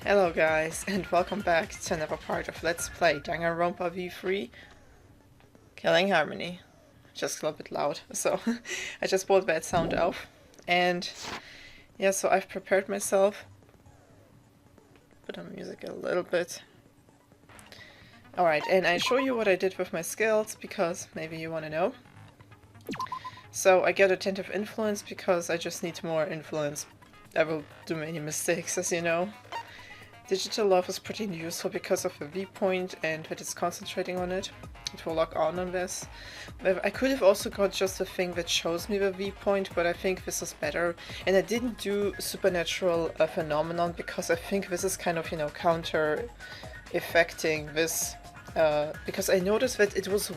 Hello guys, and welcome back to another part of Let's Play Danganronpa V3 Killing Harmony. Just a little bit loud, so I just pulled that sound off. And yeah, so I've prepared myself. Put on music a little bit. Alright, and I show you what I did with my skills, because maybe you want to know. So I get attentive influence because I just need more influence. I will do many mistakes, as you know. Digital love is pretty useful because of the V-point and that it's concentrating on it. It will lock on this. But I could have also got just a thing that shows me the V-point, but I think this is better. And I didn't do supernatural phenomenon because I think this is kind of, counter-effecting this. Because I noticed that it was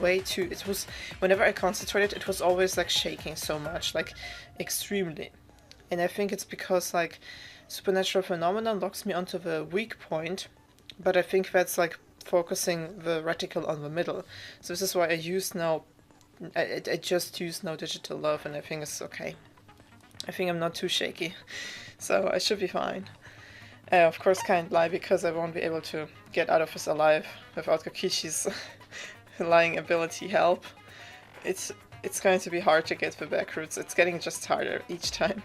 whenever I concentrated, it was always like shaking so much, like extremely. And I think it's because like supernatural phenomenon locks me onto the weak point, but I think that's like focusing the reticle on the middle. So this is why I just use no digital love, and I think it's okay. I think I'm not too shaky, so I should be fine. Of course can't lie because I won't be able to get out of this alive without Kokichi's lying ability help. It's going to be hard to get the back routes. It's getting just harder each time.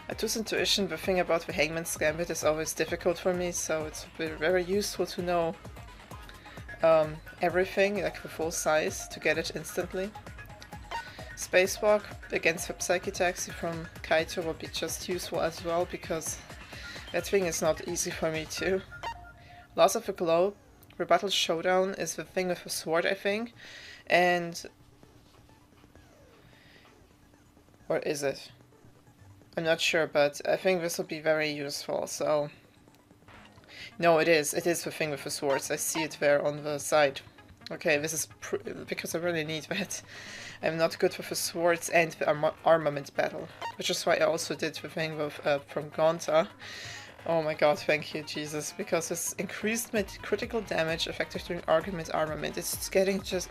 At Two's intuition, the thing about the Hangman's Gambit is always difficult for me, so it's very useful to know everything, like the full size, to get it instantly. Spacewalk against the Psyche Taxi from Kaito will be just useful as well, because that thing is not easy for me too. Loss of a Glow, Rebuttal Showdown is the thing with the sword, I think, and... or is it? I'm not sure, but I think this will be very useful, so... No, it is the thing with the swords. I see it there on the side. Okay, this is because I really need that. I'm not good with the swords and the armament battle, which is why I also did the thing with from Gonta. Oh my god, thank you, Jesus, because it's increased my critical damage effective during argument armament. It's getting just...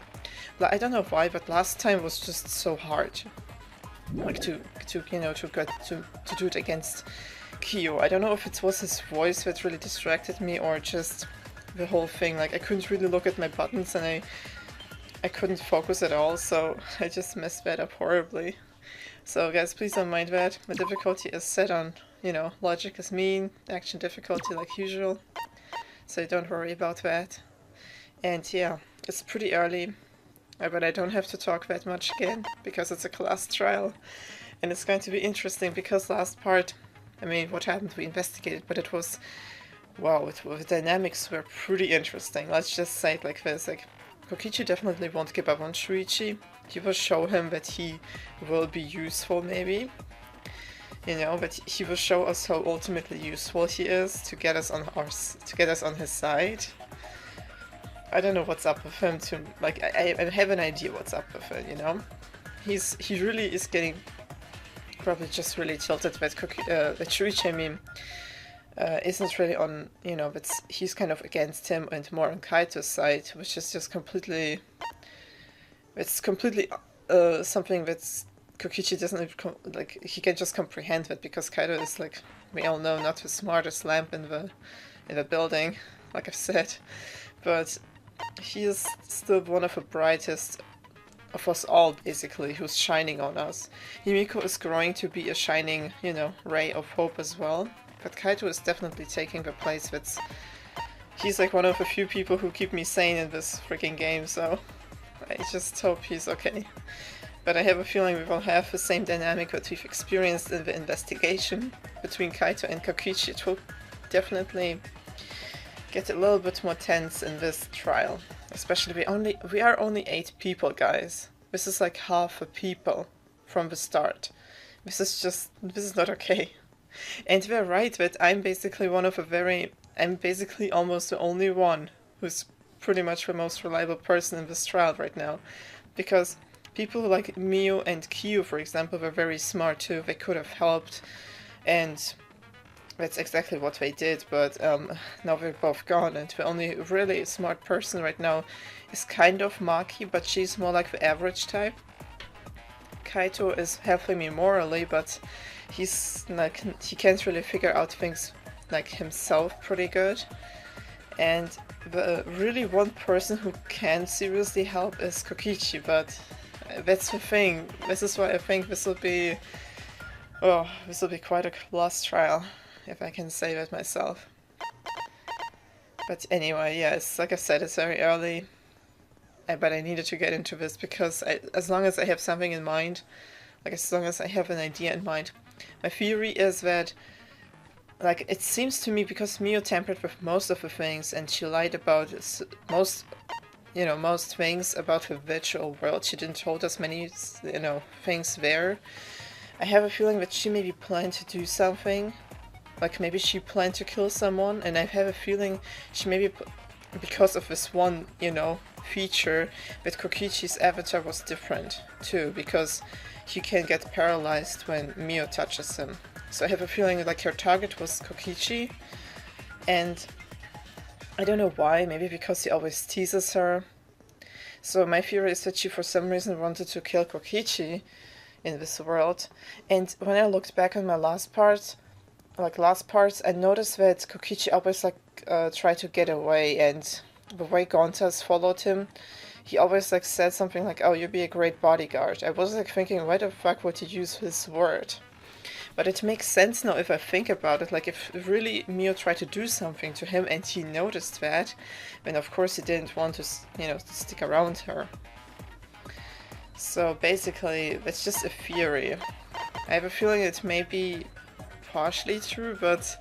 I don't know why, but last time was just so hard. Like to do it against Kyo. I don't know if it was his voice that really distracted me or just the whole thing. Like I couldn't really look at my buttons and I couldn't focus at all, so I just messed that up horribly. So guys, please don't mind that. My difficulty is set on, logic is mean, action difficulty like usual. So don't worry about that. And yeah, it's pretty early. But I don't have to talk that much again, because it's a class trial. And it's going to be interesting, because last part, I mean, what happened, we investigated, but it was, wow, the dynamics were pretty interesting. Let's just say it like this, like, Kokichi definitely won't give up on Shuichi. He will show him that he will be useful, maybe. But he will show us how ultimately useful he is to get us on his side. I don't know what's up with him I have an idea what's up with him, He really is getting probably just really tilted that Shuichi, I mean, isn't really on, but he's kind of against him and more on Kaito's side, which is just completely something that's Kokichi doesn't he can just comprehend that, because Kaito is, like we all know, not the smartest lamp in the building, like I've said, but he is still one of the brightest of us all, basically, who's shining on us. Himiko is growing to be a shining, ray of hope as well. But Kaito is definitely taking the place that's... He's like one of the few people who keep me sane in this freaking game, so I just hope he's okay. But I have a feeling we will have the same dynamic that we've experienced in the investigation between Kaito and Kokichi. It will definitely get a little bit more tense in this trial. Especially we are only 8 people, guys. This is like half the people from the start. This is not okay. And they're right that I'm basically almost the only one who's pretty much the most reliable person in this trial right now. Because people like Miu and Kyu, for example, were very smart too. They could have helped, and that's exactly what they did, but now they're both gone, and the only really smart person right now is kind of Maki, but she's more like the average type. Kaito is helping me morally, but he's like, he can't really figure out things like himself pretty good. And the really one person who can seriously help is Kokichi, but that's the thing. This is why I think this will be quite a lost trial, if I can say that myself. But anyway, yeah, it's like I said, it's very early. But I needed to get into this because as long as I have something in mind, like as long as I have an idea in mind. My theory is that, like, it seems to me because Mio tampered with most of the things and she lied about most things about the virtual world. She didn't told us many, things there. I have a feeling that she maybe planned to do something. Like maybe she planned to kill someone, and I have a feeling she maybe, because of this one, feature, that Kokichi's avatar was different too, because he can get paralyzed when Mio touches him. So I have a feeling like her target was Kokichi, and I don't know why, maybe because he always teases her. So my theory is that she for some reason wanted to kill Kokichi in this world. And when I looked back on my last parts, I noticed that Kokichi always tried to get away, and the way Gontas followed him, he always said something like, "Oh, you'd be a great bodyguard." I was thinking, why the fuck would he use this word? But it makes sense now if I think about it. Like if really Mio tried to do something to him and he noticed that, then of course he didn't want to, to stick around her. So basically, that's just a theory. I have a feeling it may be partially true, but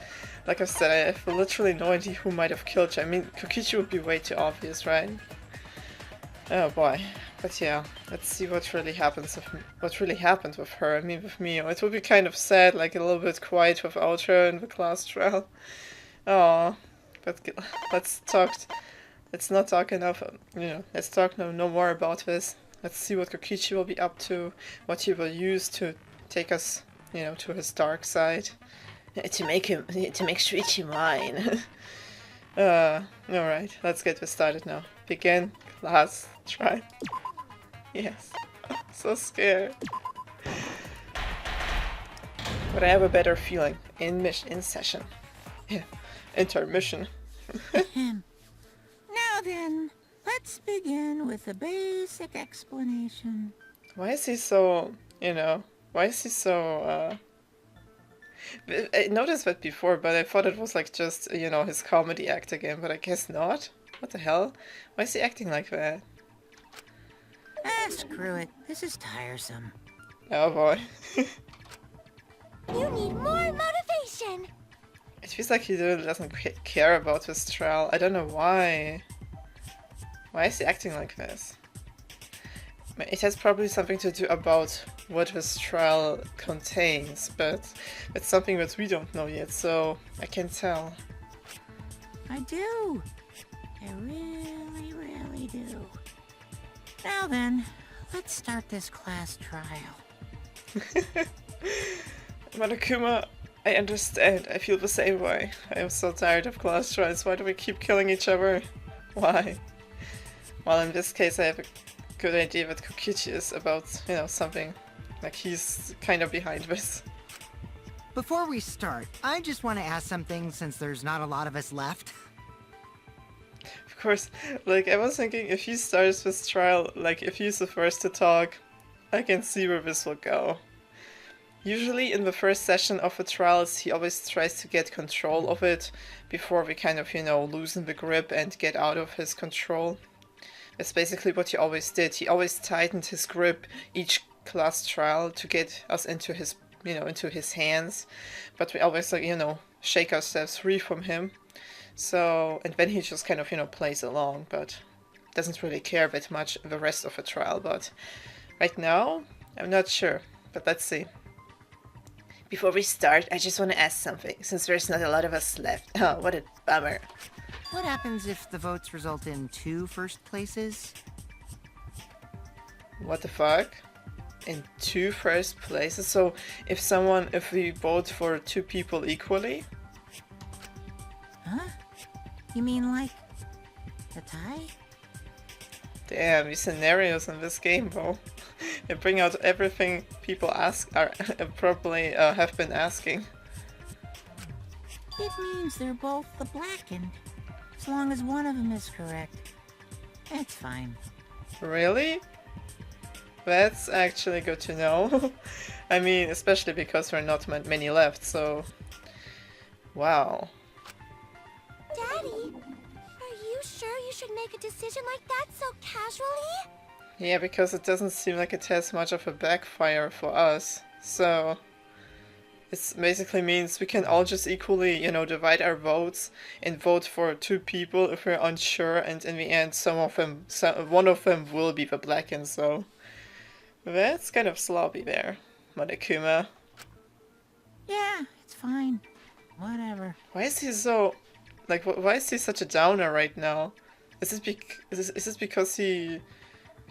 like I said, I have literally no idea who might have killed her. I mean, Kokichi would be way too obvious, right? Oh boy. But yeah, let's see what really happened with her. I mean, with Mio. It would be kind of sad, like a little bit quiet without her in the class trial. Oh, but let's not talk enough, let's talk no more about this. Let's see what Kokichi will be up to, what he will use to take us, to his dark side. To make Shuichi mine. Alright, let's get this started now. Begin class trial. Yes, I'm so scared. But I have a better feeling in session. Yeah, intermission. Now then, let's begin with a basic explanation. Why is he so, I noticed that before, but I thought it was just, his comedy act again, but I guess not. What the hell? Why is he acting like that? Screw it. This is tiresome. Oh boy. You need more motivation! It feels like he really doesn't care about this trial. I don't know why. Why is he acting like this? It has probably something to do about what this trial contains, but it's something that we don't know yet, so I can't tell. I do. I really, really do. Now then, let's start this class trial. Monokuma, I understand. I feel the same way. I am so tired of class trials. Why do we keep killing each other? Why? Well, in this case, I have a good idea that Kokichi is about, something. Like, he's kind of behind this. Before we start, I just want to ask something since there's not a lot of us left. Of course, I was thinking if he starts this trial, if he's the first to talk, I can see where this will go. Usually in the first session of the trials, he always tries to get control of it before we kind of, loosen the grip and get out of his control. That's basically what he always did. He always tightened his grip each class trial to get us into his, into his hands. But we always, shake ourselves free from him. So, and then he just kind of, plays along, but doesn't really care that much the rest of the trial. But right now, I'm not sure. But let's see. Before we start, I just want to ask something, since there's not a lot of us left. Oh, what a bummer. What happens if the votes result in 2 first places? What the fuck? In 2 first places? So if we vote for 2 people equally? Huh? You mean like a tie? Damn, these scenarios in this game, bro. They bring out everything people have been asking. It means they're both the blackened. As long as one of them is correct. That's fine. Really? That's actually good to know. I mean, especially because there are not many left, so... Wow. Daddy, are you sure you should make a decision like that so casually? Yeah, because it doesn't seem like it has much of a backfire for us, so... It basically means we can all just equally, you know, divide our votes and vote for 2 people if we're unsure, and in the end one of them will be the Blackened, so... That's kind of sloppy there, Monokuma. Yeah, it's fine. Whatever. Why is he so... Like, why is he such a downer right now? Is this because he...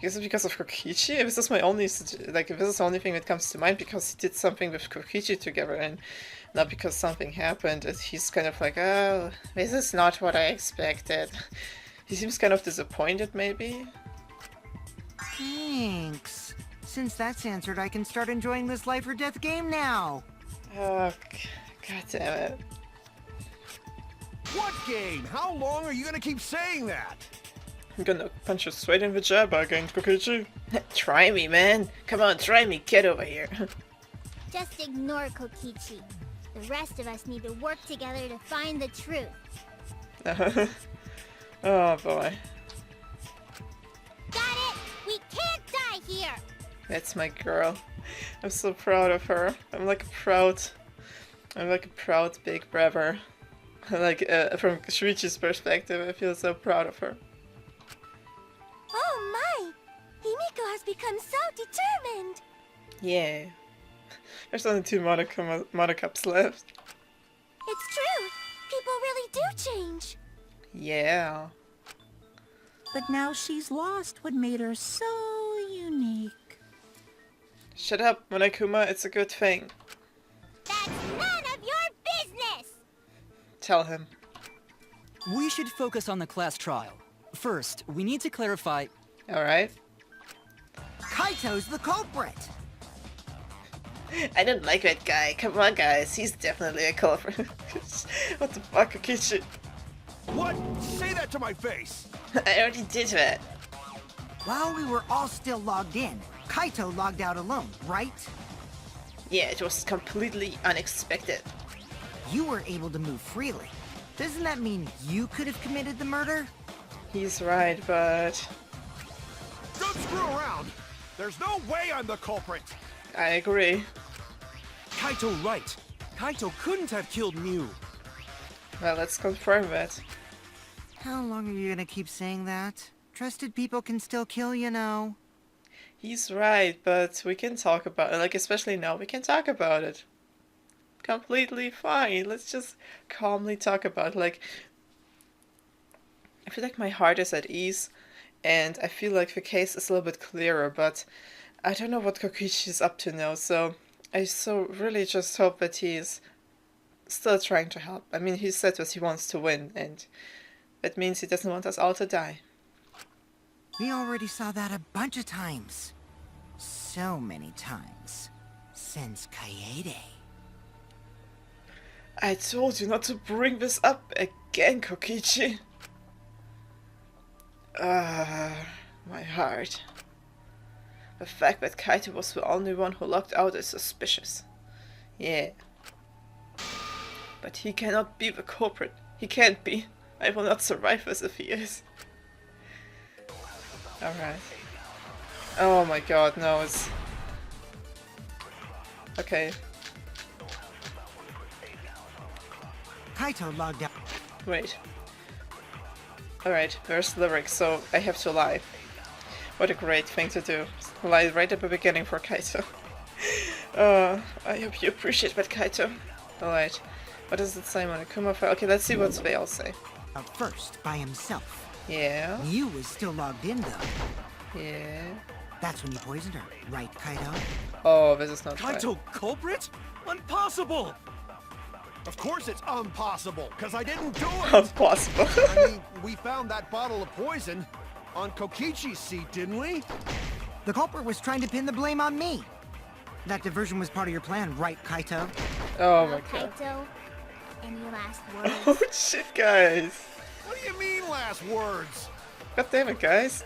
Is it because of Kokichi? This is my only... Like, this is the only thing that comes to mind, because he did something with Kokichi together, and not because something happened, and he's kind of like, oh, this is not what I expected. He seems kind of disappointed, maybe? Thanks. Since that's answered, I can start enjoying this life or death game now. Oh, god damn it. What game? How long are you gonna keep saying that? I'm gonna punch you straight in the jab again, Kokichi. Try me, man. Come on, try me. Get over here. Just ignore Kokichi. The rest of us need to work together to find the truth. Oh boy. Got it! We can't die here! That's my girl. I'm so proud of her. I'm like a proud big brother. Like, from Shuichi's perspective, I feel so proud of her. Oh my! Himiko has become so determined! Yeah. There's only 2 Monocups left. It's true! People really do change! Yeah. But now she's lost what made her so unique. Shut up, Monokuma, it's a good thing. That's none of your business! Tell him. We should focus on the class trial. First, we need to clarify... Alright. Kaito's the culprit! I don't like that guy. Come on, guys. He's definitely a culprit. What the fuck, Kokichi? What? Say that to my face! I already did that. While we were all still logged in, Kaito logged out alone, right? Yeah, it was completely unexpected. You were able to move freely. Doesn't that mean you could have committed the murder? He's right, but... Don't screw around! There's no way I'm the culprit! I agree. Kaito right. Kaito couldn't have killed Mew. Well, let's confirm that. How long are you gonna keep saying that? Trusted people can still kill, you know. He's right, but we can talk about it. Like, especially now, we can talk about it. Completely fine. Let's just calmly talk about it. Like, I feel like my heart is at ease, and I feel like the case is a little bit clearer, but I don't know what Kokichi is up to now, so I really just hope that he's still trying to help. I mean, he said that he wants to win, and that means he doesn't want us all to die. We already saw that a bunch of times. So many times. Since Kaede. I told you not to bring this up again, Kokichi. My heart. The fact that Kaito was the only one who locked out is suspicious. Yeah. But he cannot be the culprit. He can't be. I will not survive this if he is. Alright. Oh my god, no, it's... Okay. Kaito logged out. Wait. Alright, there's lyrics, so I have to lie. What a great thing to do. Lie right at the beginning for Kaito. I hope you appreciate that, Kaito. Alright. What does it say on a Kuma file? Okay, let's see what they all say. Out first, by himself. Yeah. You was still logged in, though. Yeah. That's when you poisoned her, right, Kaito? Oh, this is not Kaito culprit? Impossible! Of course it's impossible, because I didn't do it! Impossible. I mean, we found that bottle of poison on Kokichi's seat, didn't we? The culprit was trying to pin the blame on me. That diversion was part of your plan, right, Kaito? Oh my god. Kaito. Any last Oh words? shit, guys. What do you mean, last words? God damn it, guys.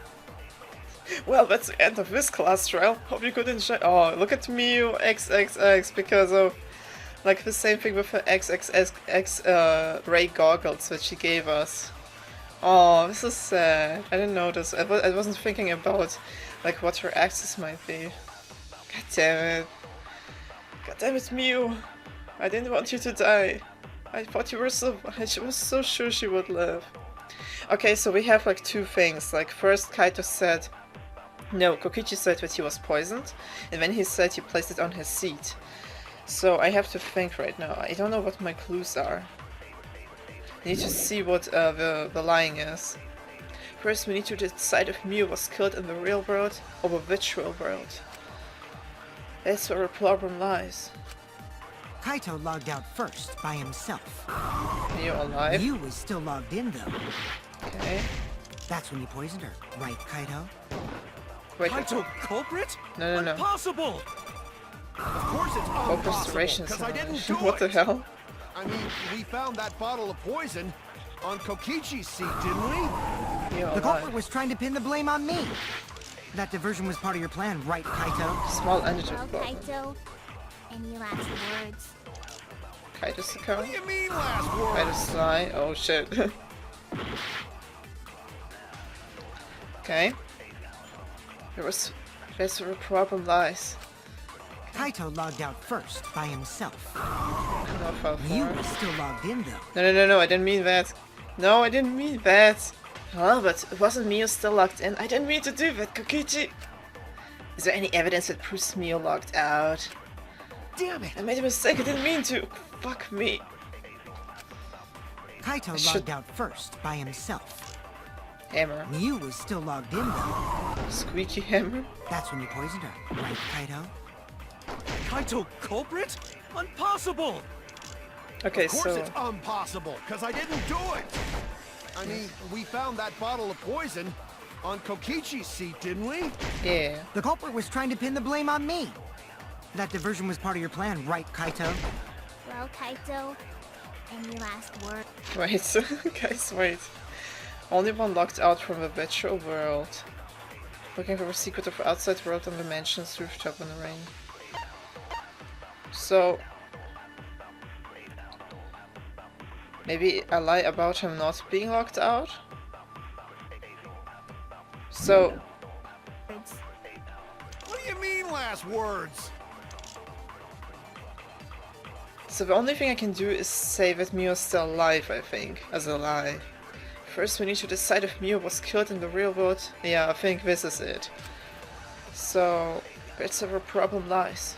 Well, that's the end of this class trial. Hope you could enjoy. Oh, look at Mew XXX because of like the same thing with her XXX ray goggles that she gave us. Oh, this is sad. I didn't notice. I wasn't thinking about like what her access might be. God damn it. God damn it, Mew. I didn't want you to die. I thought you were so. I was so sure she would live. Okay, so we have like two things. Like first, Kaito said. No, Kokichi said that he was poisoned, and then he said he placed it on his seat. So I have to think right now. I don't know what my clues are. I need to see what the lying is. First, we need to decide if Mew was killed in the real world or the virtual world. That's where the problem lies. Kaito logged out first by himself. Mew alive? You was still logged in though. Okay. That's when you poisoned her, right, Kaito? Wait. Kaito culprit? No. Impossible! Of course it's impossible, Restoration because I didn't simulation. do What the it. hell? I mean, we found that bottle of poison on Kokichi's seat, didn't we? Mew The culprit alive. was trying to pin the blame on me. That diversion was part of your plan, right, Kaito? Small energy Well, problem. Kaito, any last words? Kaito What Sakura. do you mean, last Kaito words? Sly. Oh shit. Okay. That's where the problem lies. Kaito logged out first by himself. No far You forward. was still logged in though. No, I didn't mean that. No, I didn't mean that. Oh, but wasn't Mio still locked in? I didn't mean to do that, Kokichi. Is there any evidence that proves Mio logged out? Damn it! I made a mistake, I didn't mean to. Fuck me. Kaito should- logged out first by himself. Hammer. You was still logged in though. Squeaky hammer? That's when you poisoned her, right, Kaito? Kaito culprit? Impossible! Okay, Of course so... it's impossible, because I didn't do it! I mean, we found that bottle of poison on Kokichi's seat, didn't we? Yeah. The culprit was trying to pin the blame on me. That diversion was part of your plan, right, Kaito? Well, Kaito, any last words? Wait, guys, wait. Only one locked out from the virtual world. Looking for a secret of outside world on the mansion's rooftop in the rain. So... maybe a lie about him not being locked out? So... What do you mean, last words? So the only thing I can do is say that Mio is still alive, I think, as a lie. First we need to decide if Mio was killed in the real world. Yeah, I think this is it. So, that's where the problem lies.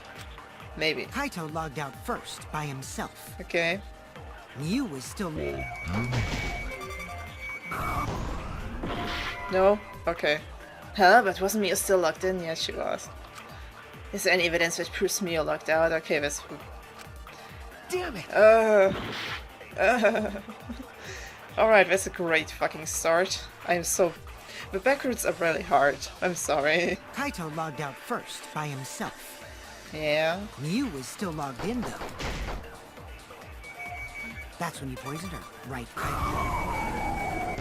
Maybe. Kaito logged out first by himself. Okay. You was still... No? Okay. Huh? But wasn't Mio still locked in? Yes, she was. Is there any evidence that proves Mio locked out? Okay, that's... Damn it! Alright, that's a great fucking start. I'm so... The backwards are really hard. I'm sorry. Kaito logged out first by himself. Yeah. You was still logged in though. That's when you poisoned her, right, Kaito?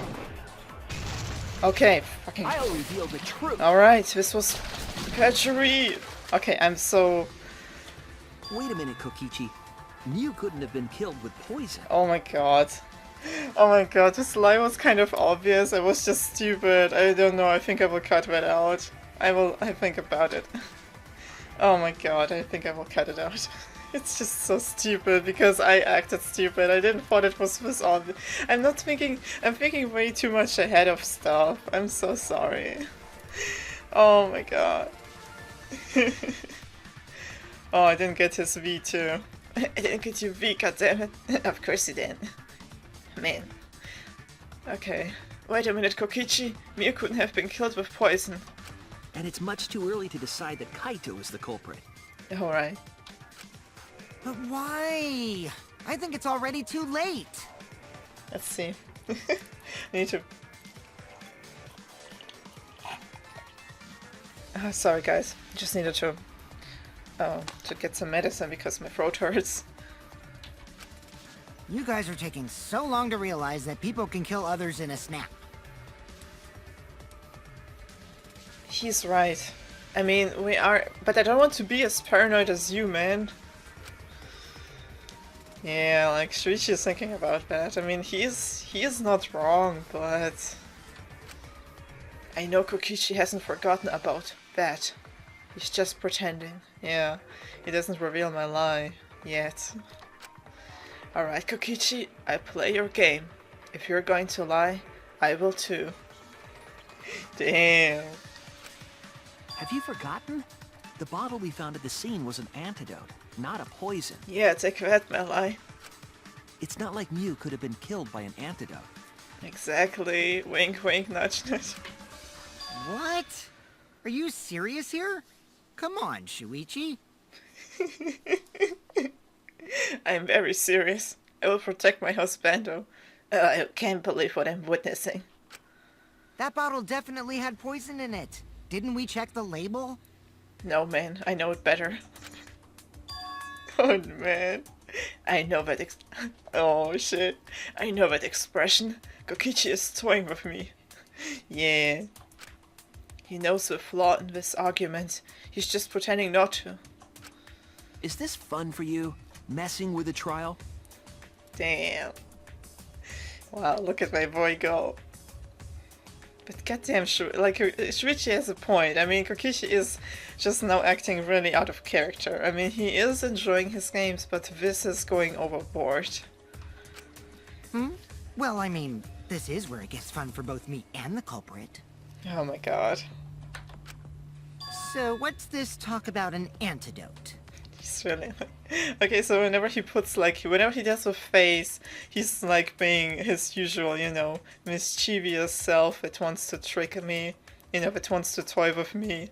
Okay, fucking... I'll reveal the truth! Alright, this was perjury! Okay, I'm so... Wait a minute, Kokichi. Mew couldn't have been killed with poison. Oh my god. Oh my god, this lie was kind of obvious. I was just stupid. I don't know, I think I will cut that out. I think about it. Oh my god, I think I will cut it out. It's just so stupid because I acted stupid. I didn't thought it was this obvious. I'm thinking way too much ahead of stuff. I'm so sorry. Oh my god. Oh, I didn't get his V too. I didn't get your V, goddammit. Of course you didn't. Man. Okay. Wait a minute, Kokichi. Mio couldn't have been killed with poison. And it's much too early to decide that Kaito is the culprit. Alright. But why? I think it's already too late. Let's see. I need to... Oh, sorry guys. Just needed to get some medicine because my throat hurts. You guys are taking so long to realize that people can kill others in a snap. He's right. I mean, we are... But I don't want to be as paranoid as you, man. Yeah, like, Shuichi is thinking about that. I mean, he is not wrong, but... I know Kokichi hasn't forgotten about that. He's just pretending. Yeah, he doesn't reveal my lie. Yet. Alright, Kokichi, I play your game. If you're going to lie, I will too. Damn. Have you forgotten? The bottle we found at the scene was an antidote, not a poison. Yeah, take that, my lie. It's not like Mew could have been killed by an antidote. Exactly. Wink, wink, nudge, nudge. What? Are you serious here? Come on, Shuichi. I am very serious. I will protect my husbando. I can't believe what I'm witnessing. That bottle definitely had poison in it. Didn't we check the label? No, man, I know it better. Oh, man. I know that oh, shit. I know that expression. Kokichi is toying with me. Yeah. He knows the flaw in this argument. He's just pretending not to. Is this fun for you? Messing with a trial? Damn. Wow, look at my boy go. But goddamn, Shuichi has a point. I mean, Kokichi is just now acting really out of character. I mean, he is enjoying his games, but this is going overboard. Well, I mean, this is where it gets fun for both me and the culprit. Oh my god. So, what's this talk about an antidote? He's really... Okay, so whenever he puts, like, whenever he does a face, he's, like, being his usual, you know, mischievous self that wants to trick me, you know, that wants to toy with me.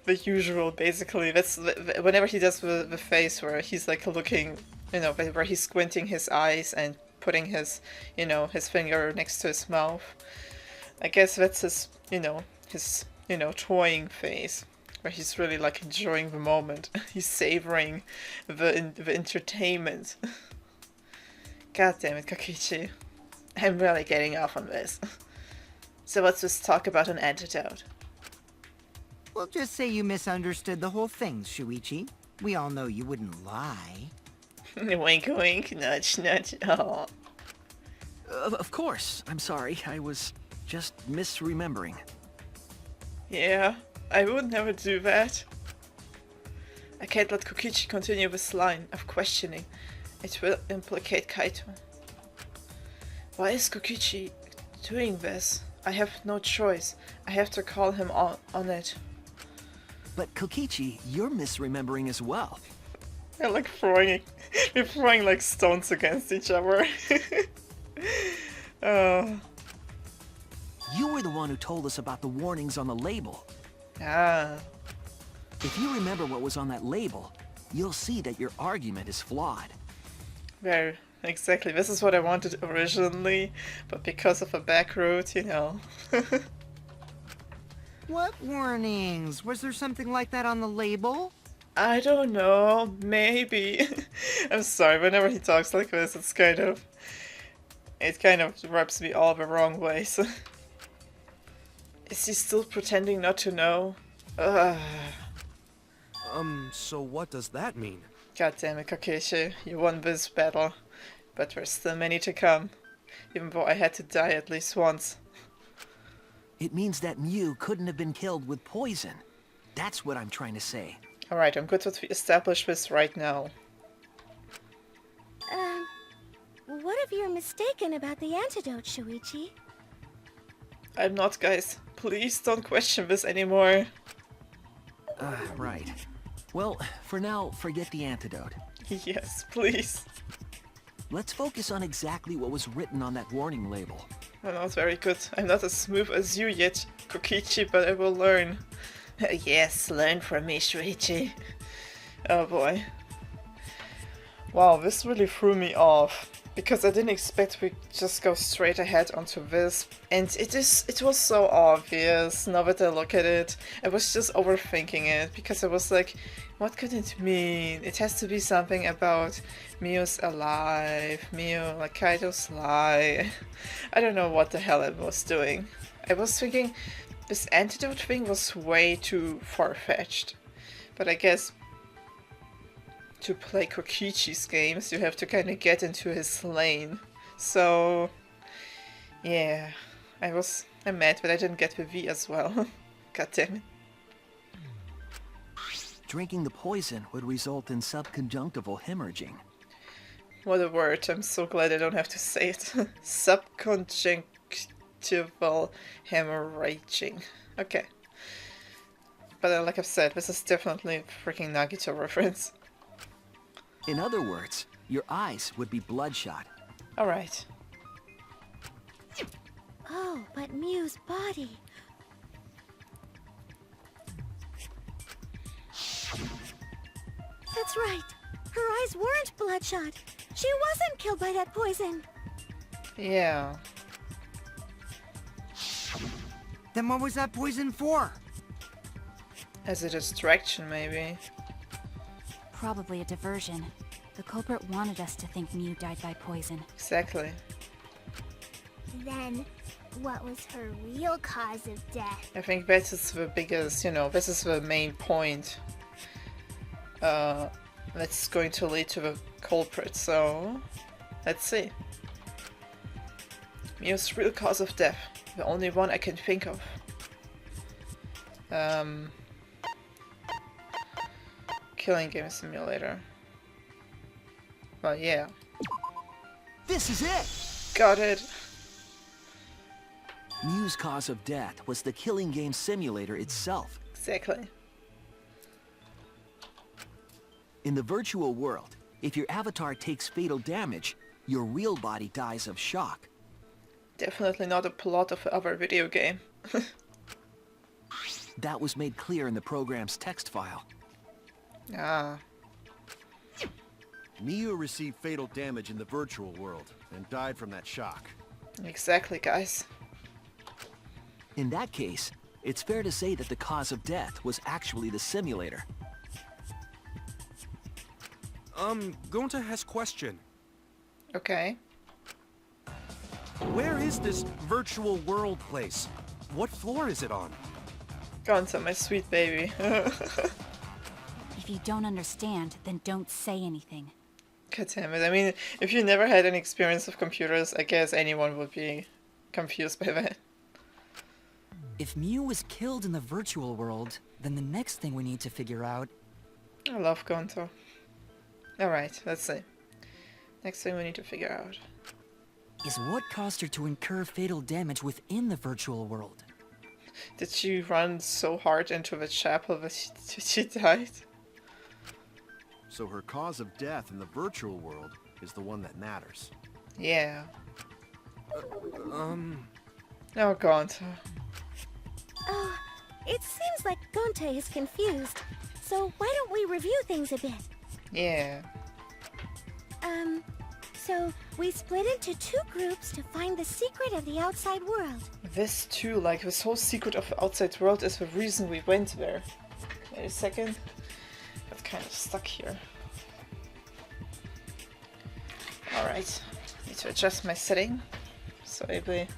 The usual, basically. That's whenever he does the face where he's, like, looking, you know, where he's squinting his eyes and putting his, you know, his finger next to his mouth. I guess that's his, you know, toying face. Where he's really like enjoying the moment. He's savoring the entertainment. God damn it, Kokichi. I'm really getting off on this. So let's just talk about an antidote. We'll just say you misunderstood the whole thing, Shuichi. We all know you wouldn't lie. Wink wink, nudge nudge, oh. Of course. I'm sorry. I was just misremembering. Yeah, I would never do that. I can't let Kokichi continue this line of questioning. It will implicate Kaito. Why is Kokichi doing this? I have no choice. I have to call him on it. But Kokichi, you're misremembering as well. They're like we're throwing like stones against each other. Oh. You were the one who told us about the warnings on the label. Ah. If you remember what was on that label, you'll see that your argument is flawed. Well, exactly. This is what I wanted originally, but because of a back road, you know. What warnings? Was there something like that on the label? I don't know. Maybe. I'm sorry. Whenever he talks like this, it kind of rubs me all the wrong ways. Is he still pretending not to know? Ugh. So what does that mean? God damn it, Kokichi. You won this battle. But there's still many to come. Even though I had to die at least once. It means that Mew couldn't have been killed with poison. That's what I'm trying to say. Alright, I'm good to establish this right now. What if you're mistaken about the antidote, Shuichi? I'm not, guys. Please don't question this anymore. Right. Well, for now, forget the antidote. Yes, please. Let's focus on exactly what was written on that warning label. I'm not very good. I'm not as smooth as you yet, Kokichi, but I will learn. Yes, learn from me, Shuichi. Oh boy. Wow, this really threw me off. Because I didn't expect we just go straight ahead onto this, and it was so obvious. Now that I look at it, I was just overthinking it, because I was like, what could it mean? It has to be something about Mio's alive, Mio, like Kaito's lie. I don't know what the hell I was doing. I was thinking this antidote thing was way too far-fetched, but I guess to play Kokichi's games, you have to kind of get into his lane. So, yeah, I'm mad that I didn't get the V as well. God damn it. Drinking the poison would result in subconjunctival hemorrhaging. What a word, I'm so glad I don't have to say it. Subconjunctival hemorrhaging. Okay. But like I've said, this is definitely a freaking Nagito reference. In other words, your eyes would be bloodshot. Alright. Oh, but Miu's body. That's right. Her eyes weren't bloodshot. She wasn't killed by that poison. Yeah. Then what was that poison for? As a distraction, maybe. Probably a diversion. The culprit wanted us to think Miu died by poison. Exactly. Then, what was her real cause of death? I think that is the biggest, this is the main point. That's going to lead to the culprit, so let's see. Miu's real cause of death. The only one I can think of. Killing game simulator. Well, yeah. This is it! Got it! Miu's cause of death was the killing game simulator itself. Exactly. In the virtual world, if your avatar takes fatal damage, your real body dies of shock. Definitely not a plot of other video game. That was made clear in the program's text file. Ah. Miu received fatal damage in the virtual world and died from that shock. Exactly, guys. In that case, it's fair to say that the cause of death was actually the simulator. Gonta has question. Okay. Where is this virtual world place? What floor is it on? Gonta, my sweet baby. If you don't understand, then don't say anything. God damn it. I mean, if you never had any experience with computers, I guess anyone would be confused by that. If Miu was killed in the virtual world, then the next thing we need to figure out... I love Gonto. Alright, let's see. Next thing we need to figure out. is what caused her to incur fatal damage within the virtual world. Did she run so hard into the chapel that she died? So her cause of death in the virtual world is the one that matters. Yeah. Oh, Gonta. Oh, it seems like Gonte is confused. So why don't we review things a bit? Yeah. So we split into two groups to find the secret of the outside world. This too, like this whole secret of the outside world is the reason we went there. Wait a second. Got kind of stuck here. Alright. Need to adjust my setting. So I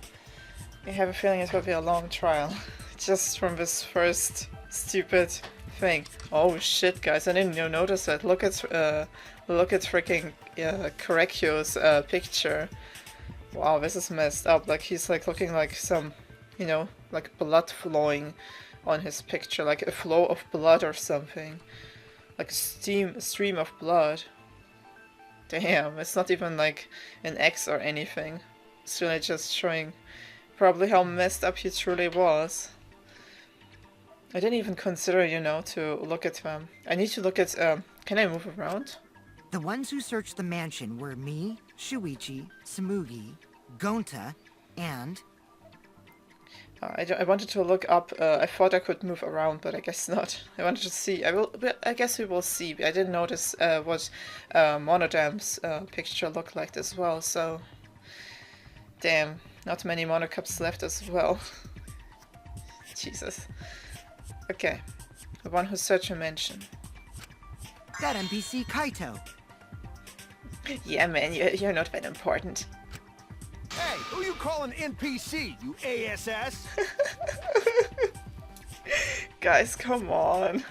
have a feeling it will be a long trial. Just from this first stupid thing. Oh shit, guys, I didn't even notice that. Look at freaking Korekyo's picture. Wow, this is messed up. Like he's like looking like some, you know, like blood flowing on his picture, like a flow of blood or something, like a stream of blood. Damn, it's not even like an X or anything. It's really just showing probably how messed up he truly was. I didn't even consider, you know, to look at them. I need to look at, can I move around? The ones who searched the mansion were me, Shuichi, Samugi, Gonta, and... I wanted to look up. I thought I could move around, but I guess not. I wanted to see. I guess we will see. I didn't notice what Monodam's picture looked like as well. So, damn, not many Monocups left as well. Jesus. Okay, the one who searched a mansion. That NPC Kaito. Yeah, man, you're not that important. Hey, who you calling NPC, you ASS? Guys, come on.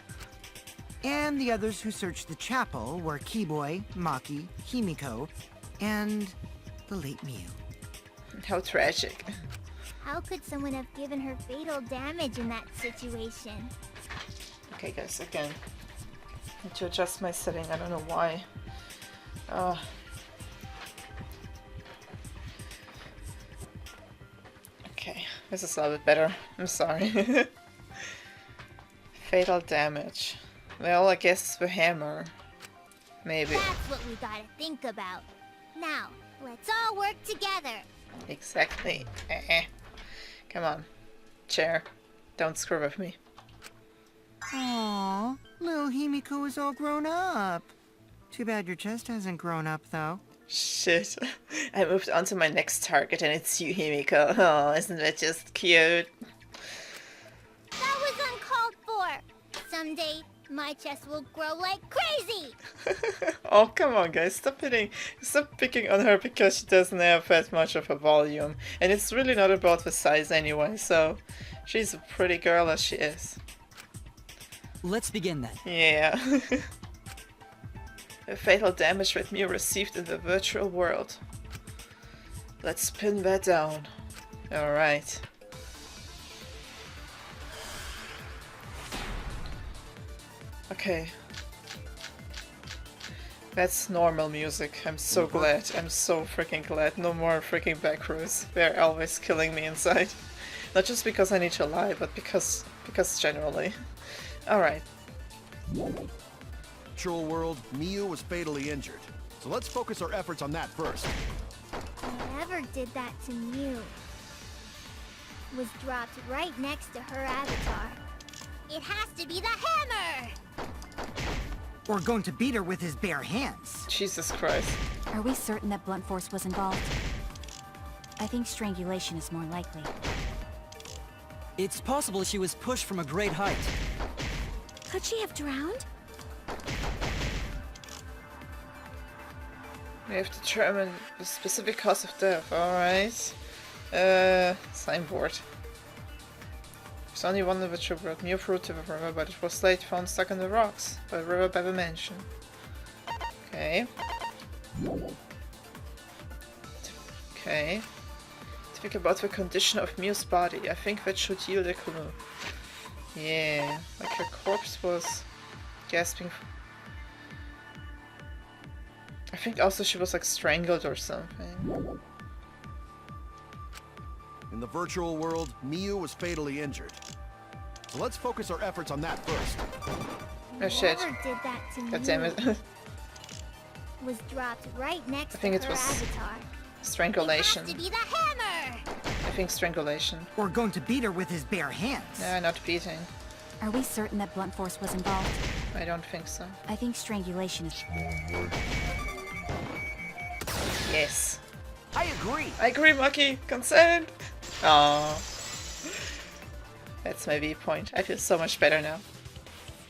And the others who searched the chapel were Keyboy, Maki, Himiko, and the late Mew. How tragic. How could someone have given her fatal damage in that situation? Okay, guys, again. I need to adjust my setting. I don't know why. Okay, this is a little bit better. I'm sorry. Fatal damage. Well, I guess the hammer. Maybe. That's what we gotta think about. Now, let's all work together. Exactly. Come on. Chair. Don't screw with me. Aww, little Himiko is all grown up. Too bad your chest hasn't grown up, though. Shit. I moved on to my next target and it's you, Himiko. Oh, isn't that just cute? That was uncalled for. Someday, my chest will grow like crazy. Oh, come on, guys. Stop picking on her because she doesn't have that much of a volume. And it's really not about the size anyway, so she's a pretty girl as she is. Let's begin then. Yeah. The fatal damage that Mew received in the virtual world. Let's pin that down. Alright. Okay. That's normal music. I'm so glad. I'm so freaking glad. No more freaking backrows. They're always killing me inside. Not just because I need to lie, but because generally. Alright. Virtual world, Miu was fatally injured. So let's focus our efforts on that first. Whoever did that to Mew was dropped right next to her avatar. It has to be the hammer! Or going to beat her with his bare hands. Jesus Christ. Are we certain that blunt force was involved? I think strangulation is more likely. It's possible she was pushed from a great height. Could she have drowned? We have to determine the specific cause of death, alright. Signboard. There's only one individual brought Mew through to the river, but it was late found stuck in the rocks by the river by the mansion. Okay. Okay. Think about the condition of Mew's body. I think that should yield a clue. Yeah, like her corpse was gasping. I think also she was like strangled or something. In the virtual world, Miu was fatally injured. So let's focus our efforts on that first. Oh shit. Whoever did that to God damn Mew it. was dropped right next I think to it her was avatar. strangulation. It has to be the hammer! I think strangulation. Or going to beat her with his bare hands. No, not beating. Are we certain that blunt force was involved? I don't think so. I think strangulation is... Yes. I agree. I agree, Maki. Consent. Aww. That's my viewpoint. I feel so much better now.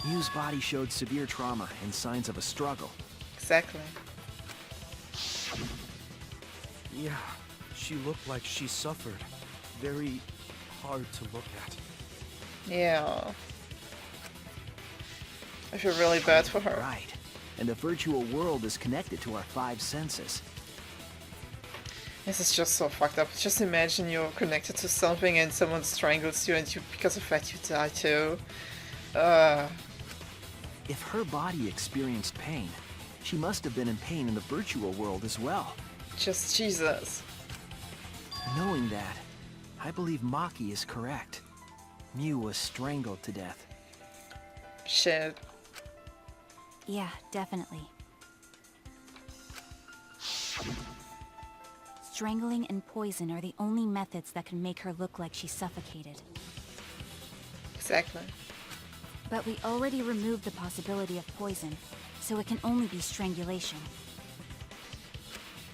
Miu's body showed severe trauma and signs of a struggle. Exactly. Yeah, she looked like she suffered. Very hard to look at. Yeah. I feel really bad for her. Right. And the virtual world is connected to our 5 senses. This is just so fucked up. Just imagine you're connected to something and someone strangles you and because of that you die too. If her body experienced pain, she must have been in pain in the virtual world as well. Just Jesus. Knowing that, I believe Maki is correct. Miu was strangled to death. Shit. Yeah, definitely. strangling and poison are the only methods that can make her look like she suffocated. Exactly. But we already removed the possibility of poison, so it can only be strangulation.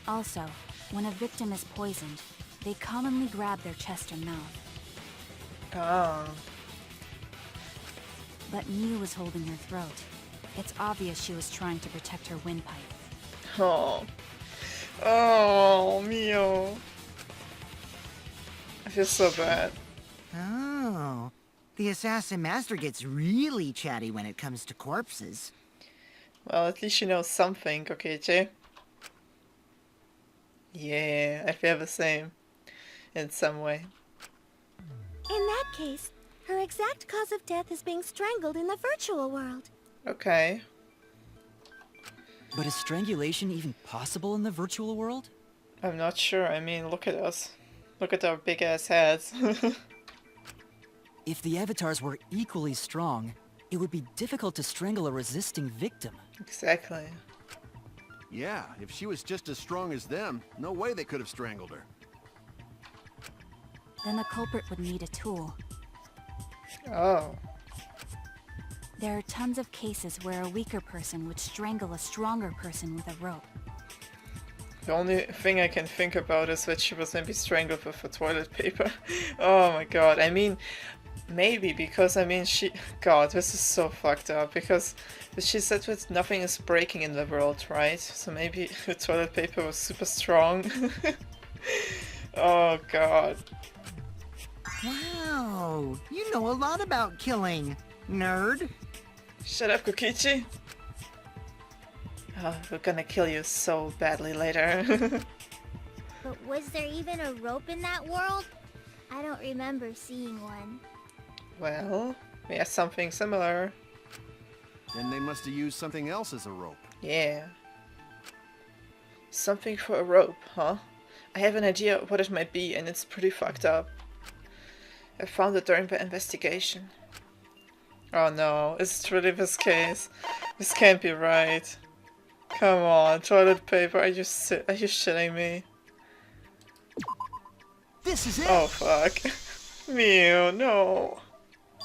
Also, when a victim is poisoned, they commonly grab their chest or mouth. Oh. But Mew was holding her throat. It's obvious she was trying to protect her windpipe. Oh. Oh, Mio. I feel so bad. Oh. The Assassin Master gets really chatty when it comes to corpses. Well, at least you know something, okay? Yeah, I feel the same. In some way. In that case, her exact cause of death is being strangled in the virtual world. Okay. But is strangulation even possible in the virtual world? I'm not sure. I mean, look at us. Look at our big ass heads. If the avatars were equally strong, it would be difficult to strangle a resisting victim. Exactly. Yeah, if she was just as strong as them, no way they could have strangled her. Then the culprit would need a tool. Oh. There are tons of cases where a weaker person would strangle a stronger person with a rope. The only thing I can think about is that she was maybe strangled with the toilet paper. Oh my god. I mean, maybe because, I mean, God, this is so fucked up. Because she said that nothing is breaking in the world, right? So maybe the toilet paper was super strong. Oh god. Wow, you know a lot about killing, nerd. Shut up, Kokichi. Oh, we're gonna kill you so badly later. But was there even a rope in that world? I don't remember seeing one. Well, we have something similar. Then they must have used something else as a rope. Yeah. Something for a rope, huh? I have an idea what it might be, and it's pretty fucked up. I found it during the investigation. Oh no, is it really this case? This can't be right. Come on, toilet paper, are you shitting me? This is it! Oh fuck. Mew, no.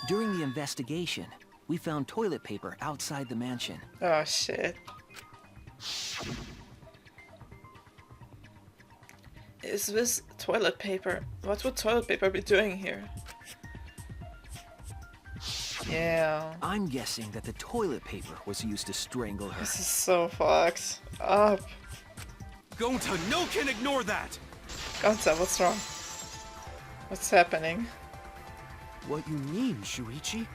During the investigation, we found toilet paper outside the mansion. Oh shit. Is this toilet paper? What would toilet paper be doing here? Yeah. I'm guessing that the toilet paper was used to strangle her. This is so fucked up. Gonta, no can ignore that! Gonta, what's wrong? What's happening? What you mean, Shuichi?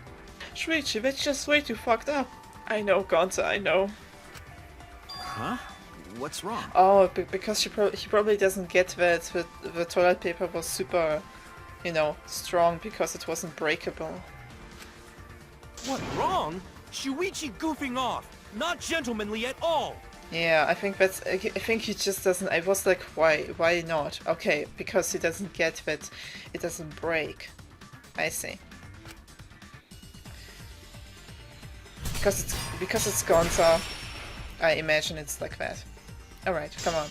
Shuichi, that's just way too fucked up. I know, Gonta, I know. Huh? What's wrong? Oh, because he probably doesn't get that the toilet paper was super, you know, strong because it wasn't breakable. What, wrong? Shuichi goofing off! Not gentlemanly at all! Yeah, I think he just doesn't. I was like, why not? Okay, because he doesn't get that it doesn't break. I see. Because it's Gonza, I imagine it's like that. Alright, come on.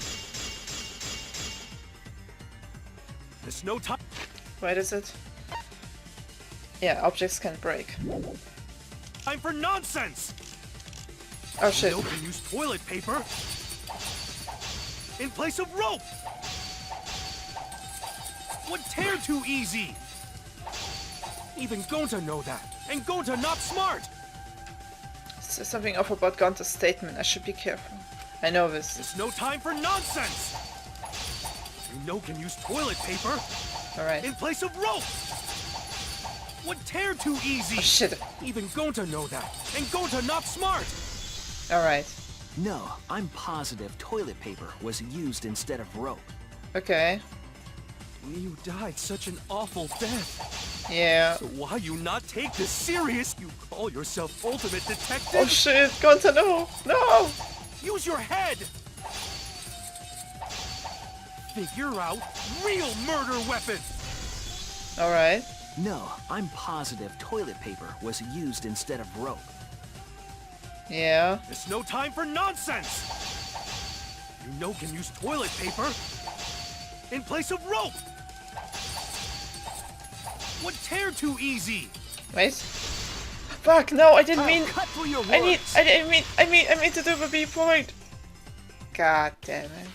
There's no time. Where is it? Yeah, objects can break. Time for nonsense! Oh shit. No can use toilet paper in place of rope! Would tear too easy! Even Gonta know that, and Gonta not smart! There's something off about Gonta's statement. I should be careful. I know this. There's no time for nonsense! You know can use toilet paper Alright. in place of rope! Would tear too easy! Oh shit. Even Gonta know that, and Gonta not smart! Alright. No, I'm positive toilet paper was used instead of rope. Okay. You died such an awful death. Yeah. So why you not take this serious? You call yourself ultimate detective? Oh shit, Gonta, no! No! Use your head! Figure out real murder weapon! Alright. No, I'm positive toilet paper was used instead of rope. Yeah. There's no time for nonsense! You know can use toilet paper in place of rope. What tear too easy? Wait. Fuck, no, I didn't I'll mean... cut through your words. I mean to do the B point. God damn it.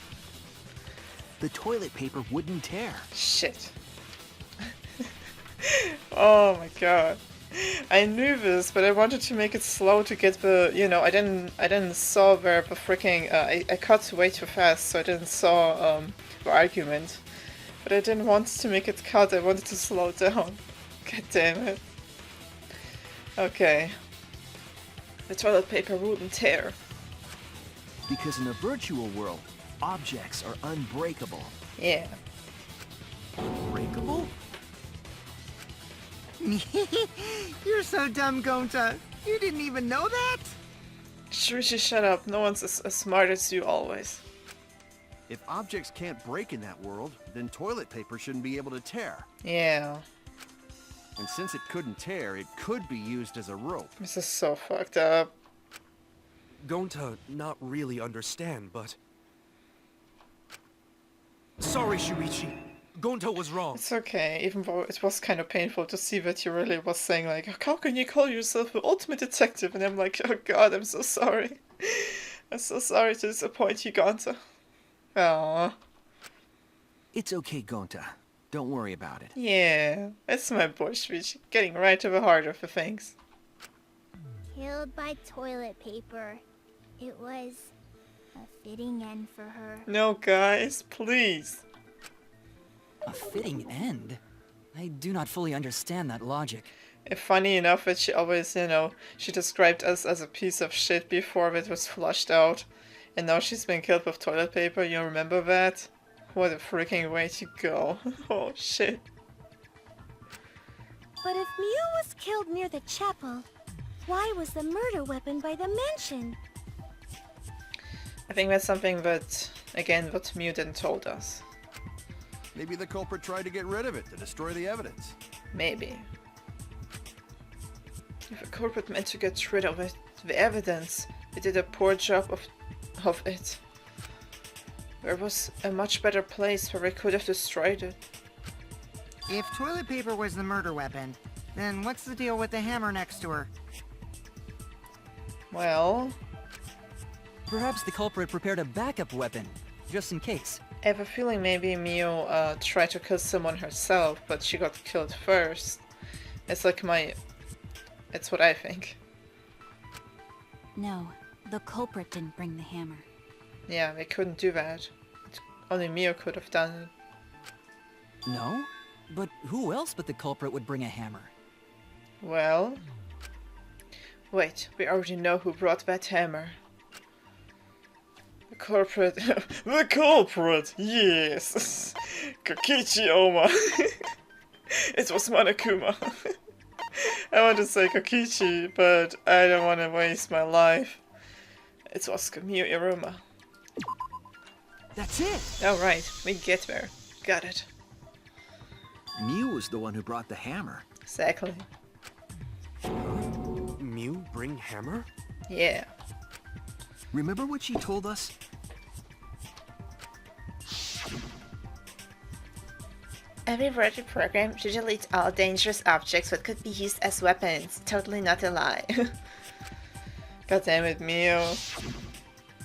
The toilet paper wouldn't tear. Shit. Oh my god. I knew this, but I wanted to make it slow to get the, you know, I didn't saw where the freaking, I cut way too fast, so I didn't saw, the argument. But I didn't want to make it cut, I wanted to slow down. God damn it. Okay. The toilet paper wouldn't tear. Because in a virtual world, objects are unbreakable. Yeah. Breakable? You're so dumb, Gonta. You didn't even know that? Shuichi, shut up. No one's as smart as you always. If objects can't break in that world, then toilet paper shouldn't be able to tear. Yeah. And since it couldn't tear, it could be used as a rope. This is so fucked up. Gonta not really understand, but... Sorry, Shuichi. Gonta was wrong. It's okay, even though it was kind of painful to see that you really was saying like, how can you call yourself the ultimate detective? And I'm like, oh god, I'm so sorry. I'm so sorry to disappoint you, Gonta. Aww. It's okay, Gonta. Don't worry about it. Yeah, it's my boy Shuichi, getting right to the heart of the things. Killed by toilet paper. It was a fitting end for her. No, guys, please. A fitting end? I do not fully understand that logic. Funny enough that she always, you know, she described us as a piece of shit before it was flushed out. And now she's been killed with toilet paper, you remember that? What a freaking way to go. Oh shit. But if Mew was killed near the chapel, why was the murder weapon by the mansion? I think that's something that, again, what Mew didn't told us. Maybe the culprit tried to get rid of it to destroy the evidence. Maybe. If a culprit meant to get rid of it, the evidence, they did a poor job of it. There was a much better place where we could have destroyed it. If toilet paper was the murder weapon, then what's the deal with the hammer next to her? Well... Perhaps the culprit prepared a backup weapon, just in case. I have a feeling maybe Mew tried to kill someone herself, but she got killed first. It's like it's what I think. No, the culprit didn't bring the hammer. Yeah, they couldn't do that. Only Mew could have done it. No? But who else but the culprit would bring a hammer? Well... Wait, we already know who brought that hammer. The culprit... the culprit! Yes! Kokichi Oma! It was Monokuma. I want to say Kokichi, but I don't want to waste my life. It was Kamio Iruma. That's it! Alright, we get there. Got it. Mew was the one who brought the hammer. Exactly. Mew bring hammer? Yeah. Remember what she told us? Every virtual program should delete all dangerous objects that could be used as weapons. Totally not a lie. God damn it, Mew.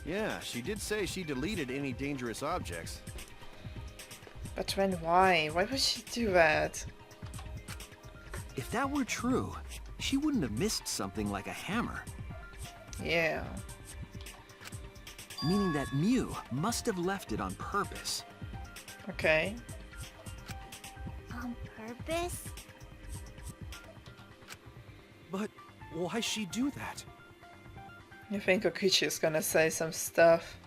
Yeah, she did say she deleted any dangerous objects. But when why? Why would she do that? If that were true, she wouldn't have missed something like a hammer. Yeah. Meaning that Mew must have left it on purpose. Okay. On purpose? But why she do that? You think Kokichi is gonna say some stuff?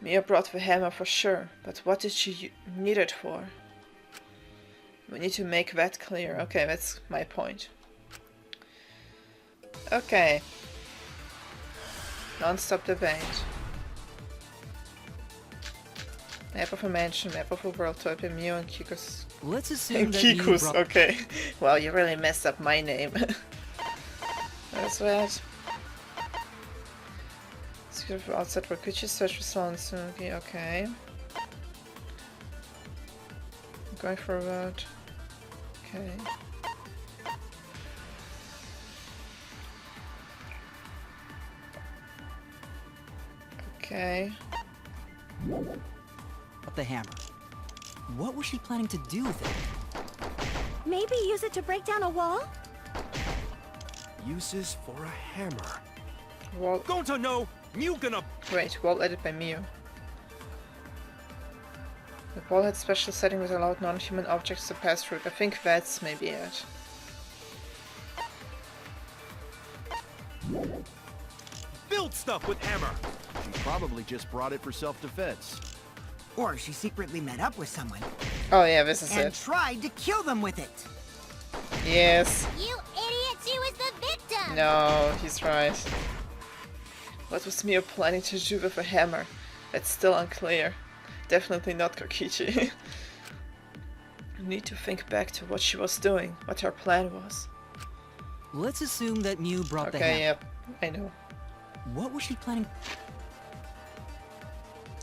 Mia brought the hammer for sure, but what did she need it for? We need to make that clear. Okay, that's my point. Okay. Non-stop debate. Map of a mansion, map of a world, Toipe, Mew, and Kikus. Let's assume And that Mew Kikus, brought... okay. Well, you really messed up my name. That's that. Let's go for outside for Kokichi, search for someone soon. Okay. going for a route. Okay. Okay. The hammer. What was she planning to do with it? Maybe use it to break down a wall? Uses for a hammer. Wall. Going to know, Mew gonna... Wait, wall edit by Mew. The wall had special setting which allowed non-human objects to pass through. I think that's maybe it. Build stuff with hammer. She probably just brought it for self-defense. Or she secretly met up with someone Oh yeah, this is and it. tried to kill them with it. You Yes. idiot, she was the victim! No, he's right. What was Mew planning to do with a hammer? It's still unclear. Definitely not Kokichi. I need to think back to what she was doing, what her plan was. Let's assume that Mew brought the Okay, hammer. yep, I know. What was she planning?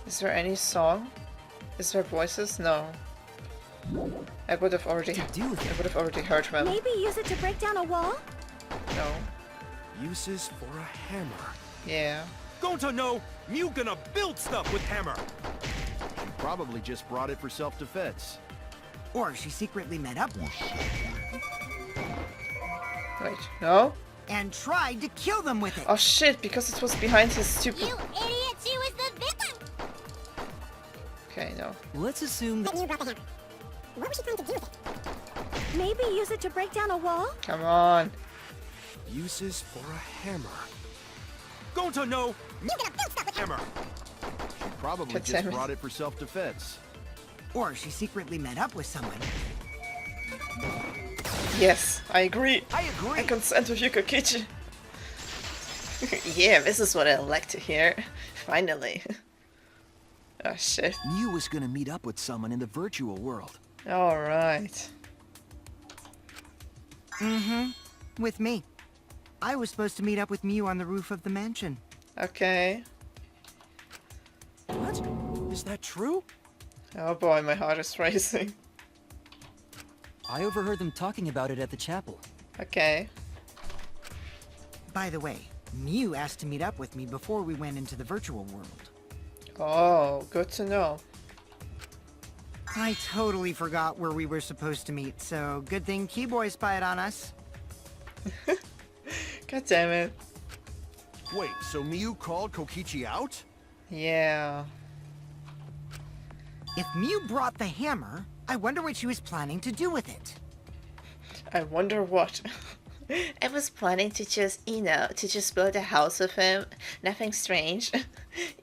Is there any song? Is there voices? No. I would have already heard them. Maybe use it to break down a wall? No. Uses for a hammer. Yeah. Going to know, Mew gonna build stuff with hammer. She probably just brought it for self-defense. Or she secretly met up with Wait, no? and tried to kill them with it. Oh shit, because it was behind his You stupid... idiot, she was the victim! Okay, no. Let's assume that... What was she trying to do with it? Maybe use it to break down a wall? Come on. Uses for a hammer. Going to know, Mew gonna build stuff with hammer. She probably God just damn it. brought it for self-defense. Or she secretly met up with someone Yes, I agree. I agree. I consent with you, Kokichi. Yeah, this is what I like to hear. Finally. Oh shit. Mew was gonna meet up with someone in the virtual world. Alright. with me. I was supposed to meet up with Mew on the roof of the mansion. Okay. What? Is that true? Oh boy, my heart is racing. I overheard them talking about it at the chapel. Okay. By the way, Mew asked to meet up with me before we went into the virtual world. Oh, good to know. I totally forgot where we were supposed to meet, so good thing Keyboy spied on us. God damn it. Wait, so Mew called Kokichi out? Yeah. If Mew brought the hammer, I wonder what she was planning to do with it. I wonder what. I was planning to just, to just build a house with him. Nothing strange.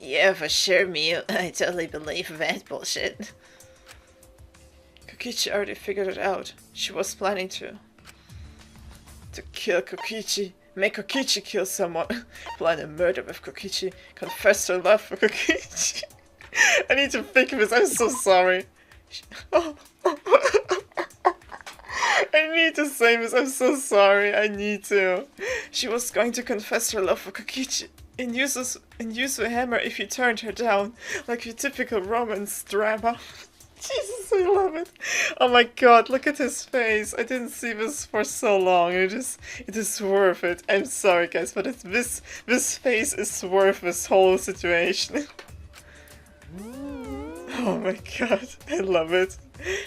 Yeah, for sure, Mew. I totally believe that bullshit. Kokichi already figured it out. She was planning to kill Kokichi. Make Kokichi kill someone. Plan a murder with Kokichi. Confess her love for Kokichi. I need to think of this. I'm so sorry. I need to say this. I'm so sorry. I need to. She was going to confess her love for Kokichi and use a hammer if he turned her down, like your typical romance drama. Jesus, I love it. Oh my god, look at his face. I didn't see this for so long. It is worth it. I'm sorry, guys, but this face is worth this whole situation. Oh my god, I love it.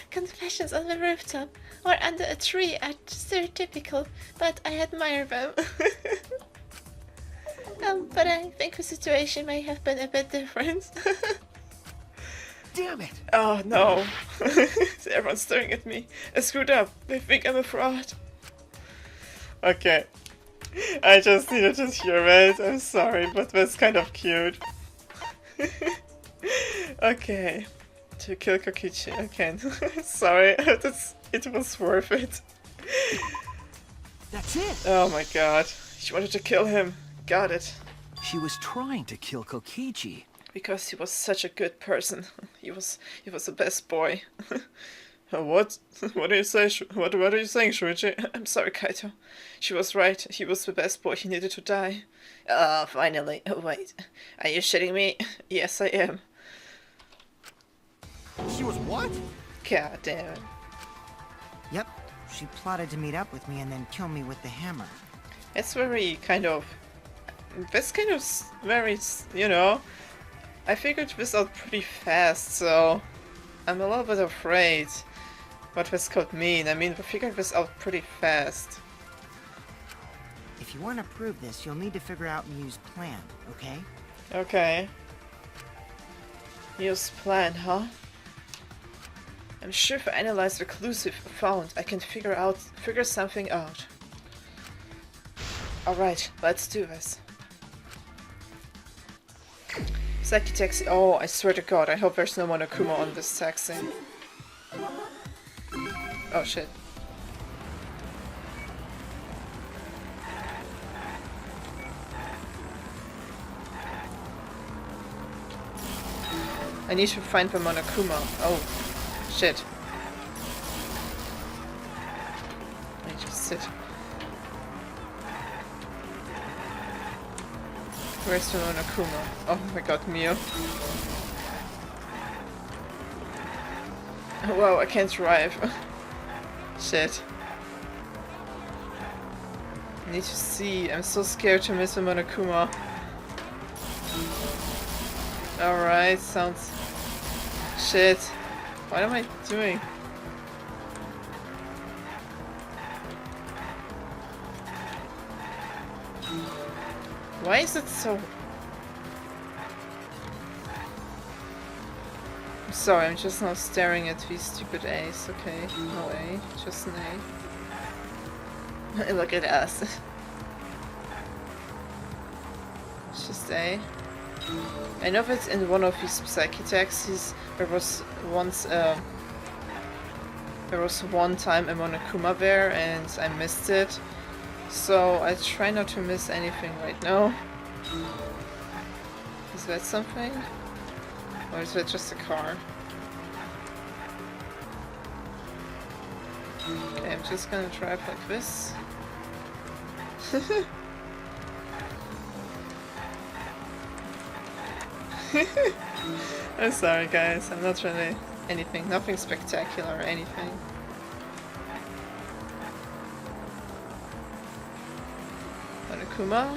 Confessions on the rooftop or under a tree are stereotypical, but I admire them. But I think the situation may have been a bit different. Damn it! Oh no. Everyone's staring at me. I screwed up. They think I'm a fraud. Okay. I just needed to hear it. I'm sorry, but that's kind of cute. Okay. To kill Kokichi again. Sorry, it was worth it. That's it! Oh my god. She wanted to kill him. Got it. She was trying to kill Kokichi. Because he was such a good person. He was the best boy. What? What do you say? What are you saying, Shuichi? I'm sorry, Kaito. She was right. He was the best boy. He needed to die. Finally. Oh, wait. Are you shitting me? Yes, I am. She was what? God damn it. Yep, she plotted to meet up with me and then kill me with the hammer. It's very kind of... This kind of very, you know... I figured this out pretty fast, so... I'm a little bit afraid what this could mean. I mean, we figured this out pretty fast. If you want to prove this, you'll need to figure out Mew's plan, okay? Okay. Mew's plan, huh? I'm sure if I analyze the clues we've found, I can figure something out. Alright, let's do this. Psyche taxi. Oh, I swear to God, I hope there's no Monokuma on this taxi. Oh shit. I need to find the Monokuma. Oh, shit. I need to sit. Where's the Monokuma? Oh my god, Mew. Wow, I can't drive. Shit. I need to see. I'm so scared to miss the Monokuma. Alright, sounds... Shit. What am I doing? Why is it so... I'm sorry, I'm just now staring at these stupid A's. Okay, no A, just an A. Look at us. It's just A. I know that in one of these Psyche taxis there was once there was one time a Monokuma there and I missed it. So I try not to miss anything right now. Is that something? Or is that just a car? Okay, I'm just gonna drive like this. I'm sorry guys, I'm not really anything, nothing spectacular or anything. Monokuma?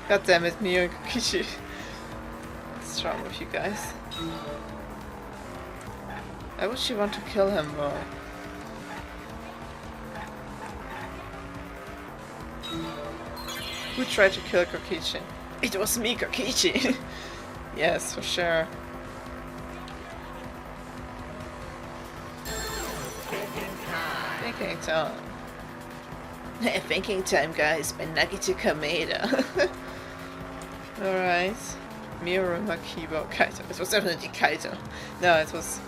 God damn it, Mio and Kokichi. What's wrong with you guys? Why would she want to kill him though? Who tried to kill Kokichi? It was me, Kokichi! Yes, for sure. Thinking time. Thinking time, guys, by Nagito Kameda. Alright. Miura Makibo Kaito. It was definitely Kaito. No, it was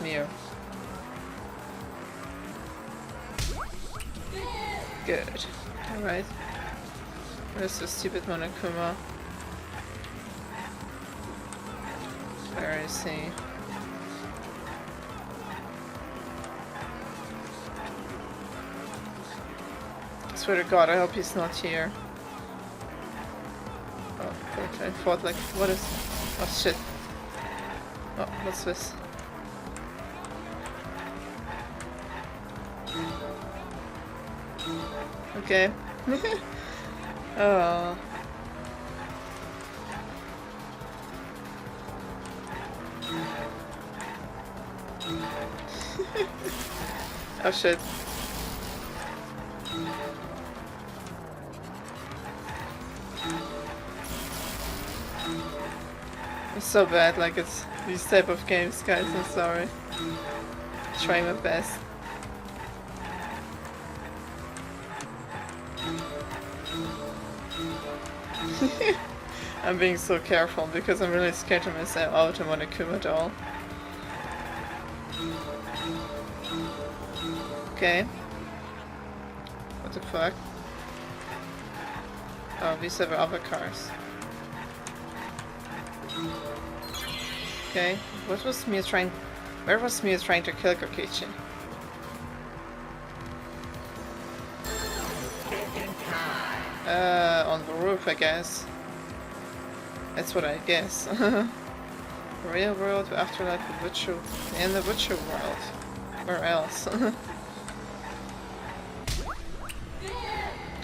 Miura. Good. Alright. Where's the stupid Monokuma? Where is he? I swear to God, I hope he's not here. Oh, okay. I thought like, what is... Oh shit. Oh, what's this? Okay. Oh. Oh shit. It's so bad, like it's these type of games, guys, I'm sorry. Trying my best. I'm being so careful because I'm really scared to miss out on Monokuma doll. Okay. What the fuck? Oh, these are other cars. Okay. What was Mia trying... Where was Mia trying to kill Kokichi? On the roof, I guess. That's what I guess. Real world, afterlife, the virtual, and the virtual world. Where else?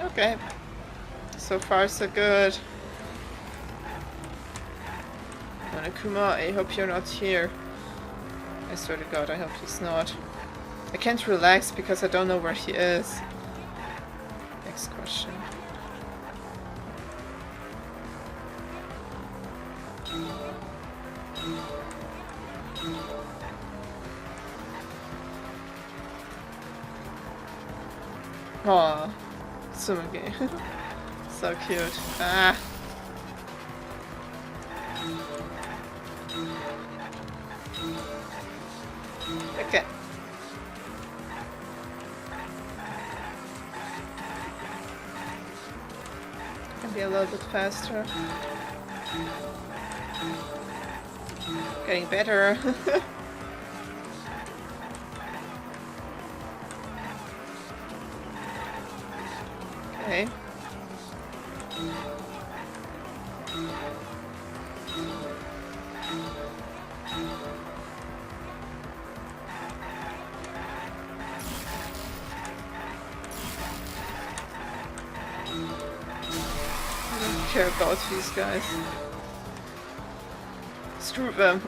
Okay. So far, so good. Monokuma, I hope you're not here. I swear to God, I hope he's not. I can't relax because I don't know where he is. Next question. Aw, Tsumugi. So cute. Ah! Okay. Can be a little bit faster. Getting better. Okay. I don't care about these guys. Screw them.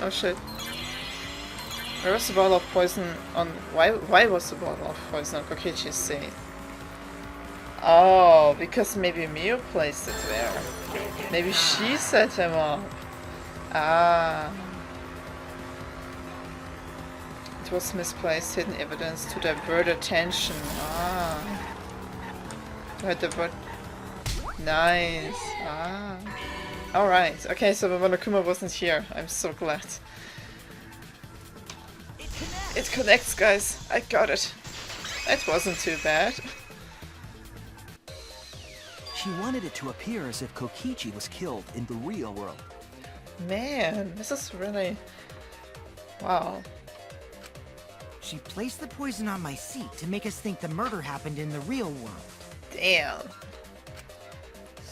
Oh shit. Where was the bottle of poison on... Why was the bottle of poison on Kokichi's seat? Oh, because maybe Miu placed it there. Maybe she set him up. Ah. It was misplaced hidden evidence to divert attention. Ah. To divert... Nice. Ah. Alright. Okay, so Monokuma wasn't here. I'm so glad. It connects, guys. I got it. That wasn't too bad. She wanted it to appear as if Kokichi was killed in the real world. Man, this is really... Wow. She placed the poison on my seat to make us think the murder happened in the real world. Damn.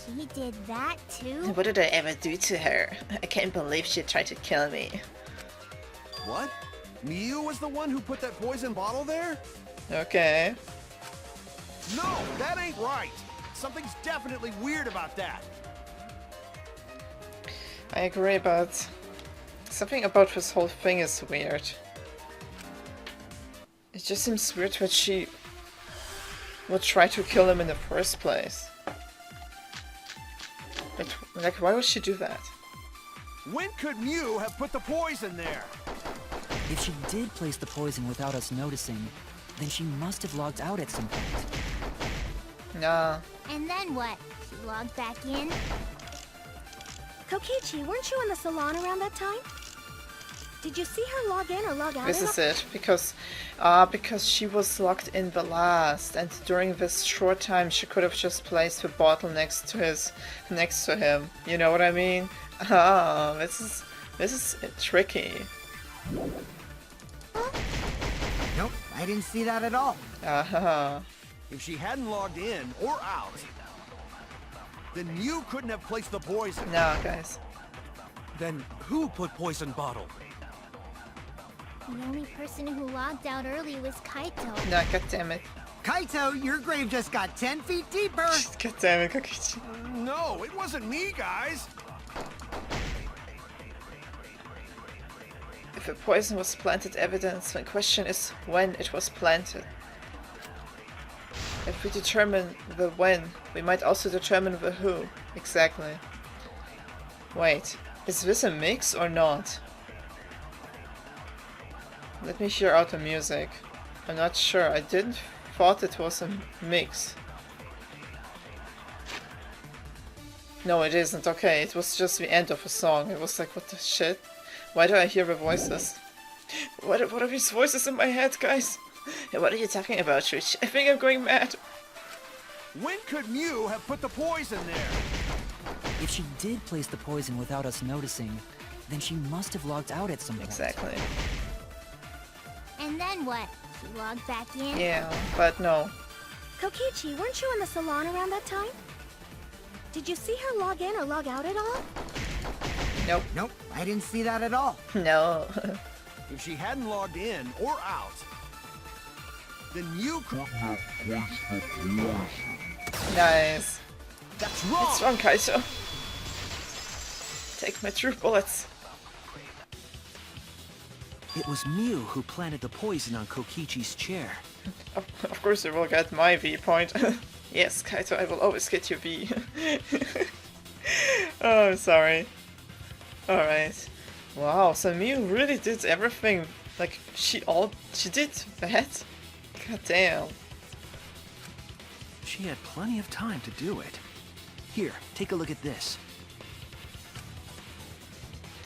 She did that too? What did I ever do to her? I can't believe she tried to kill me. What? Miu was the one who put that poison bottle there? Okay. No, that ain't right. Something's definitely weird about that. I agree, but something about this whole thing is weird. It just seems weird that she would try to kill him in the first place. Like, why would she do that? When could Miu have put the poison there? If she did place the poison without us noticing, then she must have logged out at some point. Nah. And then what? She logged back in? Kokichi, weren't you in the salon around that time? Did you see her log in or log out? This is it, because she was locked in the last, and during this short time she could have just placed the bottle next to him. You know what I mean? Ah, this is tricky. Nope, I didn't see that at all. If she hadn't logged in or out, then Miu couldn't have placed the poison. No, guys. Then who put poison bottle? The only person who logged out early was Kaito. No, goddammit. Kaito, your grave just got 10 feet deeper! Goddammit, Kokichi. No, it wasn't me, guys. If a poison was planted evidence, the question is when it was planted. If we determine the when, we might also determine the who. Exactly. Wait, is this a mix or not? Let me hear out the music. I'm not sure. I didn't thought it was a mix. No, it isn't. Okay, it was just the end of a song. It was like, what the shit? Why do I hear the voices? What are these voices in my head, guys? What are you talking about, Rich? I think I'm going mad. When could Miu have put the poison there? If she did place the poison without us noticing, then she must have logged out at some point. Exactly. And then what? She logged back in? Yeah, but no. Kokichi, weren't you in the salon around that time? Did you see her log in or log out at all? Nope. Nope, I didn't see that at all. No. If she hadn't logged in or out, then you could... Nice. That's wrong! It's wrong, Kaito. Take my true bullets. It was Mew who planted the poison on Kokichi's chair. Of course you will get my V point. Yes, Kaito, I will always get your V. Oh, I'm sorry. Alright. Wow, so Mew really did everything. Like, she did that? God damn. She had plenty of time to do it. Here, take a look at this.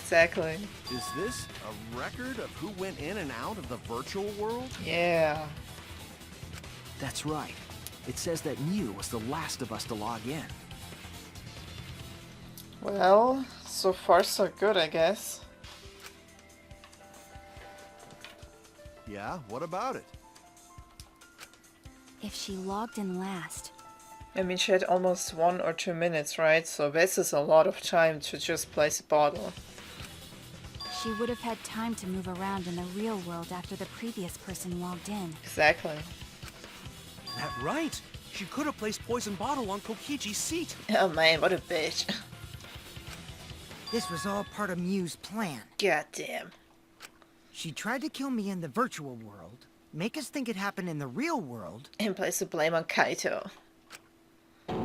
Exactly. Is this a record of who went in and out of the virtual world? Yeah. That's right. It says that Mew was the last of us to log in. Well, so far so good, I guess. Yeah, what about it? If she logged in last, I mean, she had almost 1 or 2 minutes, right? So this is a lot of time to just place a bottle. she would have had time to move around in the real world after the previous person logged in. Exactly. That right. She could have placed poison bottle on Kokichi's seat. Oh man, what a bitch. This was all part of Mew's plan. God damn. She tried to kill me in the virtual world, make us think it happened in the real world, And place the blame on Kaito.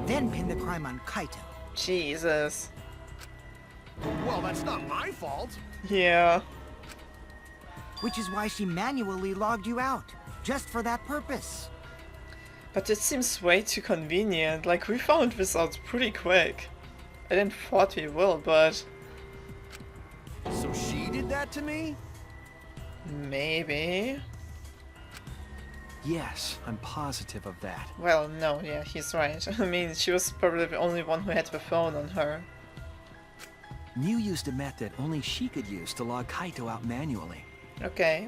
then pin the crime on Kaito. Jesus. Well, that's not my fault. Yeah. Which is why she manually logged you out, just for that purpose. But it seems way too convenient. Like, we found this out pretty quick. I didn't thought we will, but... So she did that to me? maybe? Yes, I'm positive of that. Well, no, yeah, he's right. I mean, she was probably the only one who had the phone on her. Mew used a method only she could use to log Kaito out manually. Okay.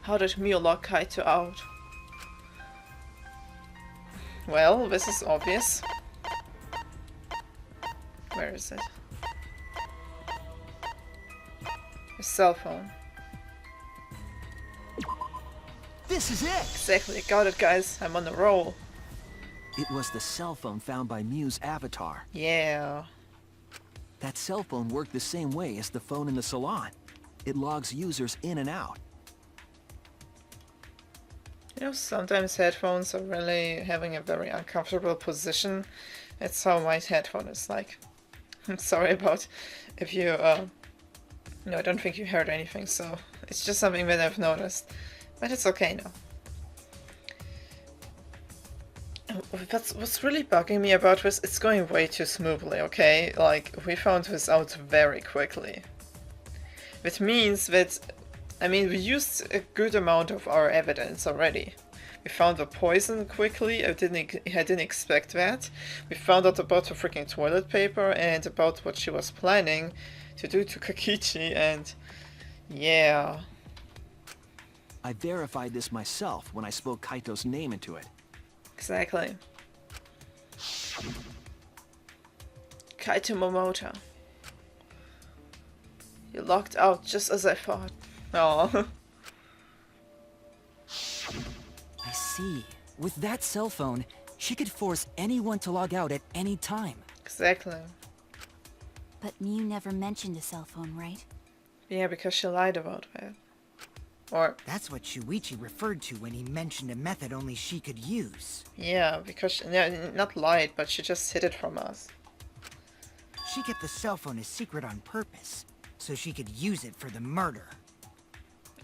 How did Mew log Kaito out? Well, this is obvious. Where is it? His cell phone. This is it! Exactly, got it guys, I'm on the roll. It was the cell phone found by Mew's avatar. Yeah. That cell phone worked the same way as the phone in the salon. It logs users in and out. You know, sometimes headphones are really having a very uncomfortable position. That's how my headphone is like. I'm sorry about if you, no, I don't think you heard anything, so it's just something that I've noticed. But it's okay now. What's really bugging me about this, it's going way too smoothly, okay? Like, we found this out very quickly. Which means that, I mean, we used a good amount of our evidence already. We found the poison quickly, I didn't expect that. We found out about the freaking toilet paper and about what she was planning to do to Kokichi, and yeah. I verified this myself when I spoke Kaito's name into it. Exactly. Kaito Momota. You locked out just as I thought. Oh. I see. With that cell phone, she could force anyone to log out at any time. Exactly. But Mew never mentioned a cell phone, right? Yeah, because she lied about that. Or, That's what Shuichi referred to when he mentioned a method only she could use. yeah, because she, no, not lied, but she just hid it from us. She kept the cell phone a secret on purpose, so she could use it for the murder.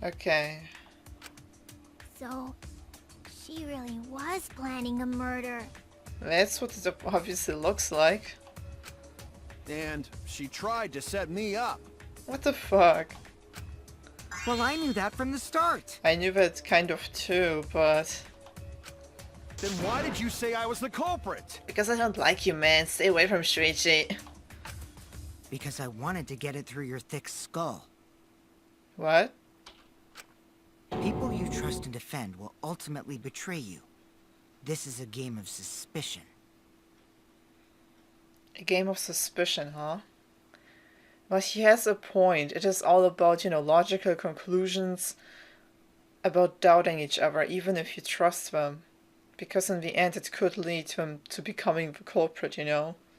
Okay. So, she really was planning a murder. That's what it obviously looks like. And she tried to set me up. What the fuck? Well, I knew that from the start. I knew that kind of too, but... Then why did you say I was the culprit? because I don't like you, man. Stay away from Shuichi. because I wanted to get it through your thick skull. What? People you trust and defend will ultimately betray you. This is a game of suspicion. A game of suspicion, huh? But he has a point. It is all about, logical conclusions, about doubting each other, even if you trust them. Because in the end, it could lead to him to becoming the culprit,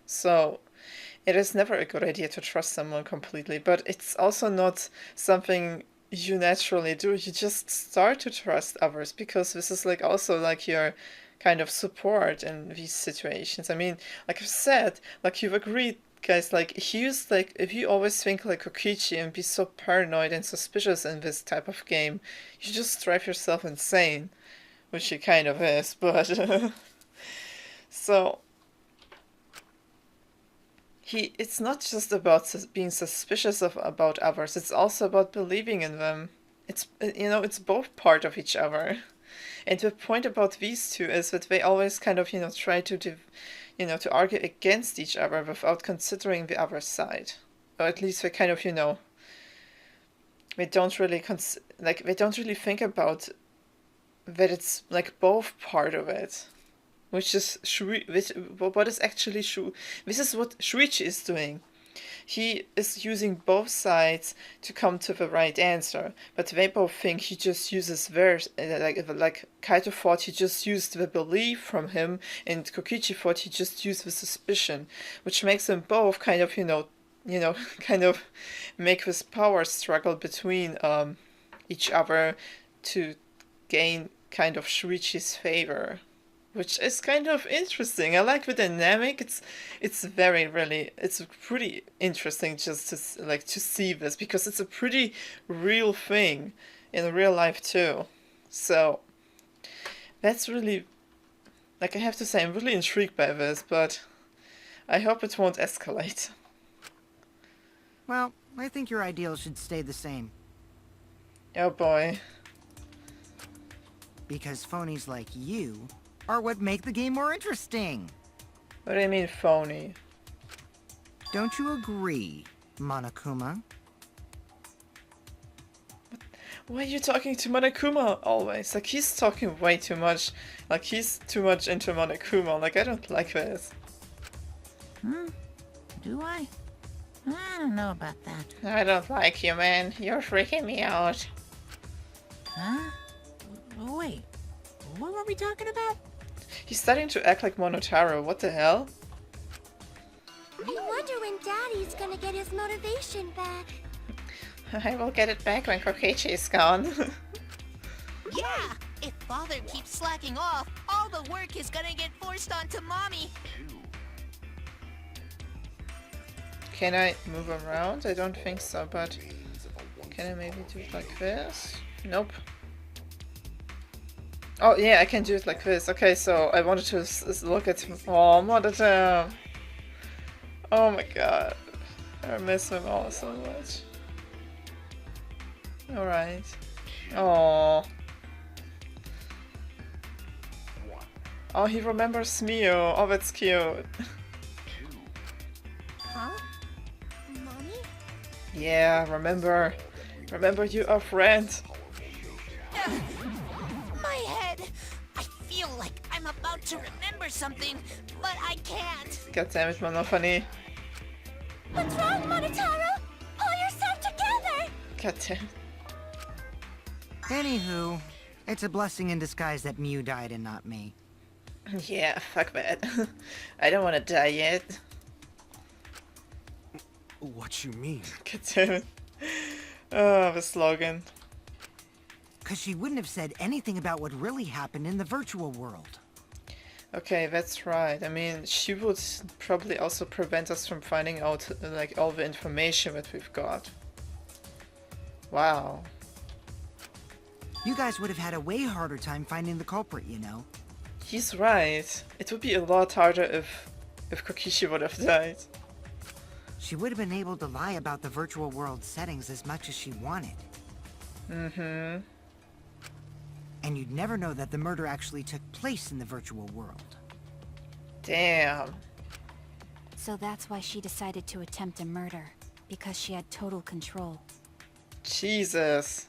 So, it is never a good idea to trust someone completely, but it's also not something you naturally do. You just start to trust others, because this is also your kind of support in these situations. I mean, like I've said, you've agreed, guys, if you always think like Kokichi and be so paranoid and suspicious in this type of game, you just drive yourself insane, which he kind of is, but so it's not just about being suspicious about others, it's also about believing in them. It's both part of each other. And the point about these two is that they always kind of, try to to argue against each other without considering the other side. Or at least they kind of, they don't really they don't really think about that it's both part of it. Which is what is actually this is what Shuichi is doing. He is using both sides to come to the right answer, but they both think he just uses theirs. Like Kaito thought he just used the belief from him, and Kokichi thought he just used the suspicion, which makes them both kind of kind of make this power struggle between each other to gain kind of Shuichi's favor. Which is kind of interesting. I like the dynamic. It's pretty interesting just to see this, because it's a pretty real thing in real life too. So that's really, I have to say, I'm really intrigued by this, but I hope it won't escalate. Well, I think your ideals should stay the same. Oh boy. Because phonies like you are what make the game more interesting. What do you mean, phony? Don't you agree, Monokuma? Why are you talking to Monokuma always? He's talking way too much. He's too much into Monokuma. I don't like this. Do I? I don't know about that. I don't like you, man. You're freaking me out. Huh? Wait, what were we talking about? He's starting to act like Monotaro. What the hell? I wonder when Daddy's gonna get his motivation back. I will get it back when Kokichi is gone. Yeah! If Father keeps slacking off, all the work is gonna get forced onto Mommy. Can I move around? I don't think so, but can I maybe do it like this? Nope. Oh yeah, I can do it like this. Okay, so I wanted to look at him. Oh, Mother. Oh my god. I miss him all so much. Alright. Oh. Oh, he remembers Mio. Oh, that's cute. Huh? Mommy? Yeah, remember. Remember you are friends. My head! I feel like I'm about to remember something, but I can't. God damn it, Monophony. What's wrong, Monotaro? Pull yourself together! God damn. Anywho, it's a blessing in disguise that Mew died and not me. Yeah, fuck that. I don't want to die yet. What you mean? God damn it. Oh, the slogan. Cause she wouldn't have said anything about what really happened in the virtual world. Okay, that's right. I mean, she would probably also prevent us from finding out, all the information that we've got. Wow. You guys would have had a way harder time finding the culprit, you know. He's right. It would be a lot harder if Kokichi would have died. She would have been able to lie about the virtual world settings as much as she wanted. Mm-hmm. And you'd never know that the murder actually took place in the virtual world. Damn. So that's why she decided to attempt a murder. Because she had total control. Jesus.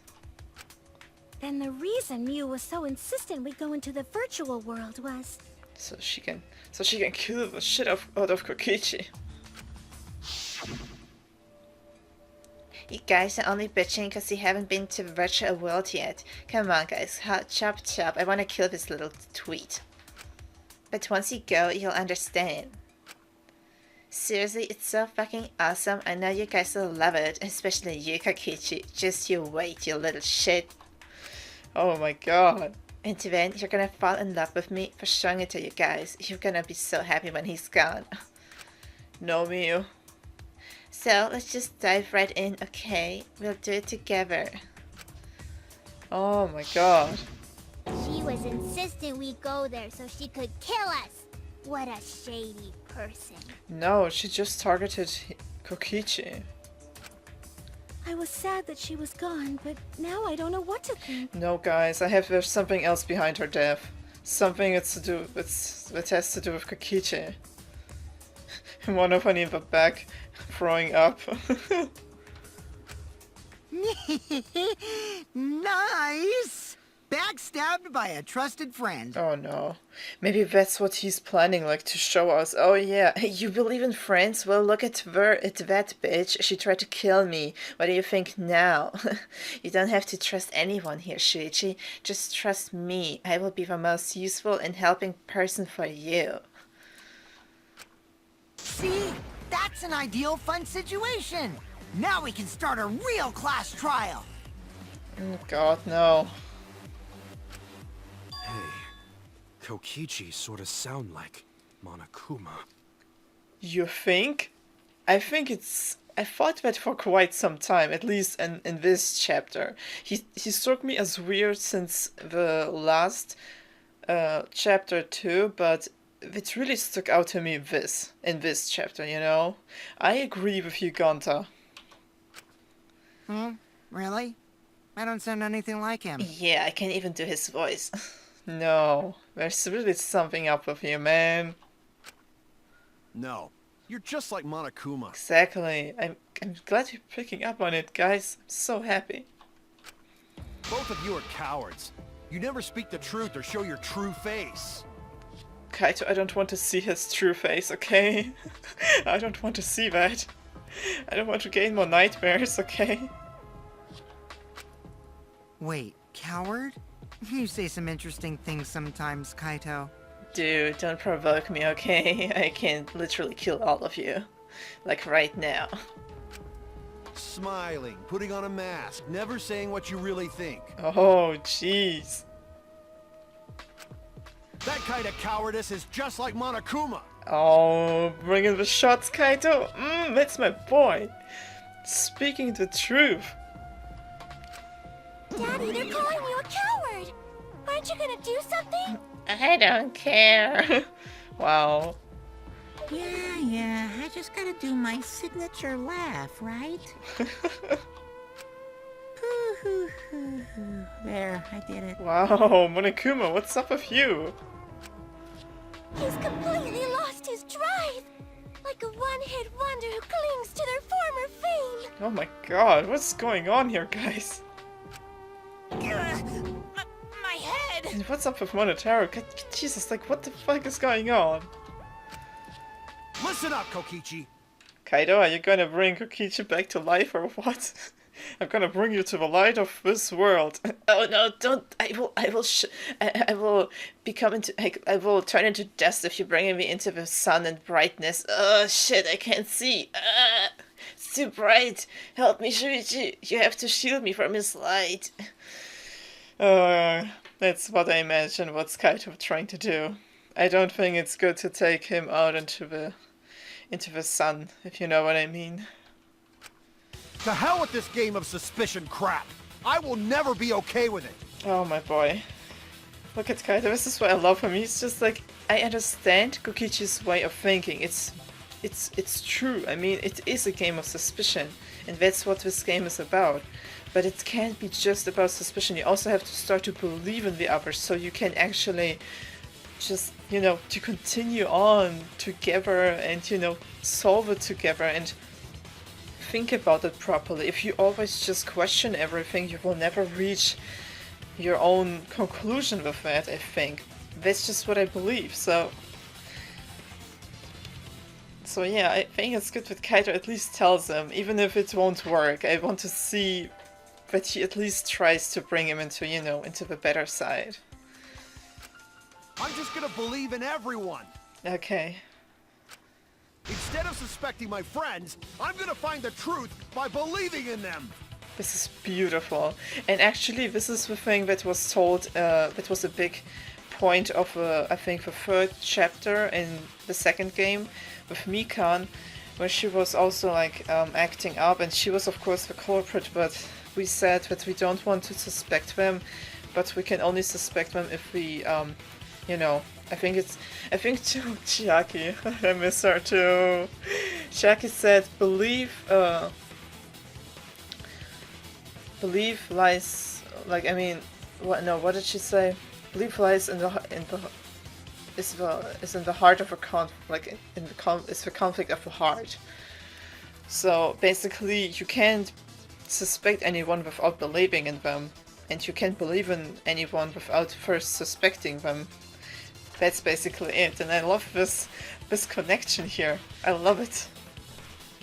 Then the reason Mew was so insistent we go into the virtual world was... So she can kill the shit out of Kokichi. You guys are only bitching because you haven't been to the virtual world yet. Come on guys, chop chop, I wanna kill this little tweet. But once you go, you'll understand. Seriously, it's so fucking awesome. I know you guys will love it, especially you, Kokichi. Just you wait, you little shit. Oh my god. And then you're gonna fall in love with me for showing it to you guys. You're gonna be so happy when he's gone. No, Mew. So, let's just dive right in, okay? We'll do it together. Oh my god. She was insistent we go there so she could kill us. What a shady person. No, she just targeted Kokichi. I was sad that she was gone, but now I don't know what to think. No, guys, there's something else behind her death. Something that has to do with Kokichi. One of her in the back, throwing up. Nice! Backstabbed by a trusted friend. Oh no. Maybe that's what he's planning, like to show us. Oh yeah, you believe in friends? Well, look at that bitch. She tried to kill me. What do you think now? You don't have to trust anyone here, Shuichi. Just trust me. I will be the most useful and helping person for you. See? That's an ideal fun situation. Now we can start a real class trial. Oh god, no. Hey, Kokichi sorta sound like Monokuma. You think? I thought that for quite some time, at least in this chapter. He struck me as weird since the last chapter too, but it really stuck out to me in this chapter, you know? I agree with you, Gonta. Really? I don't sound anything like him. Yeah, I can't even do his voice. No, there's really something up with you, man. No, you're just like Monokuma. Exactly. I'm glad you're picking up on it, guys. I'm so happy. Both of you are cowards. You never speak the truth or show your true face. Kaito, I don't want to see his true face, okay? I don't want to see that. I don't want to gain more nightmares, okay? Wait, coward? You say some interesting things sometimes, Kaito. Dude, don't provoke me, okay? I can literally kill all of you. Like right now. Smiling, putting on a mask, never saying what you really think. Oh, jeez. That kind of cowardice is just like Monokuma. Oh, bring in the shots, Kaito. That's my boy. Speaking the truth. Daddy, they're calling you a coward! Aren't you gonna do something? I don't care. Wow. Yeah, I just gotta do my signature laugh, right? There, I did it. Wow, Monokuma, what's up with you? He's completely lost his drive! Like a one-hit wonder who clings to their former fame! Oh my god, what's going on here, guys? My head! And what's up with Monotaro? Jesus, like, what the fuck is going on? Listen up, Kokichi. Kaido, are you gonna bring Kokichi back to life or what? I'm gonna bring you to the light of this world. Oh no, don't! I will turn into dust if you bring me into the sun and brightness. Oh shit, I can't see. It's too bright. Help me, Shuichi. You have to shield me from his light. That's what I imagine what's Kaito trying to do. I don't think it's good to take him out into the sun, if you know what I mean. To hell with this game of suspicion crap. I will never be okay with it. Oh my boy. Look at Kaito, this is why I love him. He's just like, I understand Kokichi's way of thinking. It's true. I mean, it is a game of suspicion, and that's what this game is about. But it can't be just about suspicion. You also have to start to believe in the others, so you can actually just, you know, to continue on together and, you know, solve it together and think about it properly. If you always just question everything, you will never reach your own conclusion with that, I think. That's just what I believe, so yeah, I think it's good that Kaito at least tells him, even if it won't work. I want to see that he at least tries to bring him into, you know, into the better side. I'm just gonna believe in everyone. Okay. Instead of suspecting my friends, I'm gonna find the truth by believing in them. This is beautiful. And actually, this is the thing that was told, that was a big point of, I think, the third chapter in the second game with Mikan, where she was also, like, acting up, and she was, of course, the culprit, but we said that we don't want to suspect them, but we can only suspect them if we, you know, I think too, Chiaki, I miss her too. Chiaki said, belief lies, like, I mean, what did she say? Belief lies in the heart of a conflict, like, it's the conflict of the heart. So, basically, you can't suspect anyone without believing in them, and you can't believe in anyone without first suspecting them. That's basically it, and I love this connection here. I love it.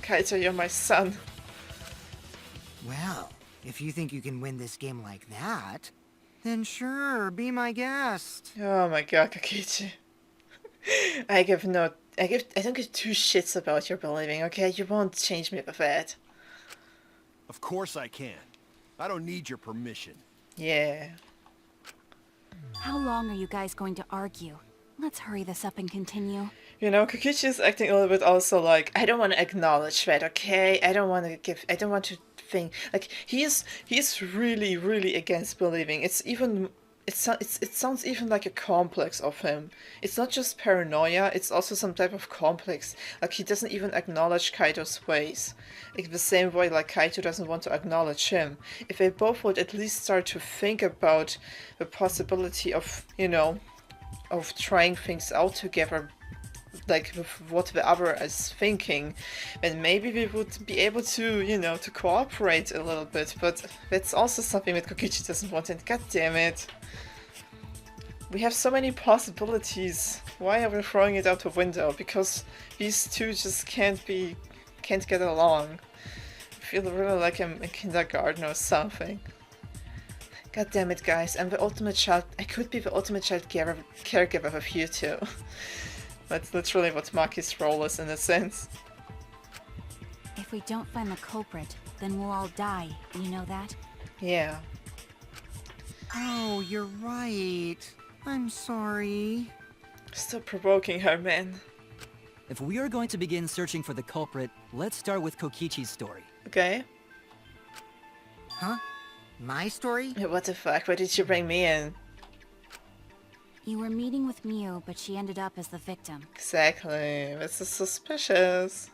Kaito, you're my son. Well, if you think you can win this game like that, then sure, be my guest. Oh my god, Kokichi. I don't give two shits about your believing, okay? You won't change me with that. Of course I can. I don't need your permission. Yeah. How long are you guys going to argue? Let's hurry this up and continue. You know, Kokichi is acting a little bit also like, I don't want to acknowledge that, okay? I don't want to think, like, he's really, really against believing. It sounds even like a complex of him. It's not just paranoia, it's also some type of complex. Like, he doesn't even acknowledge Kaito's ways. Like, the same way like Kaito doesn't want to acknowledge him. If they both would at least start to think about the possibility of, you know, of trying things out together, like with what the other is thinking, then maybe we would be able to, you know, to cooperate a little bit, but that's also something that Kokichi doesn't want, and god damn it. We have so many possibilities. Why are we throwing it out the window? Because these two just can't get along. I feel really like I'm in kindergarten or something. God damn it, guys, I'm the ultimate child. I could be the ultimate child caregiver of you two. That's literally what Maki's role is, in a sense. If we don't find the culprit, then we'll all die. You know that? Yeah. Oh, you're right. I'm sorry. Stop provoking her, man. If we are going to begin searching for the culprit, let's start with Kokichi's story. Okay. Huh? My story? What the fuck? Why did you bring me in? You were meeting with Miu, but she ended up as the victim. Exactly. This is suspicious.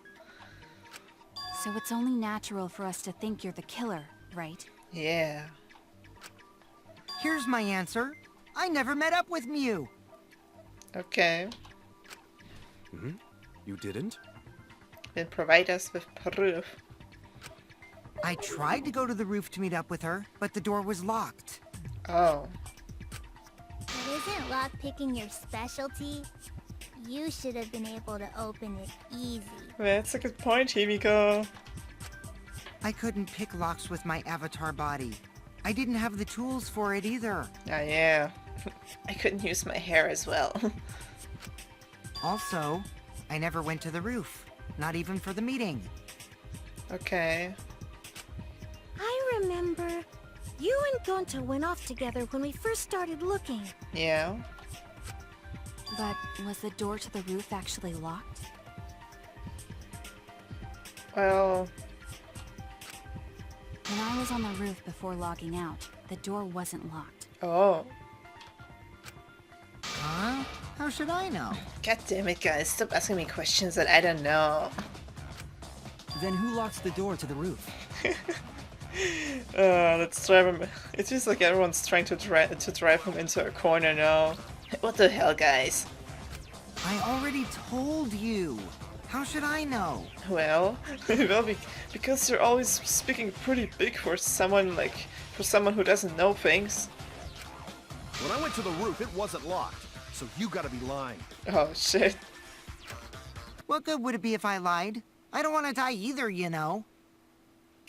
So it's only natural for us to think you're the killer, right? Yeah. Here's my answer. I never met up with Miu. Okay. You didn't? Then provide us with proof. I tried to go to the roof to meet up with her, but the door was locked. Oh. But isn't lockpicking your specialty? You should have been able to open it easy. That's a good point, Himiko. I couldn't pick locks with my avatar body. I didn't have the tools for it either. Ah, yeah. I couldn't use my hair as well. Also, I never went to the roof. Not even for the meeting. Okay. I remember you and Gonta went off together when we first started looking. Yeah. But was the door to the roof actually locked? Well... When I was on the roof before logging out, the door wasn't locked. Oh. Huh? How should I know? God damn it, guys. Stop asking me questions that I don't know. Then who locks the door to the roof? Let's drive him. It feels like everyone's trying to drive him into a corner now. What the hell, guys? I already told you. How should I know? Well, because you're always speaking pretty big for someone who doesn't know things. When I went to the roof, it wasn't locked. So you gotta be lying. Oh, shit. What good would it be if I lied? I don't want to die either, you know.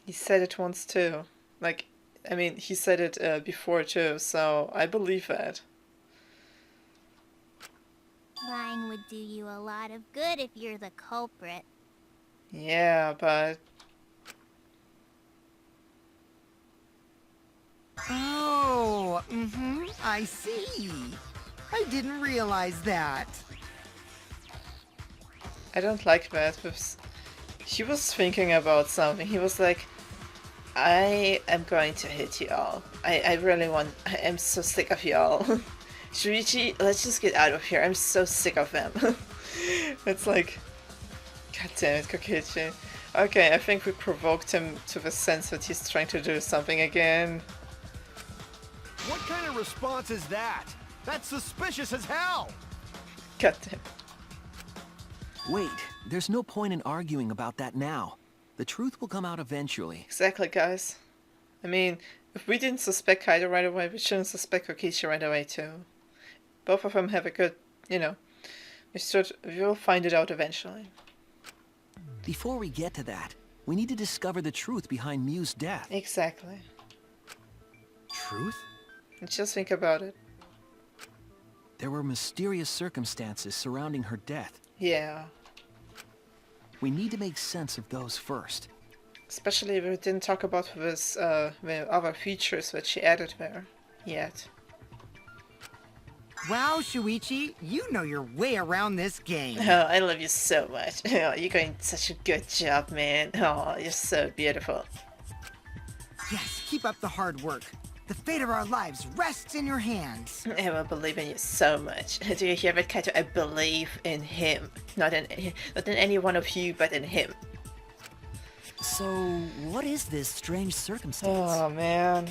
He said it once too. Like, I mean, he said it before too, so I believe that. Lying would do you a lot of good if you're the culprit. Yeah, but... Oh, I see. I didn't realize that. I don't like that. He was thinking about something. He was like, I am going to hit you all. I really want... I am so sick of you all. Shuichi, let's just get out of here. I'm so sick of them. It's like... God damn it, Kokichi. Okay, I think we provoked him to the sense that he's trying to do something again. What kind of response is that? That's suspicious as hell! God damn. Wait, there's no point in arguing about that now. The truth will come out eventually. Exactly, guys. I mean, if we didn't suspect Kaido right away, we shouldn't suspect Kokichi right away too. Both of them have a good, you know, we will find it out eventually. Before we get to that, we need to discover the truth behind Miu's death. Exactly. Truth? Just think about it. There were mysterious circumstances surrounding her death. Yeah. We need to make sense of those first. Especially if we didn't talk about this, the other features that she added there yet. Wow, Shuichi, you know your way around this game. Oh, I love you so much. Oh, you're doing such a good job, man. Oh, you're so beautiful. Yes, keep up the hard work. The fate of our lives rests in your hands. I will believe in you so much. Do you hear that, Kaito? I believe in him. Not in any one of you, but in him. So, what is this strange circumstance? Oh, man.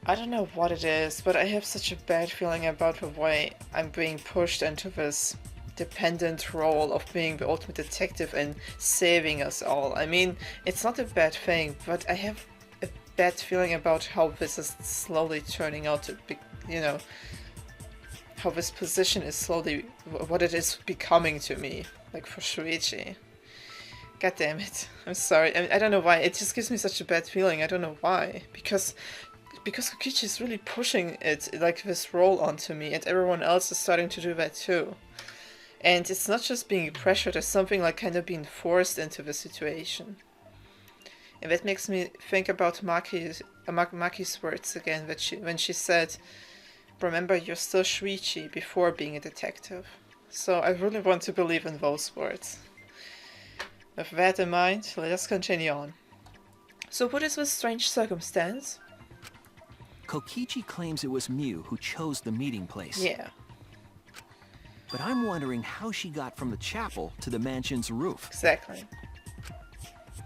I don't know what it is, but I have such a bad feeling about the way I'm being pushed into this dependent role of being the ultimate detective and saving us all. I mean, it's not a bad thing, but I have a bad feeling about how this is slowly turning out to be, you know, how this position is slowly, what it is becoming to me, like for Shuichi. God damn it. I'm sorry. I don't know why. It just gives me such a bad feeling. I don't know why. Because Kokichi is really pushing it, like this role onto me, and everyone else is starting to do that too. And it's not just being pressured, it's something like kind of being forced into the situation. And that makes me think about Maki's words again, that when she said, remember you're still Shuichi before being a detective. So I really want to believe in those words. With that in mind, let us continue on. So what is this strange circumstance? Kokichi claims it was Miu who chose the meeting place. Yeah. But I'm wondering how she got from the chapel to the mansion's roof. Exactly.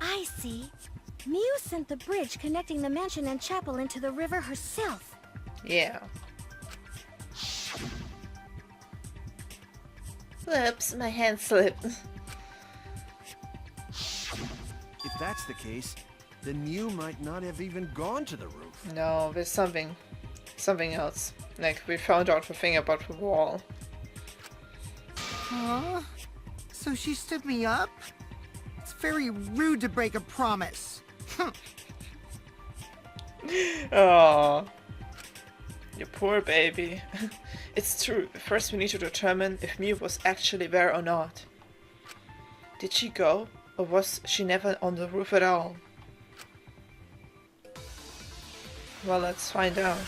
I see. Miu sent the bridge connecting the mansion and chapel into the river herself. Yeah. Whoops, my hand slipped. If that's the case, then Miu might not have even gone to the roof. No, there's something else. Like, we found out the thing about the wall. Huh? So she stood me up? It's very rude to break a promise. Oh, you poor baby. It's true. First we need to determine if Miu was actually there or not. Did she go? Or was she never on the roof at all? Well, let's find out.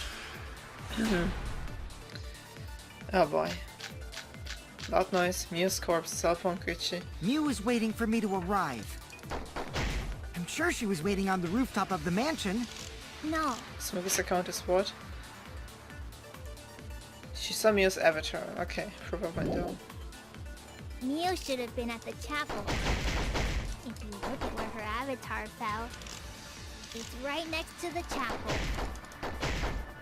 Oh boy. Loud noise, Miu's corpse, cell phone, Gucci. Miu was waiting for me to arrive. I'm sure she was waiting on the rooftop of the mansion. No. Smoothie's account is what? She saw Miu's avatar. Okay, through the window. Miu should have been at the chapel. If you look at where her avatar fell, it's right next to the chapel.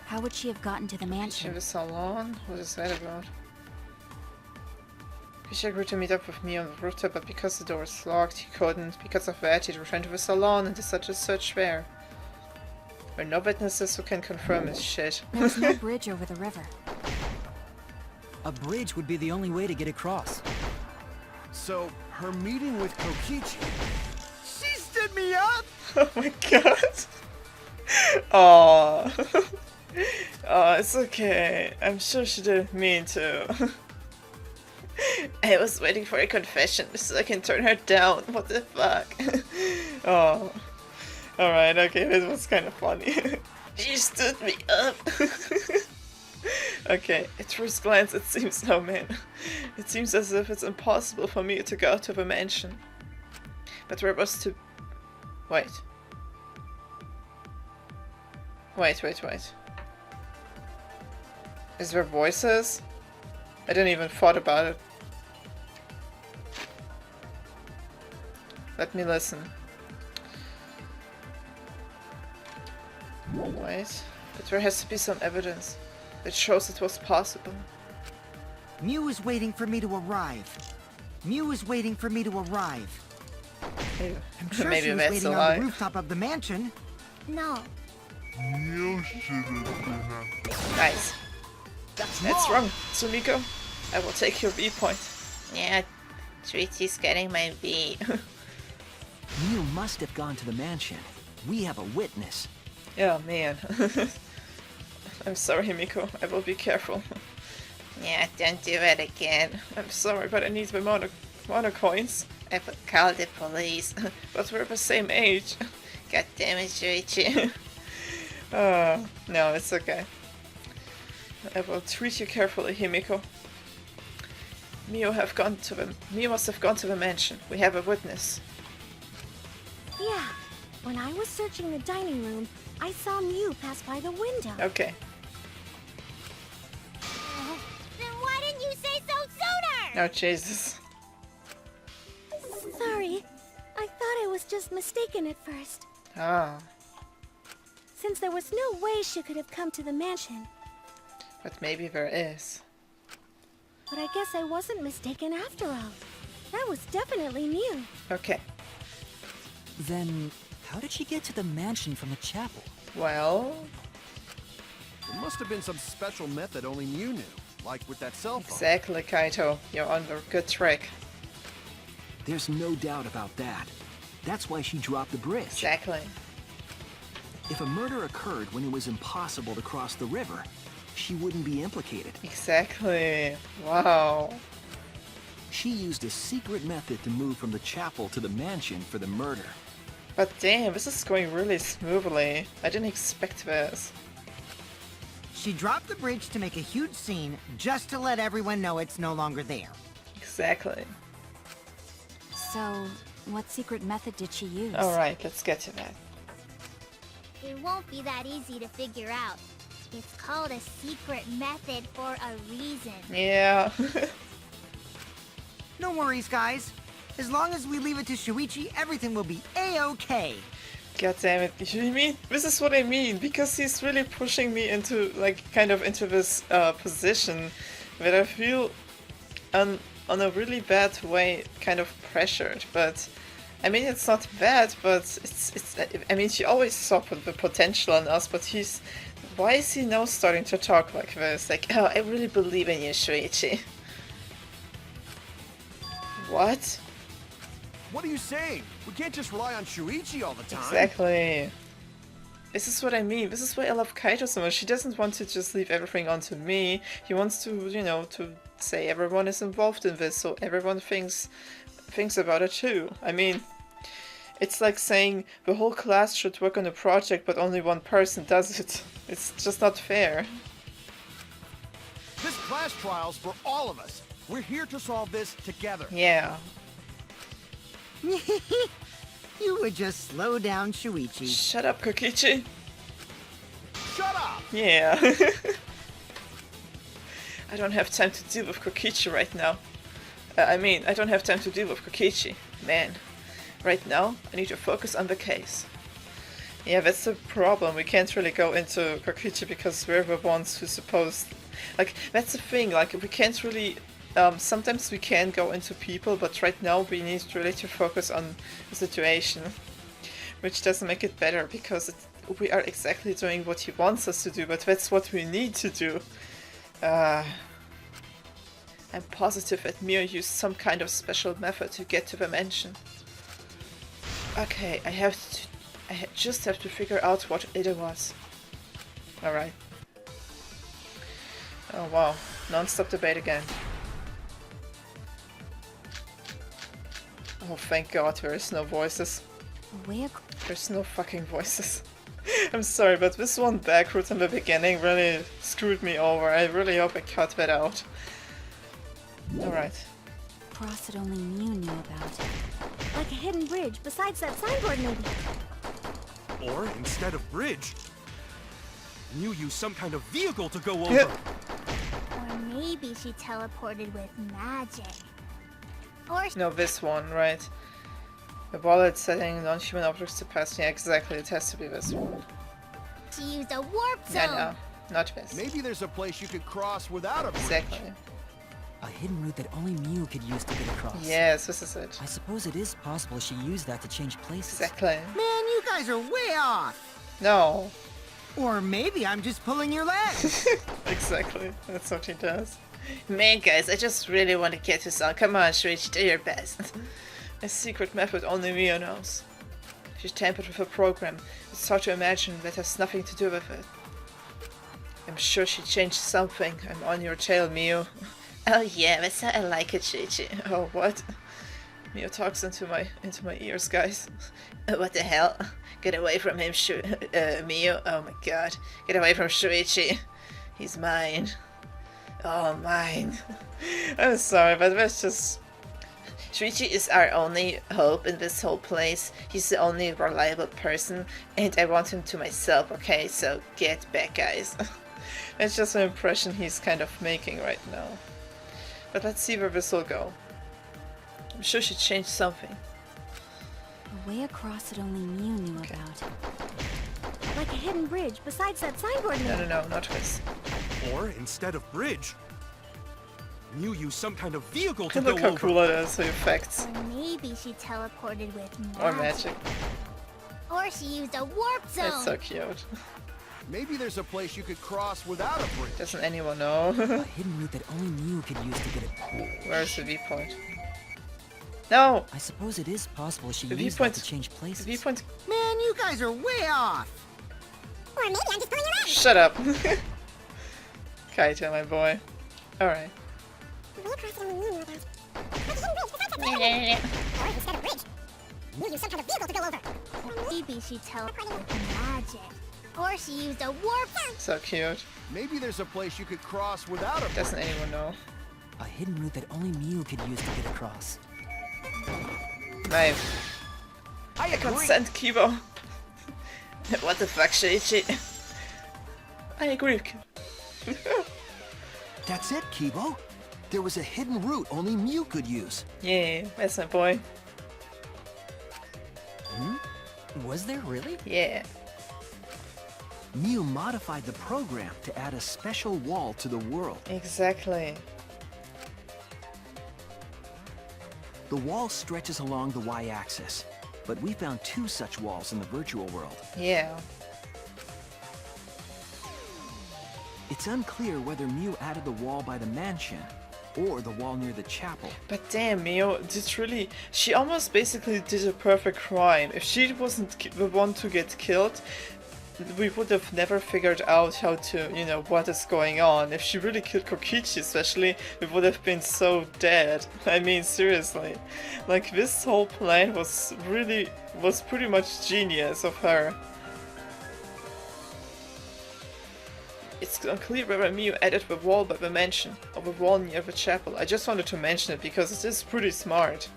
How would she have gotten to the In mansion? the salon? What is that about? He agreed to meet up with me on the rooftop, but because the door was locked, he couldn't. Because of that, he returned to the salon and decided to search there. There are no witnesses who can confirm his shit. There's no bridge over the river. A bridge would be the only way to get across. So, her meeting with Kokichi... She stood me up! Oh my god. Oh. Oh, it's okay. I'm sure she didn't mean to. I was waiting for a confession so I can turn her down. What the fuck? Oh. Alright, okay, this was kind of funny. She stood me up. Okay, at first glance it seems no man. It seems as if it's impossible for me to go to the mansion. But where was to... Wait. Wait. Is there voices? I didn't even thought about it. Let me listen. Wait. But there has to be some evidence that shows it was possible. Mew is waiting for me to arrive. Mew is waiting for me to arrive. Maybe, I'm sure maybe she was that's waiting a on lie. the rooftop of the mansion. No. Nice. That's wrong, Sumiko. I will take your B point. Yeah, Treaty's getting my B. Mew must have gone to the mansion. We have a witness. Yeah, man. I'm sorry, Miko. I will be careful. Yeah, don't do it again. I'm sorry, but I need the mono coins. I will call the police. But we're the same age. God damn it, Shuichi. No, it's okay. I will treat you carefully, Himiko. Mio must have gone to the mansion. We have a witness. Yeah. When I was searching the dining room, I saw Mew pass by the window. Okay. Then why didn't you say so sooner? Oh, Jesus. Sorry. I thought I was just mistaken at first. Ah. Since there was no way she could have come to the mansion. But maybe there is. But I guess I wasn't mistaken after all. That was definitely Mew. Okay. Then, how did she get to the mansion from the chapel? Well... There must have been some special method only Mew knew, like with that cell phone. Exactly, Kaito. You're on the good track. There's no doubt about that. That's why she dropped the bridge. Exactly. If a murder occurred when it was impossible to cross the river, she wouldn't be implicated. Exactly. Wow. She used a secret method to move from the chapel to the mansion for the murder. But damn, this is going really smoothly. I didn't expect this. She dropped the bridge to make a huge scene, just to let everyone know it's no longer there. Exactly. So, what secret method did she use? Alright, let's get to that. It won't be that easy to figure out. It's called a secret method for a reason. Yeah. No worries, guys. As long as we leave it to Shuichi, everything will be a-okay. God damn it. You mean? This is what I mean, because he's really pushing me into, like, kind of into this position that I feel on a really bad way kind of pressured, but I mean, it's not bad, but it's I mean, she always saw the potential in us, but why is he now starting to talk like this? Like, oh, I really believe in you, Shuichi. What? What are you saying? We can't just rely on Shuichi all the time. Exactly. This is what I mean. This is why I love Kaito so much. She doesn't want to just leave everything onto me. He wants to, you know, to say everyone is involved in this, so everyone thinks about it too. I mean, it's like saying the whole class should work on a project, but only one person does it. It's just not fair. This class trial's for all of us. We're here to solve this together. Yeah. You would just slow down Shuichi. Shut up, Kokichi. Shut up! Yeah. I don't have time to deal with Kokichi right now. I mean, I don't have time to deal with Kokichi. Man. Right now, I need to focus on the case. Yeah, that's the problem. We can't really go into Kokichi because we're the ones who supposed... Like, that's the thing, like, we can't really... sometimes we can go into people, but right now we need really to focus on the situation. Which doesn't make it better, because we are exactly doing what he wants us to do, but that's what we need to do. I'm positive that Mio used some kind of special method to get to the mansion. Okay, I just have to figure out what it was. Alright. Oh wow, non-stop debate again. Oh thank god, there is no voices. There's no fucking voices. I'm sorry, but this one back route in the beginning really screwed me over. I really hope I cut that out. Alright. Cross that only Mew knew about. Like a hidden bridge besides that signboard, maybe. Or, instead of bridge, Mew used some kind of vehicle to go over. Or maybe she teleported with magic. Or No, this one, right. The wallet setting non-human objects to pass. Yeah, exactly, it has to be this one. she used a warp zone. Yeah, no, not this. Maybe there's a place you could cross without a bridge. Exactly. A hidden route that only Mew could use to get across. Yes, this is it. I suppose it is possible she used that to change places. Exactly. Man, you guys are way off! No. Or maybe I'm just pulling your leg! Exactly, that's what he does. Man, guys, I just really want to get this on. Come on, Shuichi, do your best. A secret method only Mio knows. She tampered with a program. It's hard to imagine that has nothing to do with it. I'm sure she changed something. I'm on your tail, Mio. Oh yeah, that's how I like it, Shuichi. Oh, what? Mio talks into my ears, guys. What the hell? Get away from him, Mio. Oh my god. Get away from Shuichi. He's mine. Oh, mine. I'm sorry, but that's just... Shuichi is our only hope in this whole place. He's the only reliable person, and I want him to myself, okay? So get back, guys. That's just an impression he's kind of making right now. But let's see where this will go. I'm sure she changed something. A way across that only Mew knew about. Like a hidden bridge besides that signboard, maybe. No, not this. Or, instead of bridge, Mew used some kind of vehicle to Look go how over. cool it is, the effects. Or maybe she teleported with magic. Or magic. Or she used a warp zone. That's so cute. Maybe there's a place you could cross without a bridge. Doesn't anyone know? A hidden route that only Mew could use to get it. Where's the viewpoint? No! I suppose it is possible she The used viewpoint- that to change places. The viewpoint... Man, you guys are way off! Or maybe I'm just pulling your leg. Shut up! Kaito, my boy. Alright. Or instead of bridge, you use some kind of vehicle to go over. Or maybe she teleported with magic. Or she used a warp zone. So cute. Maybe there's a place you could cross without a bridge. Doesn't anyone know? A hidden route that only Mew could use to get across. Nice. I agree. Consent, Kibo. What the fuck, Shuichi? I agree. That's it, Kibo. There was a hidden route only Mew could use. Yeah, that's my boy. Was there really? Yeah. Mew modified the program to add a special wall to the world. Exactly. The wall stretches along the y-axis, but we found 2 such walls in the virtual world. Yeah. It's unclear whether Mew added the wall by the mansion or the wall near the chapel. But damn, Mio did really... She almost basically did a perfect crime. If she wasn't the one to get killed, we would have never figured out how to, you know, what is going on. If she really killed Kokichi especially, we would have been so dead. I mean, seriously. Like, this whole plan was pretty much genius of her. It's unclear whether Mew added the wall by the mansion, or the wall near the chapel. I just wanted to mention it because it is pretty smart.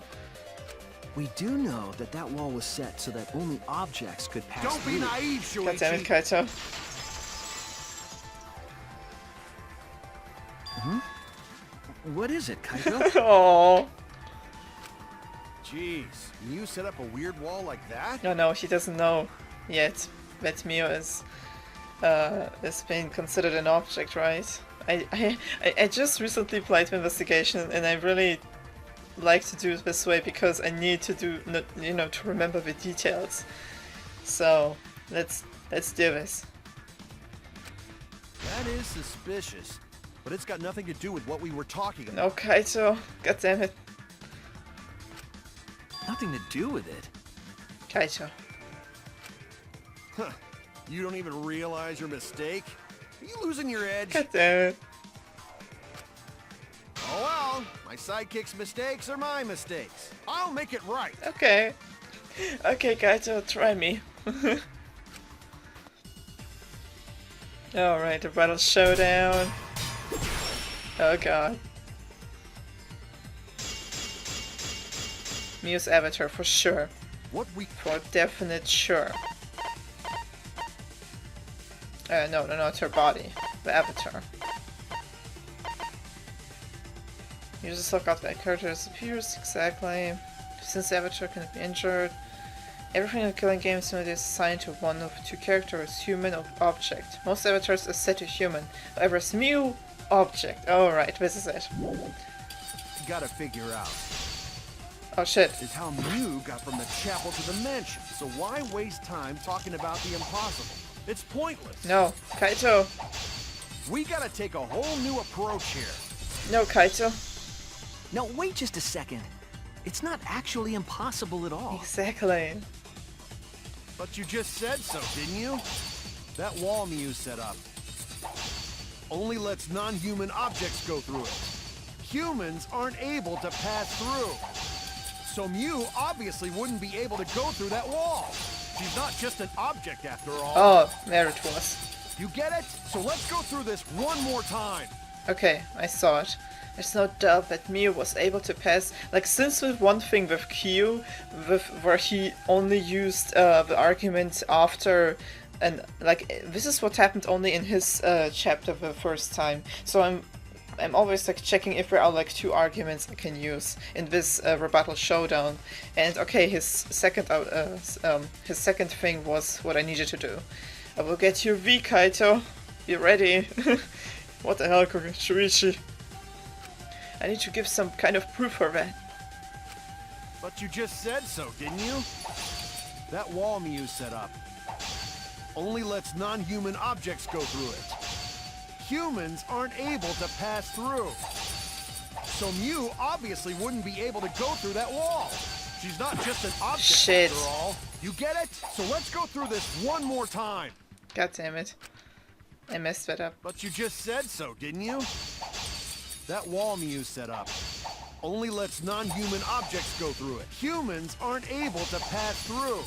We do know that that wall was set so that only objects could pass Don't be through. naive, Shuichi. God damn it, Kaito. What is it, Kaito? Aww. Jeez, Mew set up a weird wall like that? No, he doesn't know yet. that Mio is being considered an object, right? I just recently played Investigation, and I really like to do it this way because I need to do, you know, to remember the details. So let's do this. That is suspicious, but it's got nothing to do with what we were talking about. No, Kaito, god damn it, Nothing to do with it. Kaito. Huh. You don't even realize your mistake? Are you losing your edge? God damn it. Oh well, my sidekick's mistakes are my mistakes. I'll make it right. Okay. Okay, Kaito, try me. Alright, the battle showdown. Oh god. Mio's avatar for sure. For definite sure. No, it's her body. The avatar. Users lock out the character disappears, exactly. Since the avatar cannot be injured. Everything in the killing game simulator is assigned to one of two characters, human or object. Most avatars are set to human. However, as Mew, object. Alright, this is it. You gotta figure out. Oh shit. Is how Mew got from the chapel to the mansion. So why waste time talking about the impossible? It's pointless. No, Kaito. We gotta take a whole new approach here. No, Kaito. No, wait just a second. It's not actually impossible at all. Exactly. But you just said so, didn't you? That wall Mew set up only lets non-human objects go through it. Humans aren't able to pass through. So Mew obviously wouldn't be able to go through that wall. She's not just an object after all. Oh, there it was. You get it? So let's go through this one more time. Okay, I saw it. There's no doubt that Mew was able to pass, like, since with one thing with Q, where he only used the argument after, and like, this is what happened only in his chapter the first time. So I'm always like checking if there are like two arguments I can use in this rebuttal showdown. And okay, his second thing was what I needed to do. I will get your V, Kaito. Be ready. What the hell, Shuichi? I need to give some kind of proof for that. But you just said so, didn't you? That wall Mew set up only lets non-human objects go through it. Humans aren't able to pass through. So Mew obviously wouldn't be able to go through that wall. She's not just an object after all. You get it? So let's go through this one more time. God damn it. I messed that up. But you just said so, didn't you? That wall Mew set up only lets non-human objects go through it. Humans aren't able to pass through.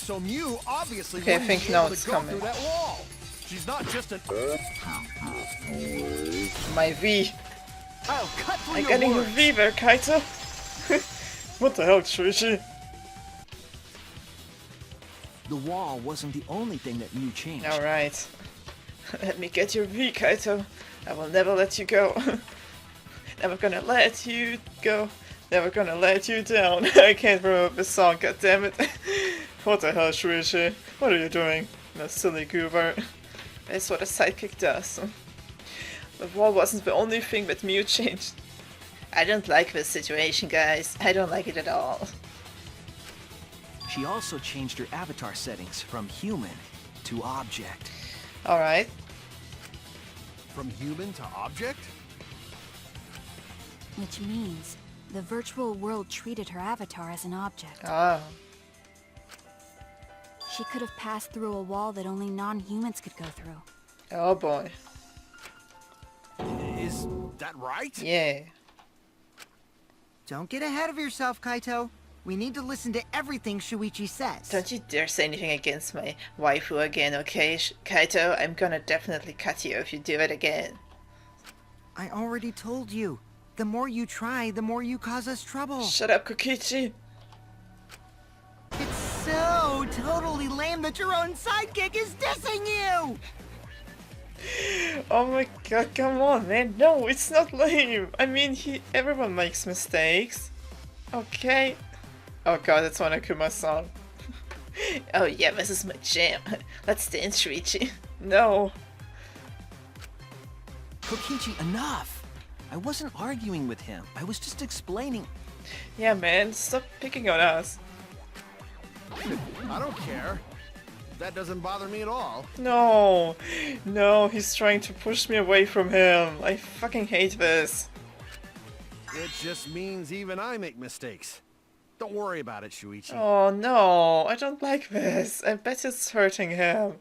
So Mew obviously wouldn't be able to go through that wall. She's not just an... My V. I'll cut through I'm your getting words. a V there, Kaito. What the hell, Shuichi? The wall wasn't the only thing that Mew changed. Alright. Let me get your V, Kaito. I will never let you go. Never gonna let you go. Never gonna let you down. I can't remember the song, god damn it. What the hell, Shuichi? What are you doing? You silly goober. That's what a sidekick does. The wall wasn't the only thing that Mew changed. I don't like this situation, guys. I don't like it at all. She also changed her avatar settings from human to object. Alright. From human to object? Which means the virtual world treated her avatar as an object. Ah. She could have passed through a wall that only non-humans could go through. Oh boy. Is that right? Yeah. Don't get ahead of yourself, Kaito. We need to listen to everything Shuichi says. Don't you dare say anything against my waifu again, okay? Kaito, I'm gonna definitely cut you if you do it again. I already told you. The more you try, the more you cause us trouble. Shut up, Kokichi. It's so totally lame that your own sidekick is dissing you! Oh my god, come on, man. No, it's not lame. I mean, everyone makes mistakes. Okay. Oh god, it's Monokuma-san. Oh yeah, this is my jam. Let's dance, Shuichi. No. Kokichi, enough! I wasn't arguing with him. I was just explaining. Yeah, man, stop picking on us. I don't care. That doesn't bother me at all. No. No, he's trying to push me away from him. I fucking hate this. It just means even I make mistakes. Don't worry about it, Shuichi. Oh no, I don't like this. I bet it's hurting him.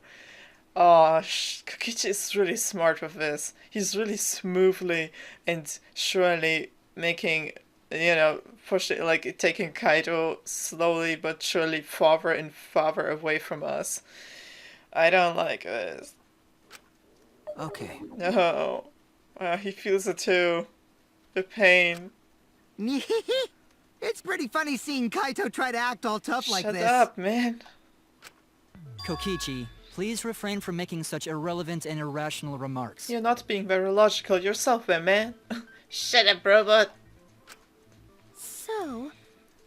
Oh, Kokichi is really smart with this. He's really smoothly and surely making, you know, pushing, like taking Kaido slowly but surely farther and farther away from us. I don't like this. Okay. No. He feels it too. The pain. It's pretty funny seeing Kaito try to act all tough like this. Shut up, man. Kokichi, please refrain from making such irrelevant and irrational remarks. You're not being very logical yourself there, man. Shut up, robot. So,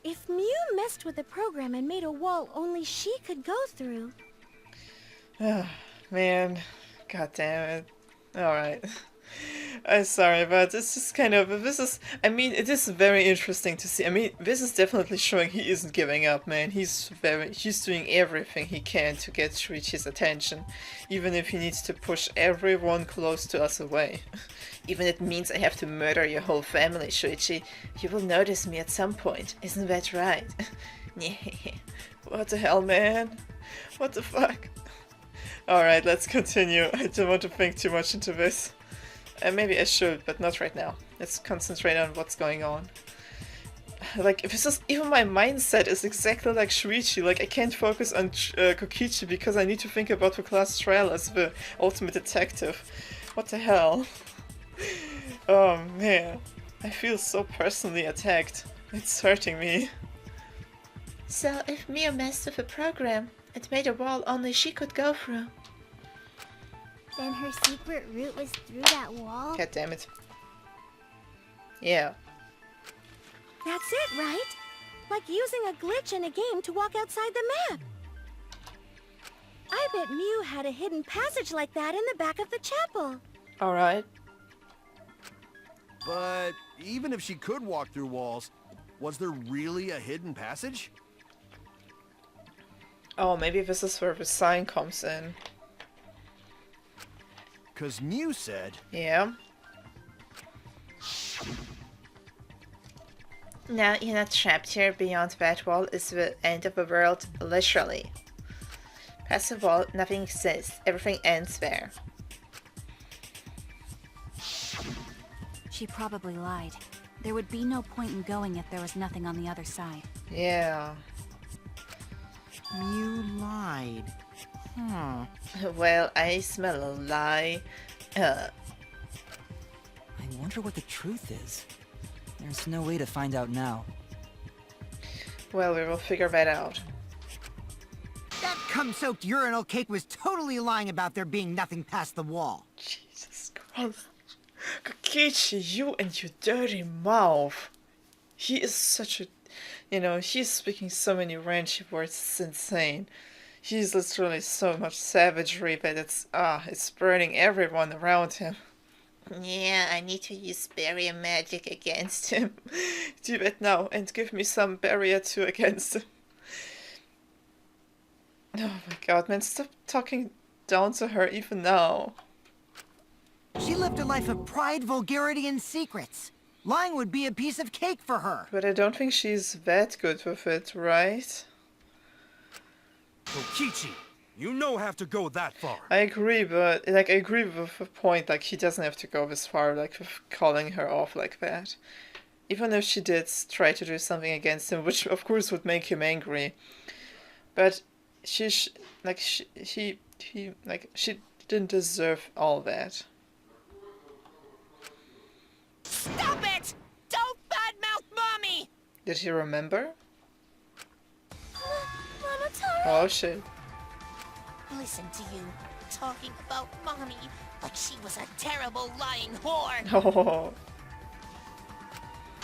if Mew messed with the program and made a wall only she could go through... Man, god damn it. Alright. I'm sorry, but this is kind of, I mean, it is very interesting to see. I mean, this is definitely showing he isn't giving up, man. He's doing everything he can to get Shuichi's attention, even if he needs to push everyone close to us away. Even if it means I have to murder your whole family, Shuichi. You will notice me at some point, isn't that right? What the hell, man? What the fuck? Alright, let's continue. I don't want to think too much into this. Maybe I should, but not right now. Let's concentrate on what's going on. Like, if it's just, even my mindset is exactly like Shuichi. Like, I can't focus on Kokichi because I need to think about the class trial as the ultimate detective. What the hell? Oh man, I feel so personally attacked. It's hurting me. So, if Mia messed with the program, it made a wall only she could go through. Then her secret route was through that wall? God damn it. Yeah. That's it, right? Like using a glitch in a game to walk outside the map. I bet Mew had a hidden passage like that in the back of the chapel. Alright. But even if she could walk through walls, was there really a hidden passage? Oh, maybe this is where the sign comes in. 'Cause Mew said... Yeah. Now you're not trapped here. Beyond that wall is the end of the world, literally. Past the wall, nothing exists. Everything ends there. She probably lied. There would be no point in going if there was nothing on the other side. Yeah. You lied. Well, I smell a lie. I wonder what the truth is. There's no way to find out now. Well, we will figure that out. That cum-soaked urinal cake was totally lying about there being nothing past the wall. Jesus Christ. Kokichi, you and your dirty mouth. He is such a... You know, he's speaking so many ranchy words, it's insane. He's literally so much savagery that it's burning everyone around him. Yeah, I need to use barrier magic against him. Do that now and give me some barrier too against him. Oh my god, man, stop talking down to her even now. She lived a life of pride, vulgarity, and secrets. Lying would be a piece of cake for her. But I don't think she's that good with it, right? Kokichi, you don't have to go that far. I agree, but like I agree with the point. Like he doesn't have to go this far, like with calling her off like that. Even if she did try to do something against him, which of course would make him angry, but she didn't deserve all that. Stop it! Don't badmouth Mommy! Did he remember? Monotaro! Oh shit. Listen to you, talking about Mommy like she was a terrible lying whore. Oh.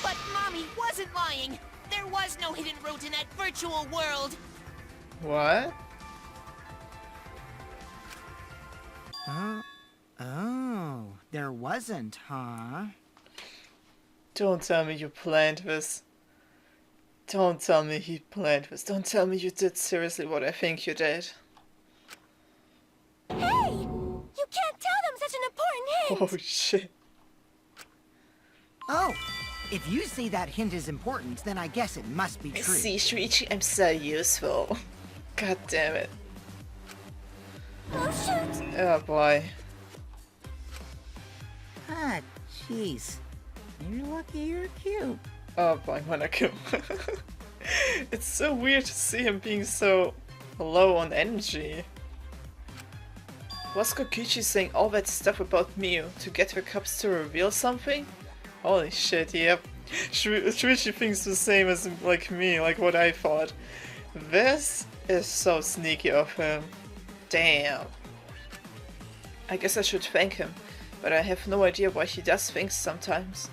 But Mommy wasn't lying. There was no hidden route in that virtual world. What? Oh, there wasn't, huh? Don't tell me you planned this. Don't tell me he planned this. Don't tell me you did seriously what I think you did. Hey! You can't tell them such an important hint! Oh shit. Oh, if you say that hint is important, then I guess it must be true. See, Shuichi, I'm so useful. God damn it. Oh, shoot! Oh boy. Ah, jeez. You're lucky you're cute. Oh boy, Monaco. It's so weird to see him being so low on energy. Was Kokichi saying all that stuff about Miu to get the cops to reveal something? Holy shit, yep. Shuichi thinks the same as like me, like what I thought. This is so sneaky of him. Damn. I guess I should thank him, but I have no idea why he does things sometimes.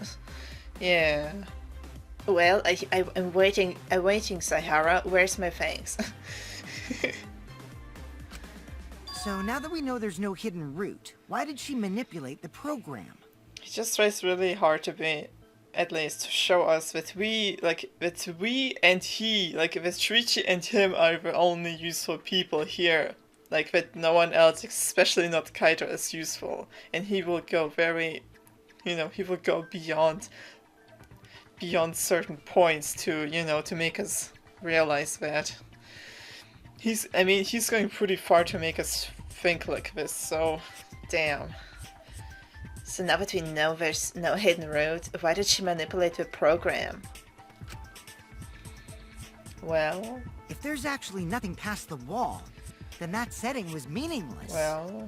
Yeah. Well, I'm waiting, Sahara. Where's my thanks? So now that we know there's no hidden route, why did she manipulate the program? He just tries really hard to be, at least, to show us that we and he, like that Shuichi and him are the only useful people here. Like that no one else, especially not Kaito, is useful. And he will go very, he will go beyond certain points to, to make us realize that. He's going pretty far to make us think like this, so damn. So now that we know there's no hidden route, why did she manipulate the program? Well... If there's actually nothing past the wall, then that setting was meaningless. Well...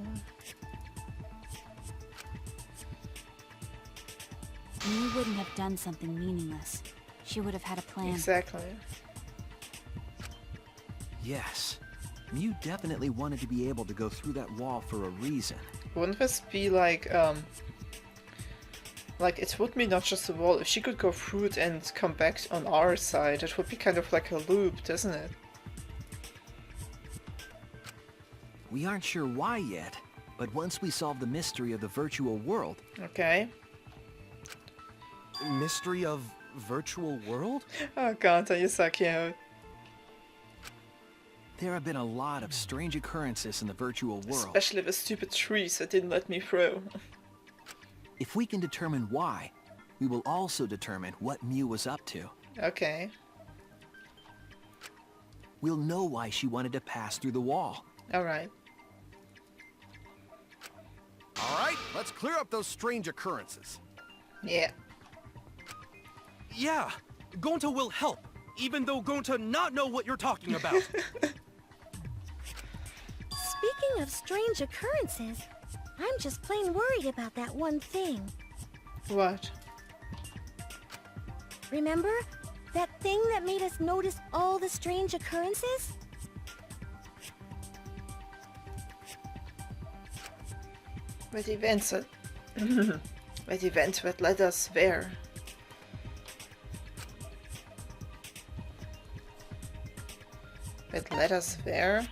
You wouldn't have done something meaningless. She would have had a plan. Exactly. Yes. Mew definitely wanted to be able to go through that wall for a reason. Wouldn't this be like it would be not just a wall. If she could go through it and come back on our side, it would be kind of like a loop, doesn't it? We aren't sure why yet, but once we solve the mystery of the virtual world... Okay. Mystery of virtual world? Oh god, you're so cute. There have been a lot of strange occurrences in the virtual world. Especially the stupid trees that didn't let me through. If we can determine why, we will also determine what Mew was up to. Okay. We'll know why she wanted to pass through the wall. Alright. Alright, let's clear up those strange occurrences. Yeah. Yeah, Gonta will help, even though Gonta not know what you're talking about. Speaking of strange occurrences, I'm just plain worried about that one thing. What? Remember? That thing that made us notice all the strange occurrences? That events that... that event that led us there. That led us there?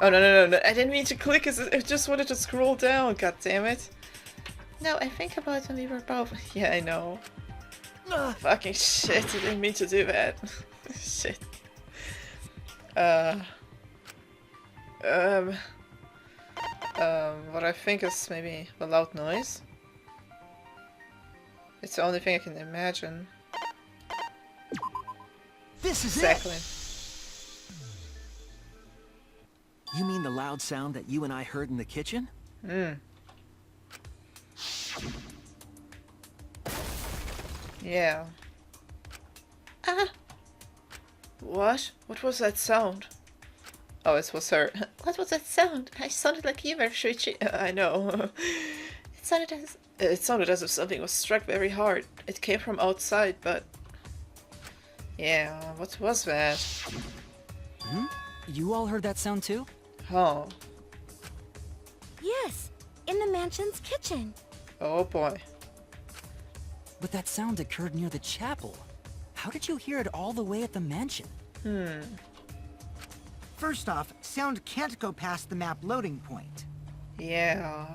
Oh, no. I didn't mean to click. I just wanted to scroll down. God damn it. No, I think about when we were both... Yeah, I know. Fucking shit. I didn't mean to do that. Shit. What I think is maybe a loud noise. It's the only thing I can imagine. This is exactly. You mean the loud sound that you and I heard in the kitchen? Hmm. Yeah. Ah! What? What was that sound? Oh, it was her. What was that sound? I sounded like you were, Shuichi. I know. It sounded as if something was struck very hard. It came from outside, but... Yeah, what was that? Hmm? You all heard that sound too? Oh. Yes, in the mansion's kitchen. Oh boy. But that sound occurred near the chapel. How did you hear it all the way at the mansion? First off, sound can't go past the map loading point. Yeah.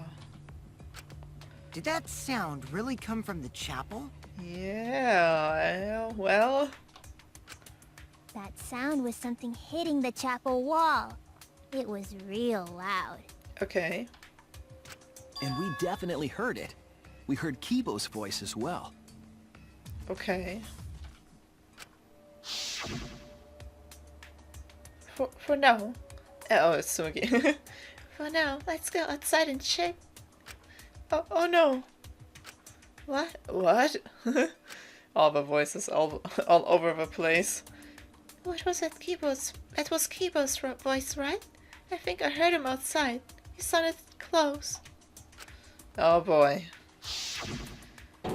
Did that sound really come from the chapel? Yeah, well... That sound was something hitting the chapel wall. It was real loud. Okay. And we definitely heard it. We heard Kibo's voice as well. Okay. For now... Oh, it's Sugi. For now, let's go outside and check. Oh no. What? What? All the voices all over the place. What was that Kibo's? That was Kibo's voice, right? I think I heard him outside. He sounded close. Oh boy.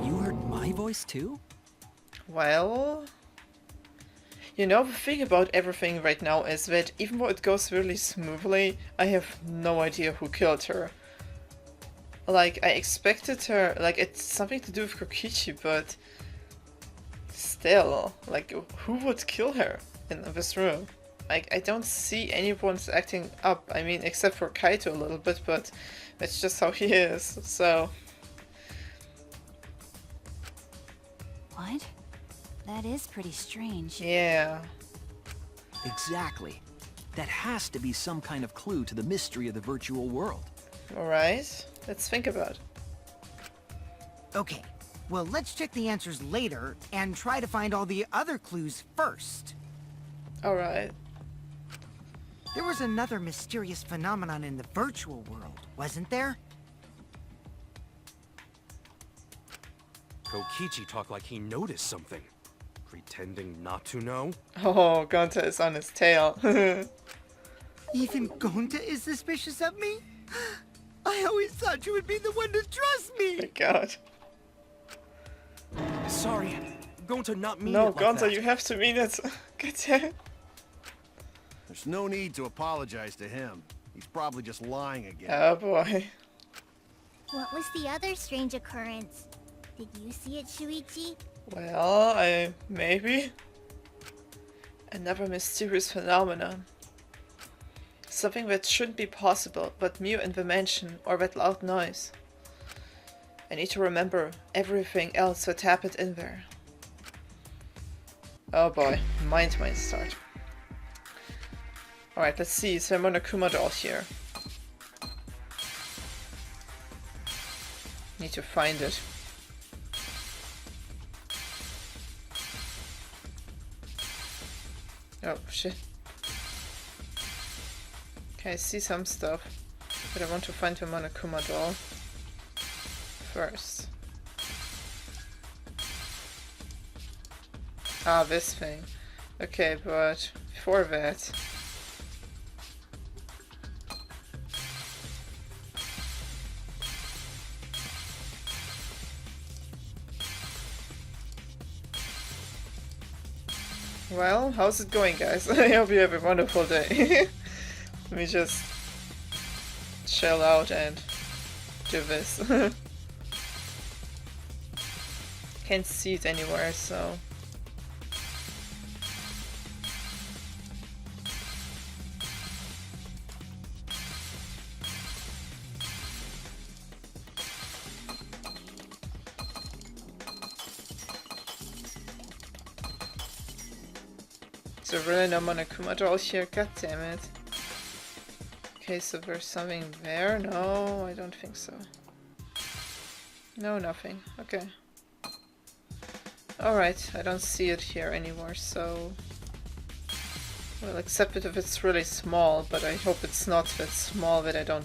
You heard my voice too? Well... You know, the thing about everything right now is that even though it goes really smoothly, I have no idea who killed her. Like, I expected her, like, it's something to do with Kokichi, but still, like, who would kill her in this room? Like, I don't see anyone's acting up, I mean, except for Kaito a little bit, but that's just how he is, so... What? That is pretty strange. Yeah. Exactly. That has to be some kind of clue to the mystery of the virtual world. Alright, let's think about it. Okay, well, let's check the answers later and try to find all the other clues first. Alright. There was another mysterious phenomenon in the virtual world, wasn't there? Kokichi talked like he noticed something. Pretending not to know? Oh, Gonta is on his tail. Even Gonta is suspicious of me? I always thought you would be the one to trust me! My god. Sorry, going to not mean No, it like Gonta, that. you have to mean it. God damn it. There's no need to apologize to him. He's probably just lying again. Oh boy. What was the other strange occurrence? Did you see it, Shuichi? Well, maybe. Another mysterious phenomenon. Something that shouldn't be possible, but Mew in the mansion, or that loud noise. I need to remember everything else that happened in there. Oh boy, mind start. Alright, let's see, is there a Monokuma doll here? Need to find it. Oh shit. Okay, I see some stuff, but I want to find the Monokuma doll first. Ah, this thing. Okay, but before that... Well, how's it going, guys? I hope you have a wonderful day. Let me just chill out and do this. Can't see it anywhere, so... Is there really no Monokuma doll here? God damn it. Okay, so there's something there? No, I don't think so. No, nothing. Okay. Alright, I don't see it here anymore, so... Well, except if it's really small, but I hope it's not that small that I don't...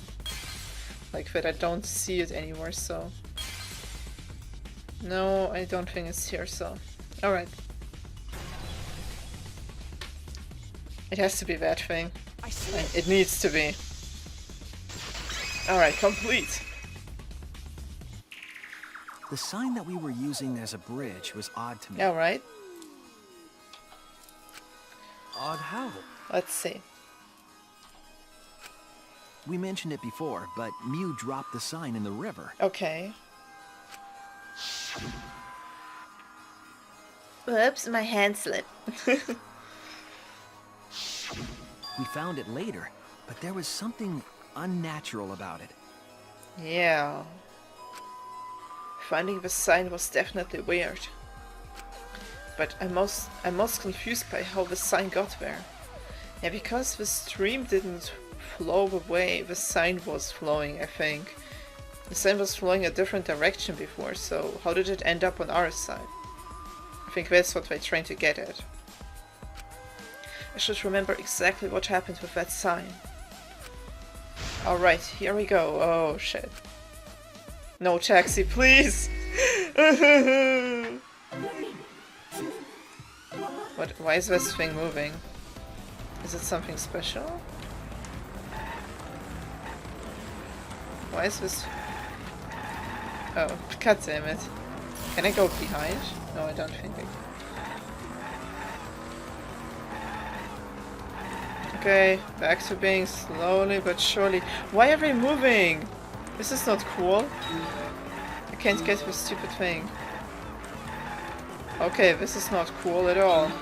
Like, that I don't see it anymore, so... No, I don't think it's here, so... Alright. It has to be that thing. It needs to be. Alright, complete. The sign that we were using as a bridge was odd to me. Yeah, right? Odd how? Let's see. We mentioned it before, but Mew dropped the sign in the river. Okay. Whoops, my hand slipped. We found it later, but there was something unnatural about it. Yeah. Finding the sign was definitely weird. But I'm most confused by how the sign got there. Yeah, because the stream didn't flow the way the sign was flowing, I think. The sign was flowing a different direction before, so how did it end up on our side? I think that's what they're trying to get at. I should remember exactly what happened with that sign. Alright, here we go. Oh shit. No taxi, please! What? Why is this thing moving? Is it something special? Why is this... Oh, god damn it. Can I go behind? No, I don't think I can. Okay, back to being slowly but surely. Why are they moving? This is not cool. I can't get this stupid thing. Okay, this is not cool at all.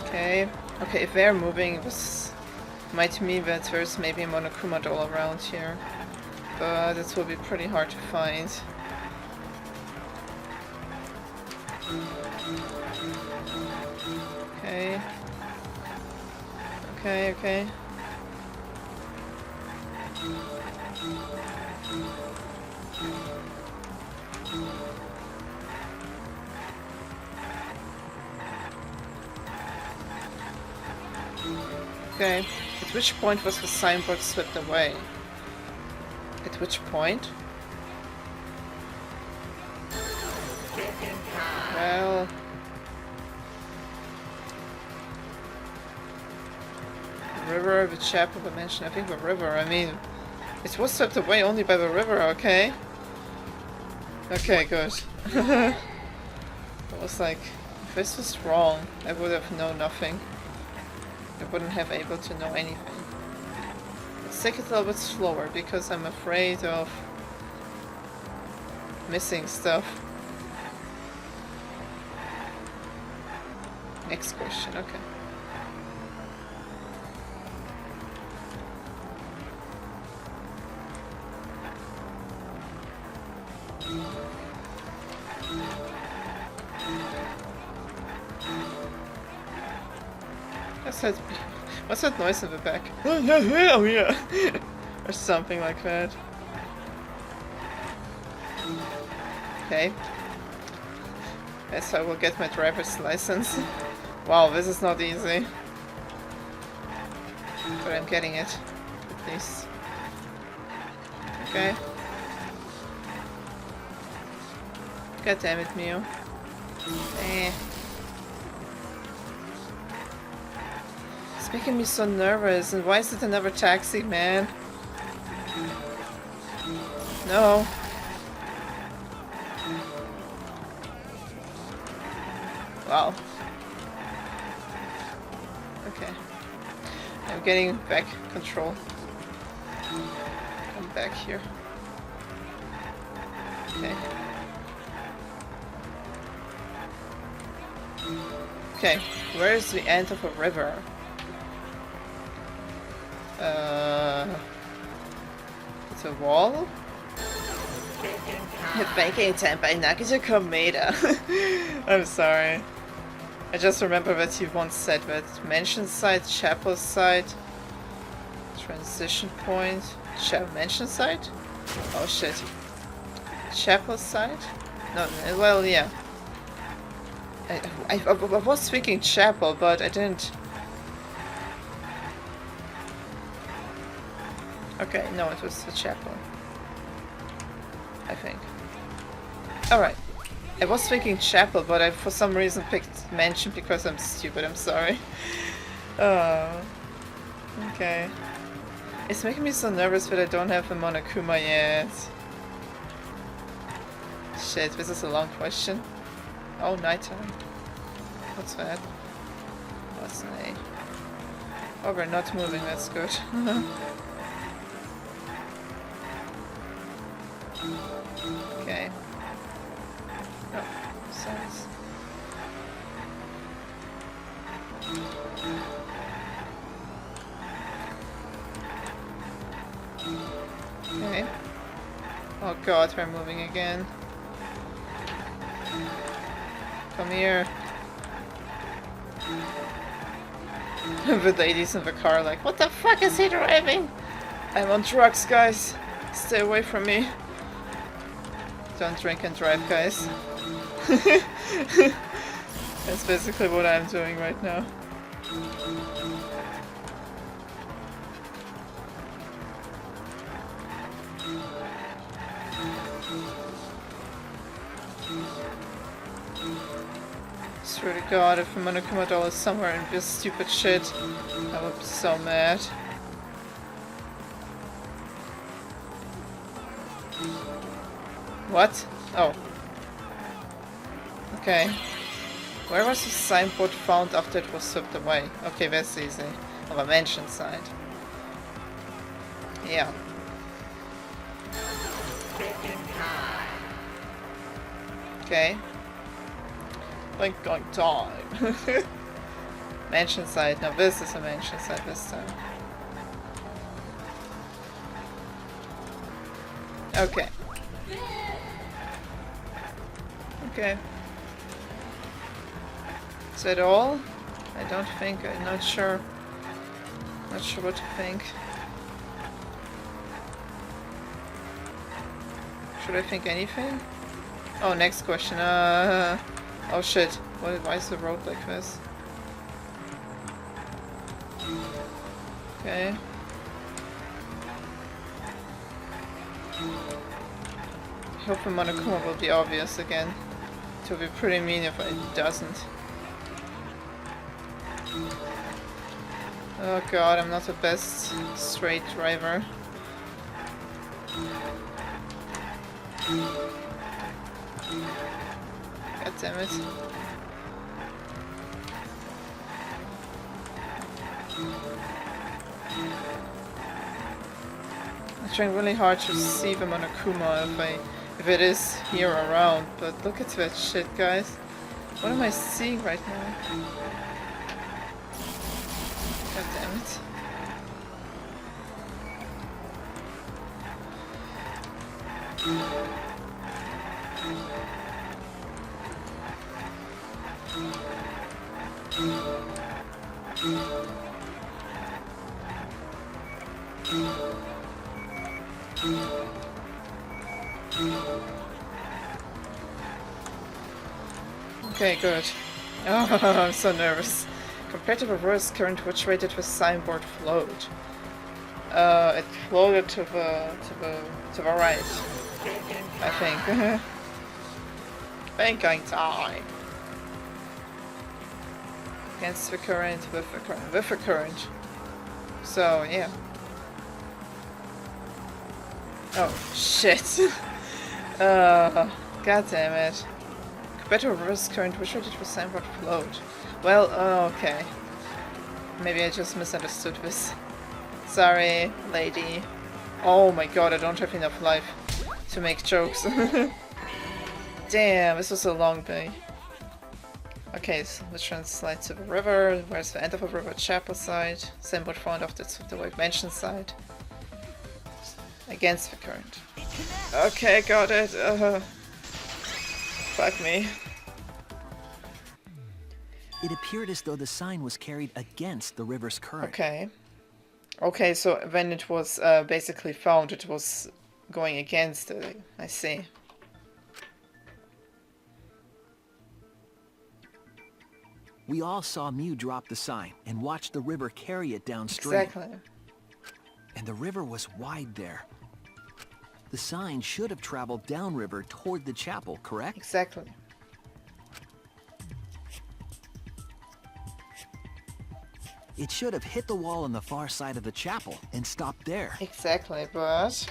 Okay. Okay, if they're moving, this might mean that there's maybe a Monokuma doll around here. But it will be pretty hard to find. Okay. Okay, okay. Okay. At which point was the signboard swept away? At which point? Well... River, the chapel, the mansion, I think the river, I mean... It was swept away only by the river, okay? Okay, good. I was like, if this was wrong, I would have known nothing. I wouldn't have able to know anything. Let's take it a little bit slower, because I'm afraid of missing stuff. Next question, okay. What's that noise in the back? Oh yeah! Or something like that. Okay. Yes, I will get my driver's license. Wow, this is not easy. But I'm getting it. At least. Okay. God damn it, Mio. Eh. It's making me so nervous, and why is it another taxi, man? No. Wow. Okay. I'm getting back control. Come back here. Okay. Okay, where is the end of a river? It's a wall? Banking attempt by Nagisa Komeda. I'm sorry. I just remember that you once said that mansion site, chapel site, transition point, mansion site? Oh shit. Chapel site? No, well, yeah. I was thinking chapel, but I didn't. Okay, no, it was the chapel. I think. Alright. I was thinking chapel, but I for some reason picked mansion because I'm stupid, I'm sorry. Oh. Okay. It's making me so nervous that I don't have the Monokuma yet. Shit, this is a long question. Oh, nighttime. What's that? What's an A? Oh, we're not moving, that's good. Okay. Oh, size. Okay. Oh god, we're moving again. Come here. The ladies in the car like, what the fuck is he driving? I'm on drugs, guys. Stay away from me. Don't drink and drive, guys. That's basically what I'm doing right now. Swear to god, if a Monokuma doll is somewhere in this stupid shit, I would be so mad. What? Oh. Okay. Where was the signboard found after it was swept away? Okay, that's easy. On the mansion side. Yeah. Okay. Like going time. Mansion side. Now this is a mansion side this time. Okay. Okay. Is that all? I don't think. I'm not sure. Not sure what to think. Should I think anything? Oh, next question. Oh shit. Why is the road like this? Okay. I hope the Monokuma will be obvious again. It will be pretty mean if it doesn't. Oh god, I'm not the best straight driver. God damn it. I'm trying really hard to see the Monokuma if it is here around, but look at that shit, guys. What am I seeing right now? God damn it. Okay, good. Oh, I'm so nervous. Compared to the reverse current, which way did the signboard float? It floated to the right, I think. Banking time. Against the current, with the current. So yeah. Oh shit. God damn it. Compared to a reverse current, which way did the signboard float? Well, okay. Maybe I just misunderstood this. Sorry, lady. Oh my god, I don't have enough life to make jokes. Damn, this was a long day. Okay, so let's translate to the river. Where's the end of the river? Chapel side. Signboard found off the white mansion side. Against the current. Okay, got it. Fuck me. It appeared as though the sign was carried against the river's current. Okay. Okay, so when it was basically found, it was going against it. I see. We all saw Mew drop the sign and watch the river carry it downstream. Exactly. And the river was wide there. The sign should have traveled downriver toward the chapel, correct? Exactly. It should have hit the wall on the far side of the chapel and stopped there. Exactly, but...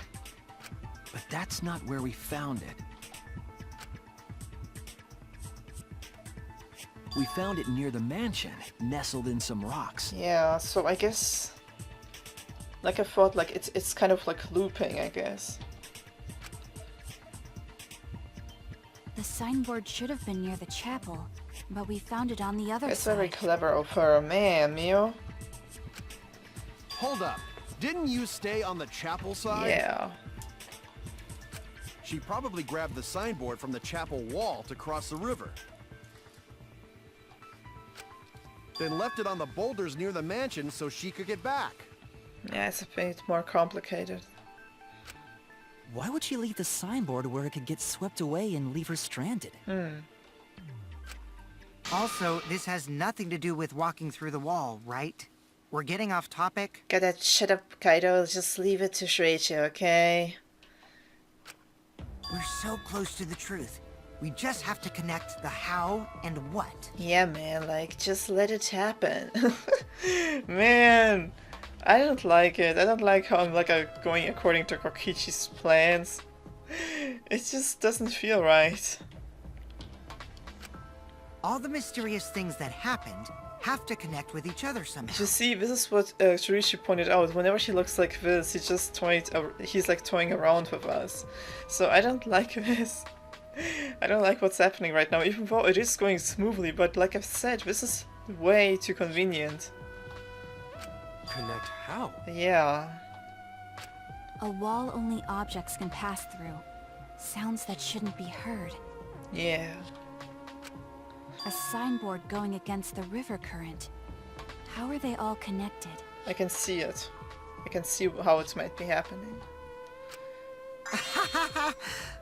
But that's not where we found it. We found it near the mansion, nestled in some rocks. Yeah, so I guess... Like I thought, like it's kind of like looping, I guess. signboard should have been near the chapel, but we found it on the other It's side. very clever of her. Man, Mio. Hold up. Didn't you stay on the chapel side? Yeah. She probably grabbed the signboard from the chapel wall to cross the river. Then left it on the boulders near the mansion so she could get back. Yeah, it's a bit more complicated. Why would she leave the signboard where it could get swept away and leave her stranded? Also, this has nothing to do with walking through the wall, right? We're getting off topic. Gotta shut up, Kaido. Just leave it to Shuichi, okay? We're so close to the truth. We just have to connect the how and what. Yeah, man, like, just let it happen. Man, I don't like it. I don't like how I'm like going according to Kokichi's plans. It just doesn't feel right. All the mysterious things that happened have to connect with each other somehow. You see, this is what Shuichi pointed out. Whenever she looks like this, he's like toying around with us. So I don't like this. I don't like what's happening right now, even though it is going smoothly, but like I've said, this is way too convenient. Connect how? Yeah. A wall only objects can pass through. Sounds that shouldn't be heard. Yeah. A signboard going against the river current. How are they all connected? I can see it. I can see how it might be happening.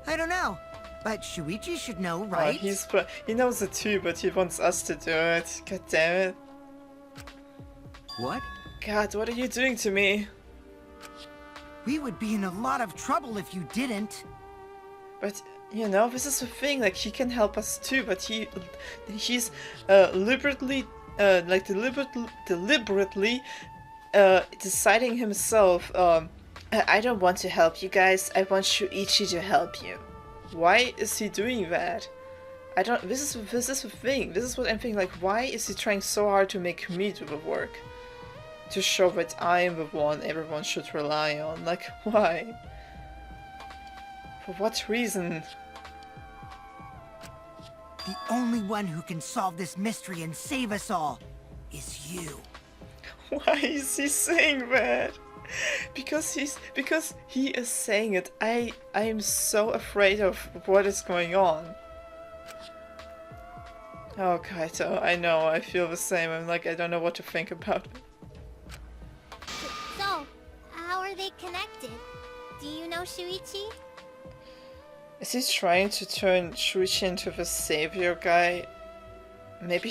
I don't know. But Shuichi should know, right? He knows it too, but he wants us to do it. God damn it. What? God, what are you doing to me? We would be in a lot of trouble if you didn't. But, you know, this is the thing, like, he can help us too, but he's deliberately deciding himself, I don't want to help you guys, I want Shuichi to help you. Why is he doing that? This is the thing, this is what I'm thinking, like, why is he trying so hard to make me do the work? To show that I'm the one everyone should rely on, like, why? For what reason? The only one who can solve this mystery and save us all is you. Why is he saying that? Because he is saying it. I am so afraid of what is going on. Oh, Kaito, I know, I feel the same. I'm like, I don't know what to think about it. So, how are they connected? Do you know Shuichi? Is he trying to turn Shuichi into the savior guy? Maybe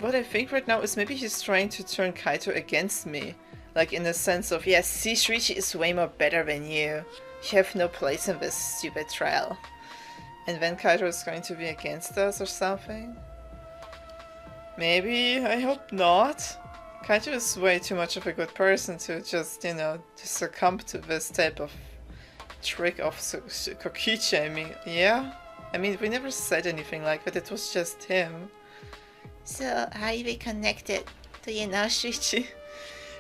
what I think right now is maybe he's trying to turn Kaito against me. Like, in the sense of, yes, see, Shuichi is way more better than you. You have no place in this stupid trial. And then Kaito is going to be against us or something? Maybe? I hope not. Kaito is way too much of a good person to just, you know, to succumb to this type of trick of Kokichi, I mean, yeah? I mean, we never said anything like that, it was just him. So, how are we connected? Do you know, Shuichi?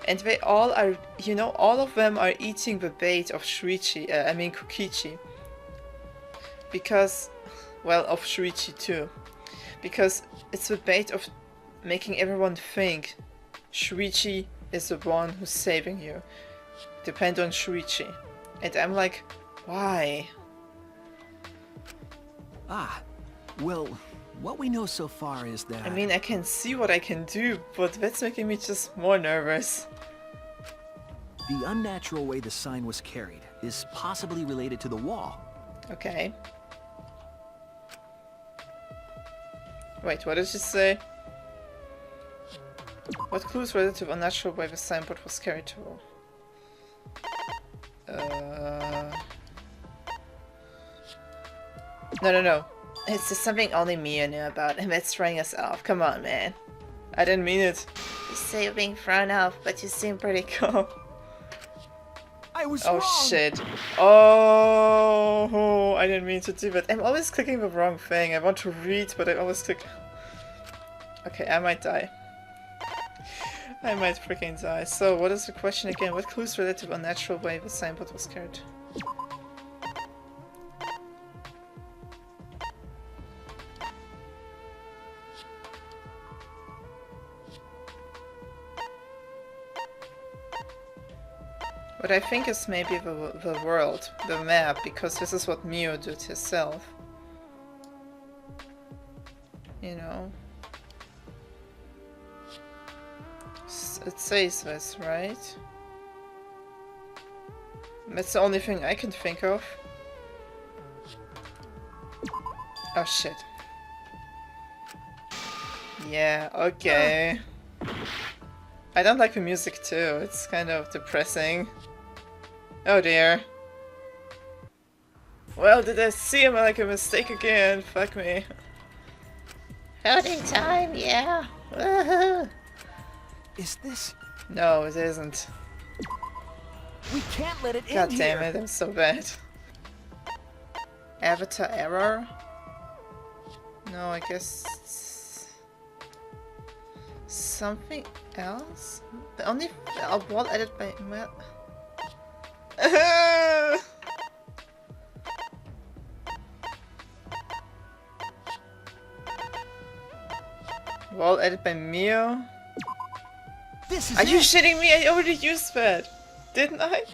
And they all are, you know, all of them are eating the bait of Kokichi. Because, well, of Shuichi too. Because it's the bait of making everyone think Shuichi is the one who's saving you. Depend on Shuichi. And I'm like, why? Ah, well, what we know so far is that... I mean, I can see what I can do, but that's making me just more nervous. The unnatural way the sign was carried is possibly related to the wall. Okay. Wait, what did she say? What clues related to the unnatural way the signboard was carried to? No. It's just something only Mia knew about, and that's throwing us off. Come on, man. I didn't mean it. You say you're being thrown off, but you seem pretty calm. I was wrong. Shit. Oh, I didn't mean to do that. I'm always clicking the wrong thing. I want to read, but I always click... Okay, I might die. I might freaking die. So, what is the question again? What clues related to the unnatural way the signboard was carried? What I think is maybe the world, the map, because this is what Mio did herself. You know? It says this, right? That's the only thing I can think of. Oh shit. Yeah, okay. I don't like the music too, it's kind of depressing. Oh dear. Well, did I see him like a mistake again? Fuck me. Loading time, yeah. Woohoo. Is this... No, it isn't. We can't let it in. God damn it, I'm so bad. Avatar error? No, I guess it's something else? The only wall edit by well. Wall edit by Mio? This is Are you shitting me? I already used that, didn't I?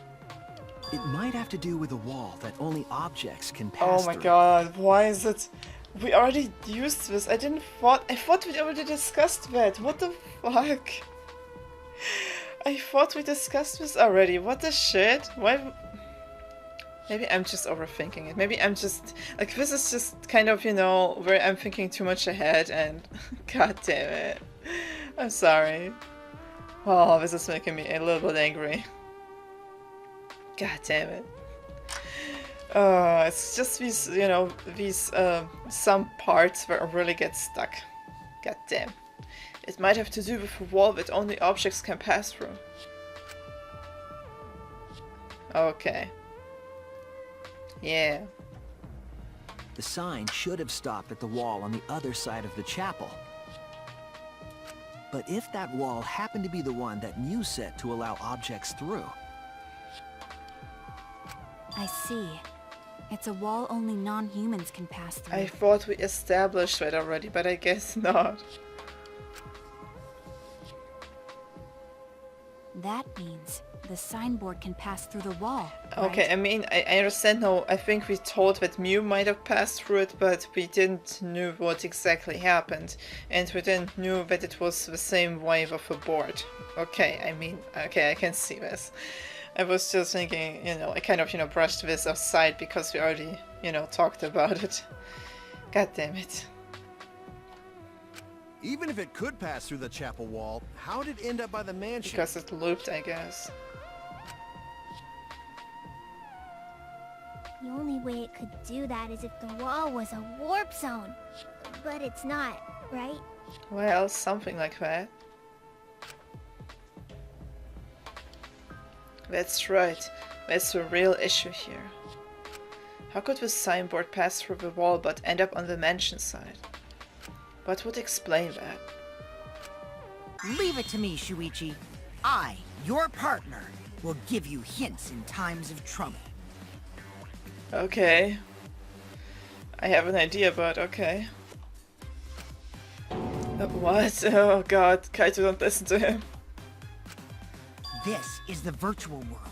It might have to do with a wall that only objects can pass Oh my through. god, why is it? We already used this. I thought we already discussed that. What the fuck? I thought we discussed this already. What the shit? Why? Maybe I'm just overthinking it. Maybe I'm just like, this is just kind of, you know, where I'm thinking too much ahead and god damn it. I'm sorry. Oh, this is making me a little bit angry. God damn it. It's just these, you know, these, some parts where I really get stuck. God damn. It might have to do with a wall that only objects can pass through. Okay. Yeah. The sign should have stopped at the wall on the other side of the chapel. But if that wall happened to be the one that Mew set to allow objects through... I see. It's a wall only non-humans can pass through. I thought we established that already, but I guess not. That means the signboard can pass through the wall. Okay, right? I mean, I understand now. I think we told that Mew might have passed through it, but we didn't know what exactly happened. And we didn't know that it was the same wave of a board. Okay, I mean, okay, I can see this. I was just thinking, you know, I kind of, you know, brushed this aside because we already, you know, talked about it. God damn it. Even if it could pass through the chapel wall, how did it end up by the mansion? Because it looped, I guess. The only way it could do that is if the wall was a warp zone. But it's not, right? Well, something like that. That's right. That's the real issue here. How could the signboard pass through the wall but end up on the mansion side? What would explain that? Leave it to me, Shuichi. I, your partner, will give you hints in times of trouble. Okay. I have an idea, but okay. What? Oh god, Kaito, don't listen to him. This is the virtual world.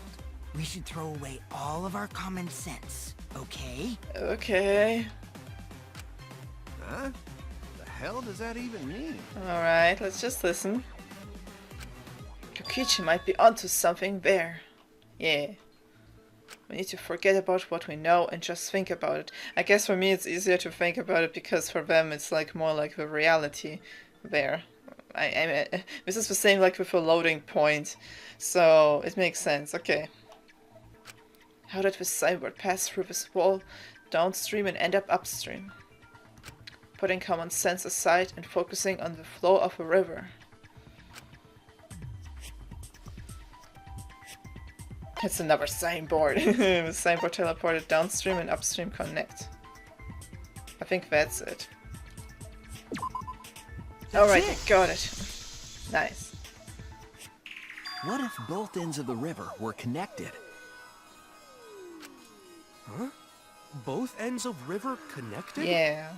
We should throw away all of our common sense, okay? Okay. Huh? The hell does that even mean? Alright, let's just listen. Kokichi might be onto something there. Yeah. We need to forget about what we know and just think about it. I guess for me it's easier to think about it because for them it's like more like the reality there. This is the same like with a loading point, so it makes sense. Okay. How did this signboard pass through this wall downstream and end up upstream? Putting common sense aside and focusing on the flow of a river. It's another signboard. The signboard teleported downstream and upstream connect. I think that's it. Alright, I got it. Nice. What if both ends of the river were connected? Huh? Both ends of river connected? Yeah.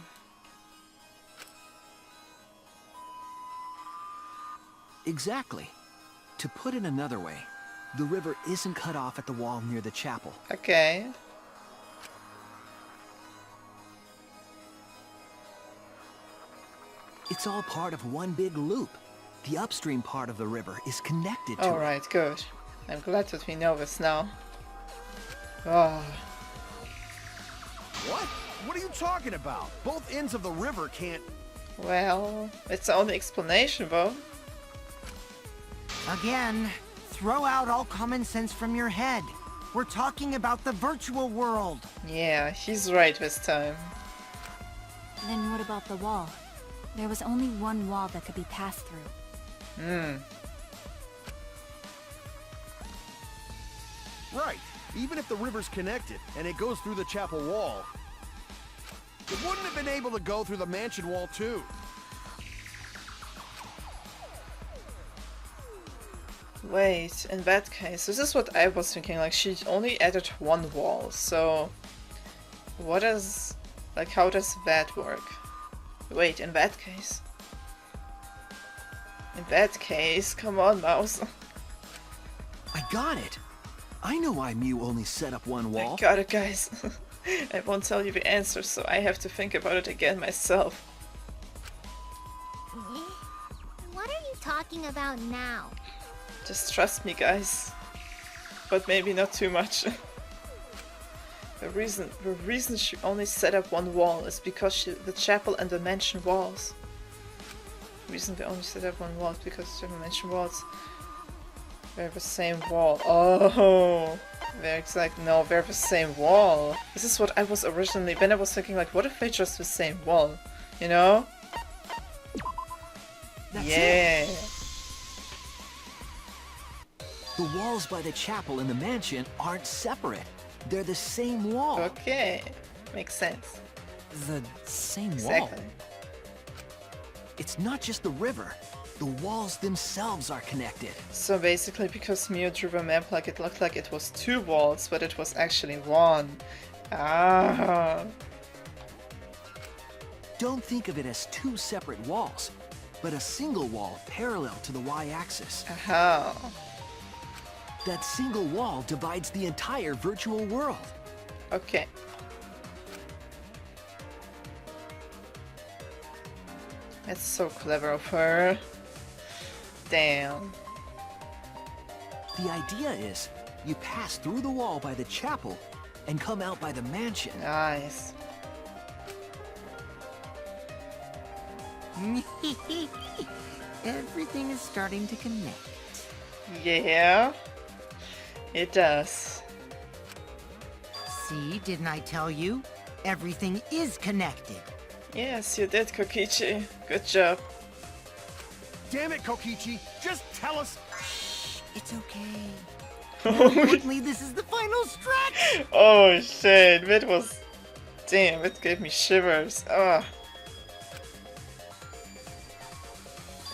Exactly. To put it another way, The river isn't cut off at the wall near the chapel. Okay. It's all part of one big loop. The upstream part of the river is connected to it. Alright, good. I'm glad that we know this now. Oh. What? What are you talking about? Both ends of the river can't... Well, it's the only explanation, though. Again, throw out all common sense from your head. We're talking about the virtual world. Yeah, he's right this time. Then what about the wall? There was only one wall that could be passed through. Right. Even if the river's connected and it goes through the chapel wall, it wouldn't have been able to go through the mansion wall too. Wait, in that case, this is what I was thinking, like she only added one wall, so what is, like how does that work? Wait, in that case? In that case, come on mouse. I got it! I know why Mew only set up one wall. I got it, guys. I won't tell you the answer, so I have to think about it again myself. What are you talking about now? Just trust me, guys. But maybe not too much. The reason she only set up one wall is because the chapel and the mansion walls. The reason they only set up one wall is because the mansion walls they're the same wall. Oh, they're exact. No, they're the same wall. This is what I was originally. Then I was thinking, like, what if they're just the same wall? You know? That's yeah. It. The walls by the chapel and the mansion aren't separate. They're the same wall. Okay, makes sense. The same Exactly. wall? It's not just the river. The walls themselves are connected. So basically, because Mew drew a map like it looked like it was two walls, but it was actually one. Ah. Don't think of it as two separate walls, but a single wall parallel to the y-axis. Aha. That single wall divides the entire virtual world. Okay. That's so clever of her. Damn. The idea is, you pass through the wall by the chapel and come out by the mansion. Nice. Everything is starting to connect. Yeah. It does. See, didn't I tell you? Everything is connected. Yes, you did, Kokichi. Good job. Damn it, Kokichi! Just tell us! It's okay. More importantly, this is the final stretch! Oh shit, that was... Damn, it gave me shivers. Ah.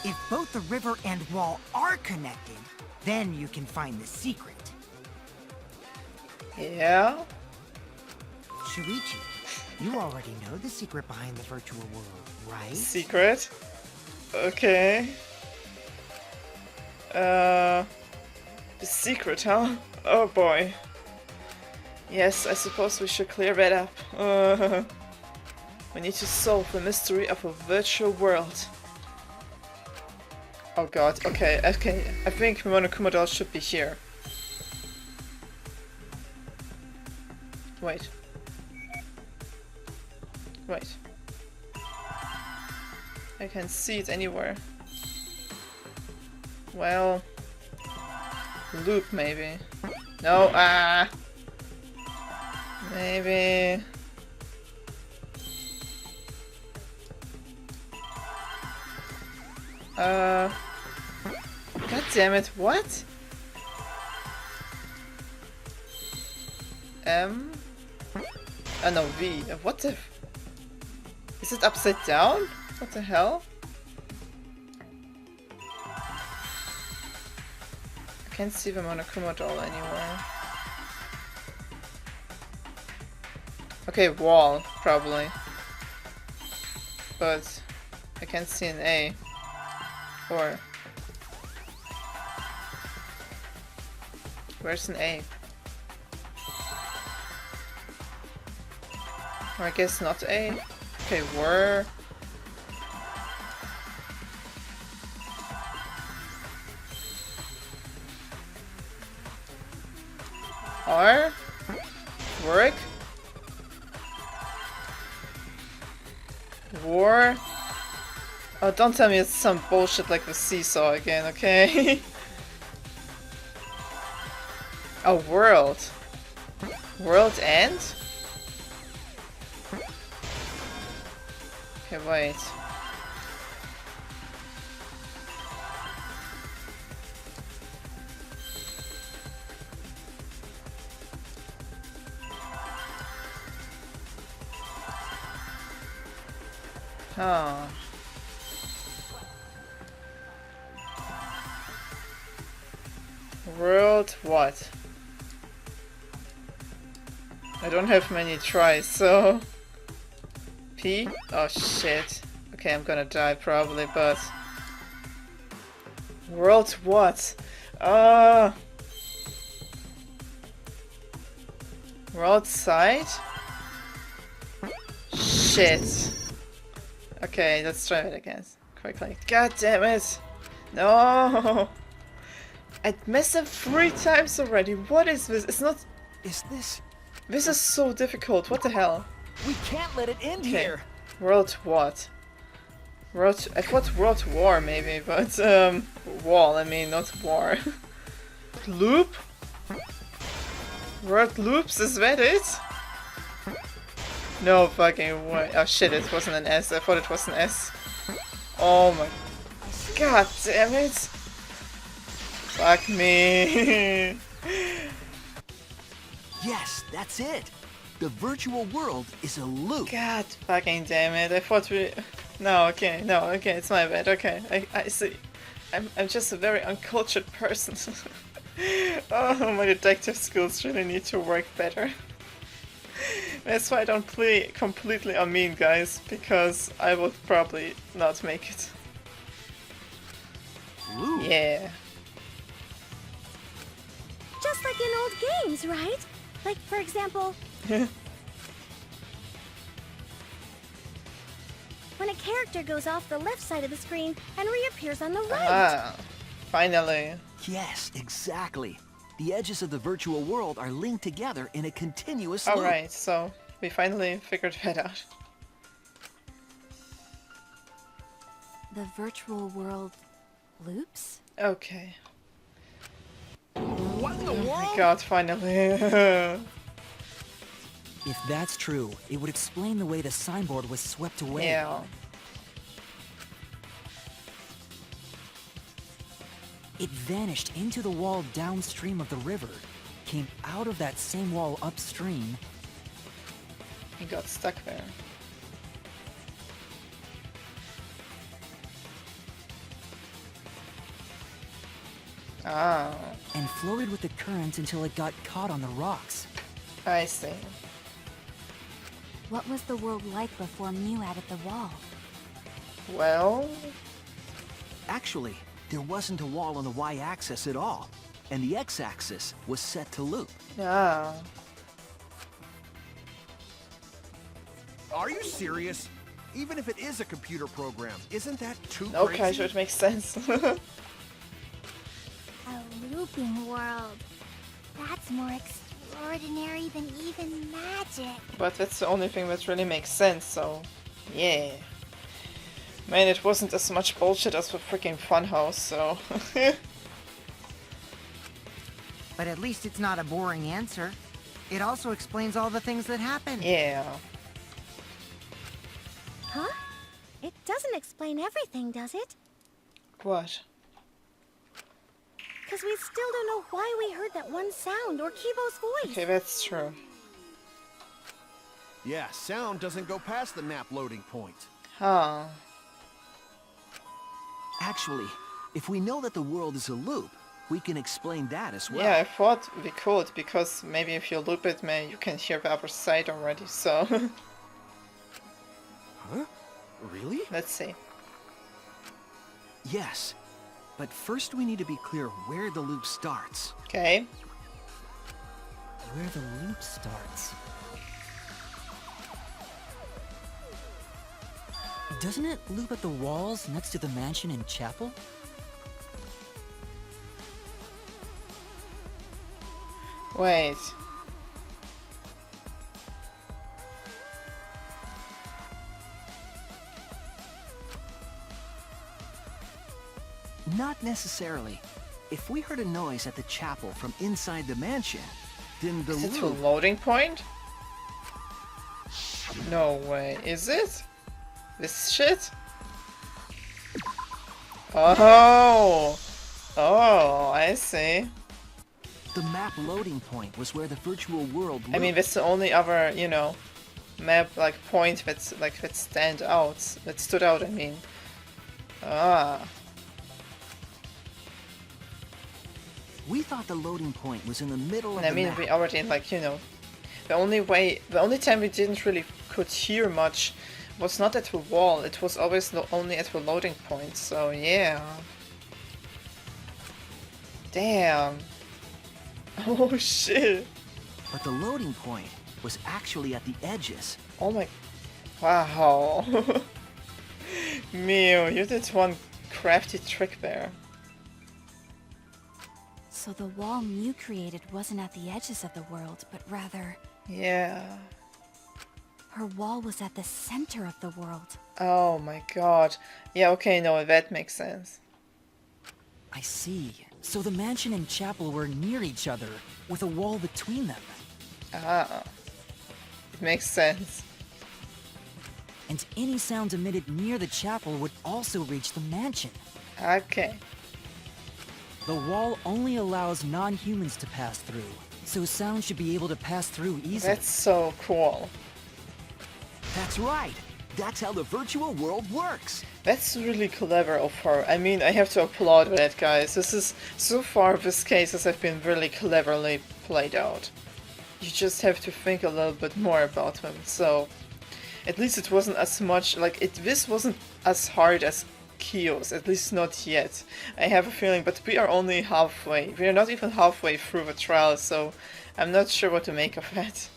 If both the river and wall are connected, then you can find the secret. Yeah? Shuichi, you already know the secret behind the virtual world, right? Secret? Okay. The secret, huh? Oh boy. Yes, I suppose we should clear that up. We need to solve the mystery of a virtual world. Oh god, okay. I think Monokumo should be here. Wait. I can't see it anywhere. Well... Loop, maybe. No, maybe... God damn it, what? M? Oh no, V. What the f- Is it upside down? What the hell? I can't see the Monokuma doll anywhere. Okay, wall, probably. But I can't see an A. Or... Where's an A? Or I guess not A. Okay, where? R? Work? War? Oh, don't tell me it's some bullshit like the seesaw again, okay? A world. World end? Okay, wait. Oh. World what? I don't have many tries, so... P? Oh shit. Okay, I'm gonna die probably, but... World what? World side? Shit. Okay, let's try it again. Quickly. God damn it! No! I messed up 3 times already. What is this? It's not... Is this... This is so difficult. What the hell? We can't let it end here! World what? World... I thought World War maybe, but wall, I mean, not war. Loop? World loops, is that it? No fucking way. Oh shit, it wasn't an S. I thought it was an S. Oh my... God damn it! Fuck me. Yes, that's it! The virtual world is a loop! God fucking damn it, I thought we... No, okay, it's my bad, okay. I see. I'm just a very uncultured person. Oh, my detective skills really need to work better. That's why I don't play completely on mean, guys, because I would probably not make it. Ooh. Yeah. Just like in old games, right? Like, for example... when a character goes off the left side of the screen and reappears on the right. Ah, finally. Yes, exactly. The edges of the virtual world are linked together in a continuous loop. Alright, so we finally figured that out. The virtual world loops? Okay. What in the world? Oh my god, finally. If that's true, it would explain the way the signboard was swept away. Yeah. It vanished into the wall downstream of the river, came out of that same wall upstream. He got stuck there. Ah, And floated with the current until it got caught on the rocks. I see. What was the world like before Mew added the wall? Well... Actually, there wasn't a wall on the y-axis at all, and the x-axis was set to loop. Ah. Are you serious? Even if it is a computer program, isn't that too Okay, crazy? so it makes sense. A looping world. That's more extraordinary than even magic. But that's the only thing that really makes sense, so... Yeah. Man, it wasn't as much bullshit as the freaking Funhouse, so... But at least it's not a boring answer. It also explains all the things that happen. Yeah. Huh? It doesn't explain everything, does it? What? Because we still don't know why we heard that one sound or Kibo's voice. Okay, that's true. Yeah, sound doesn't go past the map loading point. Huh. Actually, if we know that the world is a loop, we can explain that as well. Yeah, I thought we could, because maybe if you loop it, man, you can hear the other side already, so... Huh? Really? Let's see. Yes. But first we need to be clear where the loop starts. Okay. where the loop starts. Doesn't it loop at the walls next to the mansion and chapel? Wait. Not necessarily. If we heard a noise at the chapel from inside the mansion, then the Is it a loop... loading point? No way. Is it? This shit? Oh! Oh, I see. The map loading point was where the virtual world I mean, that's the only other, you know, map, like, point that's, like, that stand out. That stood out, I mean. Ah. We thought the loading point was in the middle of And I the mean, map. we already, like, you know, the only time we didn't really could hear much was not at the wall. It was always only at the loading point. So yeah. Damn. Oh shit. But the loading point was actually at the edges. Oh my. Wow. Mew, you did one crafty trick there. So the wall Mew created wasn't at the edges of the world, but rather... Yeah. Her wall was at the center of the world. Oh my god. Yeah, okay, no, that makes sense. I see. So the mansion and chapel were near each other, with a wall between them. Ah. It makes sense. And any sounds emitted near the chapel would also reach the mansion. Okay. The wall only allows non-humans to pass through, so sound should be able to pass through easily. That's so cool. That's right. That's how the virtual world works. That's really clever of her. I mean, I have to applaud that, guys. This is, so far, these cases have been really cleverly played out. You just have to think a little bit more about them. So, at least it wasn't as much, like, this wasn't as hard as Kyo's, at least not yet. I have a feeling, but we are only halfway. We are not even halfway through the trial, so I'm not sure what to make of that.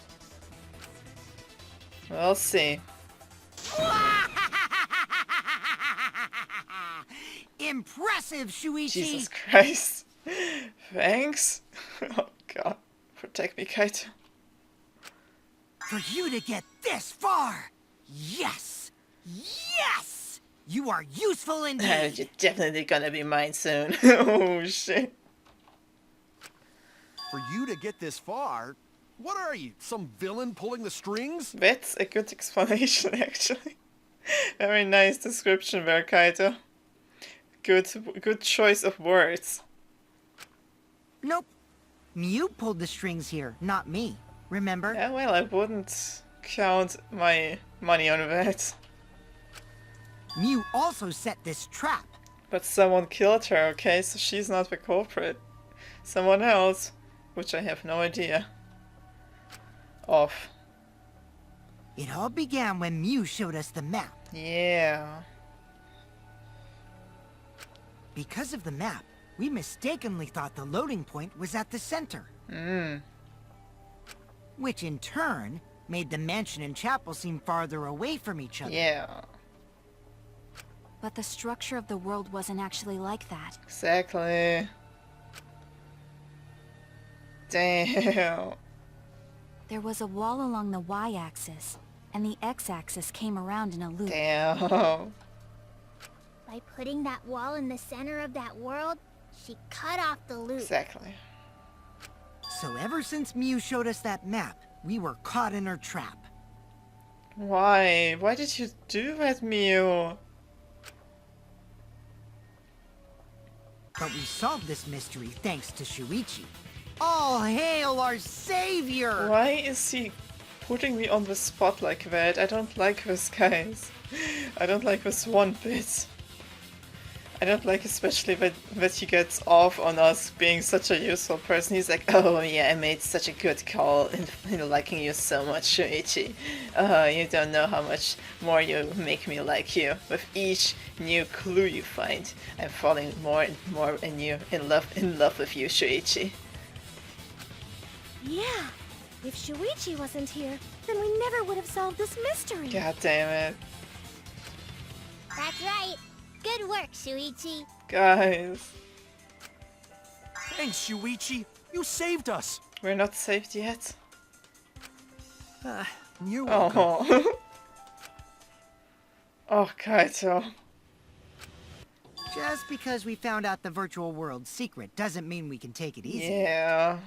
We'll see. Impressive, Shuichi! Jesus Christ. Thanks. Oh god. Protect me, Kaito. For you to get this far! Yes! Yes! You are useful indeed! You're definitely gonna be mine soon. Oh shit. For you to get this far, what are you, some villain pulling the strings? That's a good explanation, actually. Very nice description there, Kaito. Good choice of words. Nope. Mew pulled the strings here, not me. Remember? Yeah, well, I wouldn't count my money on that. Mew also set this trap. But someone killed her, okay? So she's not the culprit. Someone else, which I have no idea of. It all began when Mew showed us the map. Yeah. Because of the map, we mistakenly thought the loading point was at the center. Which in turn made the mansion and chapel seem farther away from each other. Yeah. But the structure of the world wasn't actually like that. Exactly. Damn. There was a wall along the y-axis, and the x-axis came around in a loop. Damn. By putting that wall in the center of that world, she cut off the loop. Exactly. So ever since Mew showed us that map, we were caught in her trap. Why? Why did you do that, Mew? But we solved this mystery thanks to Shuichi. All hail our savior! Why is he putting me on the spot like that? I don't like this, guys. I don't like this one bit. I don't like especially that he gets off on us being such a useful person. He's like, oh yeah, I made such a good call in liking you so much, Shuichi. You don't know how much more you make me like you. With each new clue you find, I'm falling more and more in love with you, Shuichi. Yeah. If Shuichi wasn't here, then we never would have solved this mystery. God damn it. That's right. Good work, Shuichi. Guys, Thanks, Shuichi. You saved us. we're not saved yet. You're welcome. Oh. Oh, Kaito. Just because we found out the virtual world's secret doesn't mean we can take it easy. Yeah.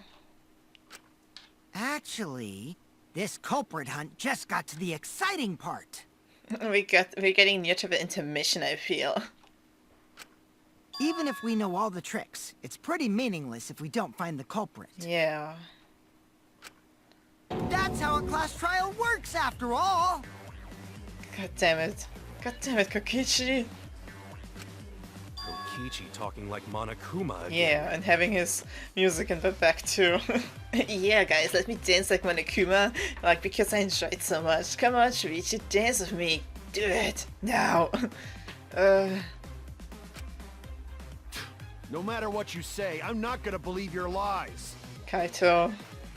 Actually, this culprit hunt just got to the exciting part. We're getting near to the intermission, I feel. Even if we know all the tricks, it's pretty meaningless if we don't find the culprit. Yeah. That's how a class trial works, after all! God damn it. God damn it, Kokichi. Kokichi talking like Monokuma again. Yeah, and having his music in the back too. Yeah, guys, let me dance like Monokuma. Like, because I enjoyed so much. Come on, Shuichi, dance with me. Do it. Now. No matter what you say, I'm not gonna believe your lies. Kaito.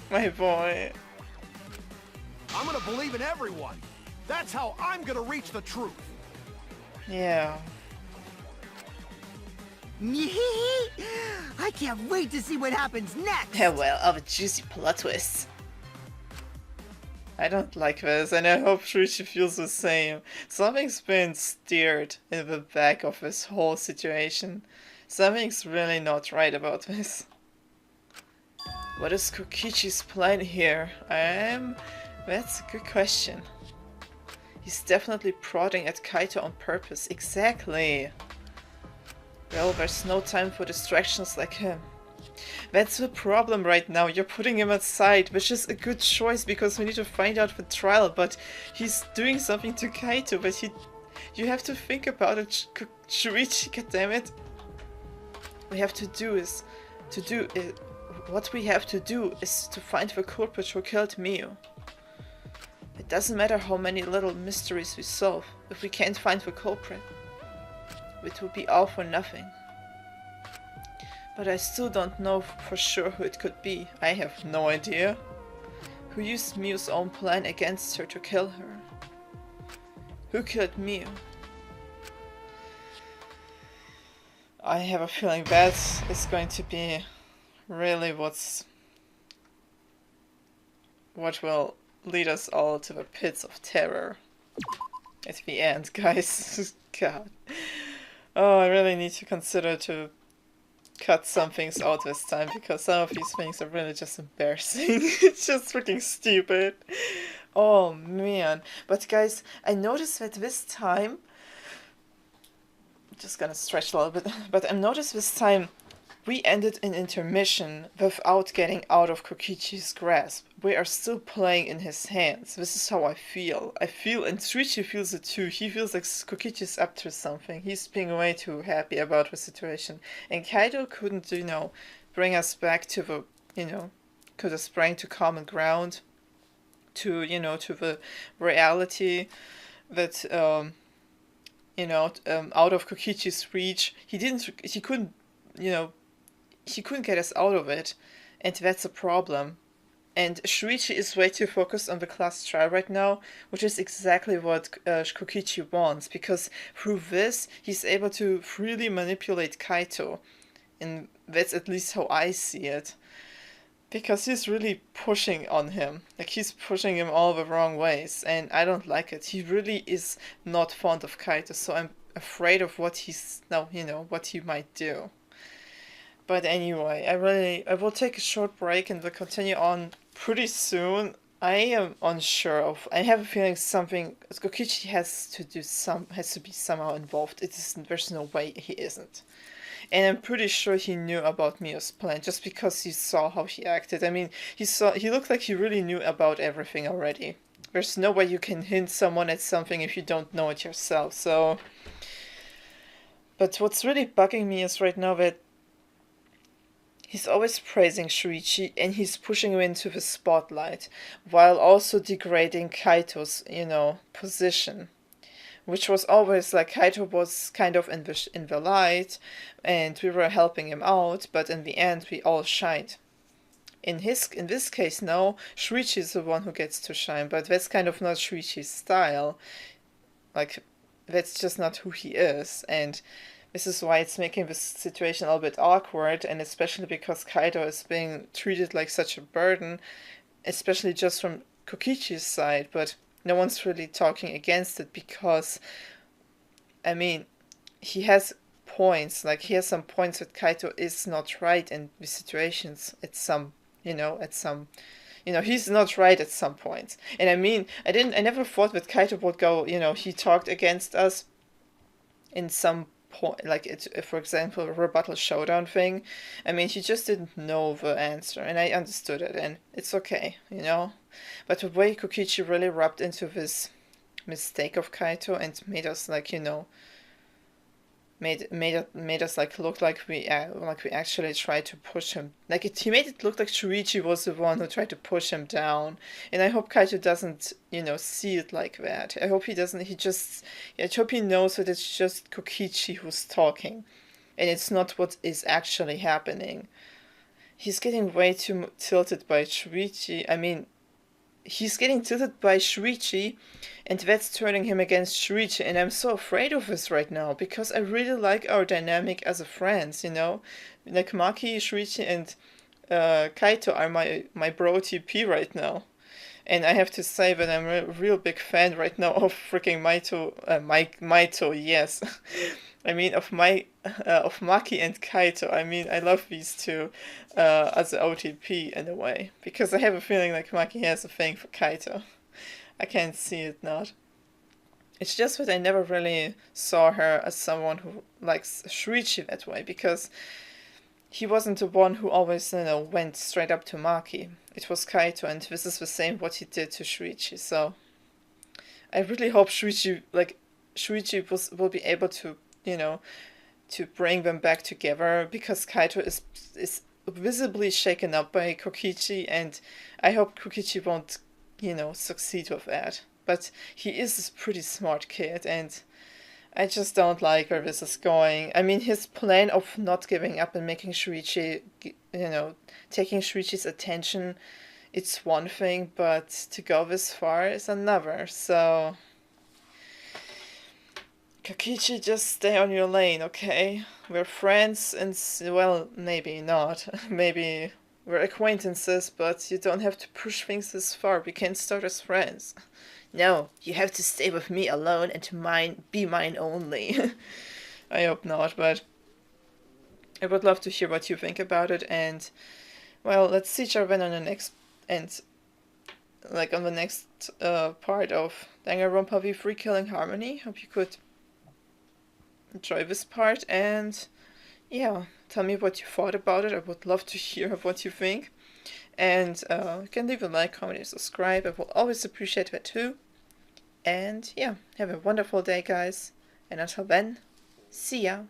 My boy. I'm gonna believe in everyone. That's how I'm gonna reach the truth. Yeah. I can't wait to see what happens next! Yeah, well, all the juicy plot twists. I don't like this, and I hope Shuichi feels the same. Something's been steered in the back of this whole situation. Something's really not right about this. What is Kokichi's plan here? That's a good question. He's definitely prodding at Kaito on purpose. Exactly. Well, there's no time for distractions like him. That's the problem right now. You're putting him aside, which is a good choice because we need to find out the trial, but he's doing something to Kaito, but you have to think about it, Shuichi, goddammit. What we have to do is to find the culprit who killed Miu. It doesn't matter how many little mysteries we solve, if we can't find the culprit. It will be all for nothing. But I still don't know for sure who it could be. I have no idea. Who used Miu's own plan against her to kill her? Who killed Miu? I have a feeling that is going to be really what will lead us all to the pits of terror at the end, guys. God. Oh, I really need to consider to cut some things out this time because some of these things are really just embarrassing. It's just freaking stupid. Oh man. But guys, I noticed that this time, I'm just gonna stretch a little bit, but I noticed this time we ended an intermission without getting out of Kokichi's grasp. We are still playing in his hands. This is how I feel. And Shuichi feels it too. He feels like Kokichi's up to something. He's being way too happy about the situation. And Kaito couldn't, bring us back to the, could have sprang to common ground, to the reality that, out of Kokichi's reach. He couldn't get us out of it, and that's a problem. And Shuichi is way too focused on the class trial right now, which is exactly what Kokichi wants, because through this, he's able to freely manipulate Kaito. And that's at least how I see it. Because he's really pushing on him. Like, he's pushing him all the wrong ways, and I don't like it. He really is not fond of Kaito, so I'm afraid of what what he might do. But anyway, I will take a short break and we'll continue on pretty soon. I am unsure of. I have a feeling Kokichi has to be somehow involved. There's no way he isn't. And I'm pretty sure he knew about Miu's plan just because he saw how he acted. I mean, he looked like he really knew about everything already. There's no way you can hint someone at something if you don't know it yourself. So, but what's really bugging me is right now that he's always praising Shuichi and he's pushing him into the spotlight while also degrading Kaito's, position. Which was always like Kaito was kind of in the light and we were helping him out, but in the end we all shined. In this case, no, Shuichi is the one who gets to shine, but that's kind of not Shuichi's style. Like, that's just not who he is, and this is why it's making this situation a little bit awkward, and especially because Kaito is being treated like such a burden, especially just from Kokichi's side, but no one's really talking against it because, I mean, he has points, like he has some points that Kaito is not right in the situations at some, he's not right at some points. And I mean, I never thought that Kaito would go, he talked against us in some point, like it, for example, a rebuttal showdown thing. I mean, he just didn't know the answer, and I understood it, and it's okay, But the way Kokichi really rubbed into this mistake of Kaito and made us like, made us like look like we actually tried to push him. Like he made it look like Shuichi was the one who tried to push him down, and I hope Kaito doesn't see it like that. I hope he doesn't. I hope he knows that it's just Kokichi who's talking, and it's not what is actually happening. He's getting way too tilted by Shuichi. I mean, he's getting tilted by Shuichi, and that's turning him against Shuichi, and I'm so afraid of this right now, because I really like our dynamic as a friends, Like Maki, Shuichi, and Kaito are my bro TP right now. And I have to say that I'm a real big fan right now of freaking Maito, yes. I mean, of Maki and Kaito. I mean, I love these two as an OTP in a way. Because I have a feeling like Maki has a thing for Kaito. I can't see it not. It's just that I never really saw her as someone who likes Shuichi that way. Because he wasn't the one who always, went straight up to Maki. It was Kaito, and this is the same what he did to Shuichi. So I really hope Shuichi will be able to, to bring them back together, because Kaito is visibly shaken up by Kokichi, and I hope Kokichi won't, succeed with that. But he is a pretty smart kid, and I just don't like where this is going. I mean, his plan of not giving up and making Shuichi, taking Shuichi's attention, it's one thing, but to go this far is another. So, Kokichi, just stay on your lane, okay? We're friends, and, well, maybe not. Maybe we're acquaintances, but you don't have to push things this far. We can start as friends. No, you have to stay with me alone and be mine only. I hope not, but I would love to hear what you think about it, and, well, let's see Jarvan on the next, on the next part of Danganronpa V3 Killing Harmony. Hope you could enjoy this part, and, yeah, tell me what you thought about it. I would love to hear what you think, and you can leave a like, comment, and subscribe. I will always appreciate that too. And yeah, have a wonderful day, guys. And until then, see ya.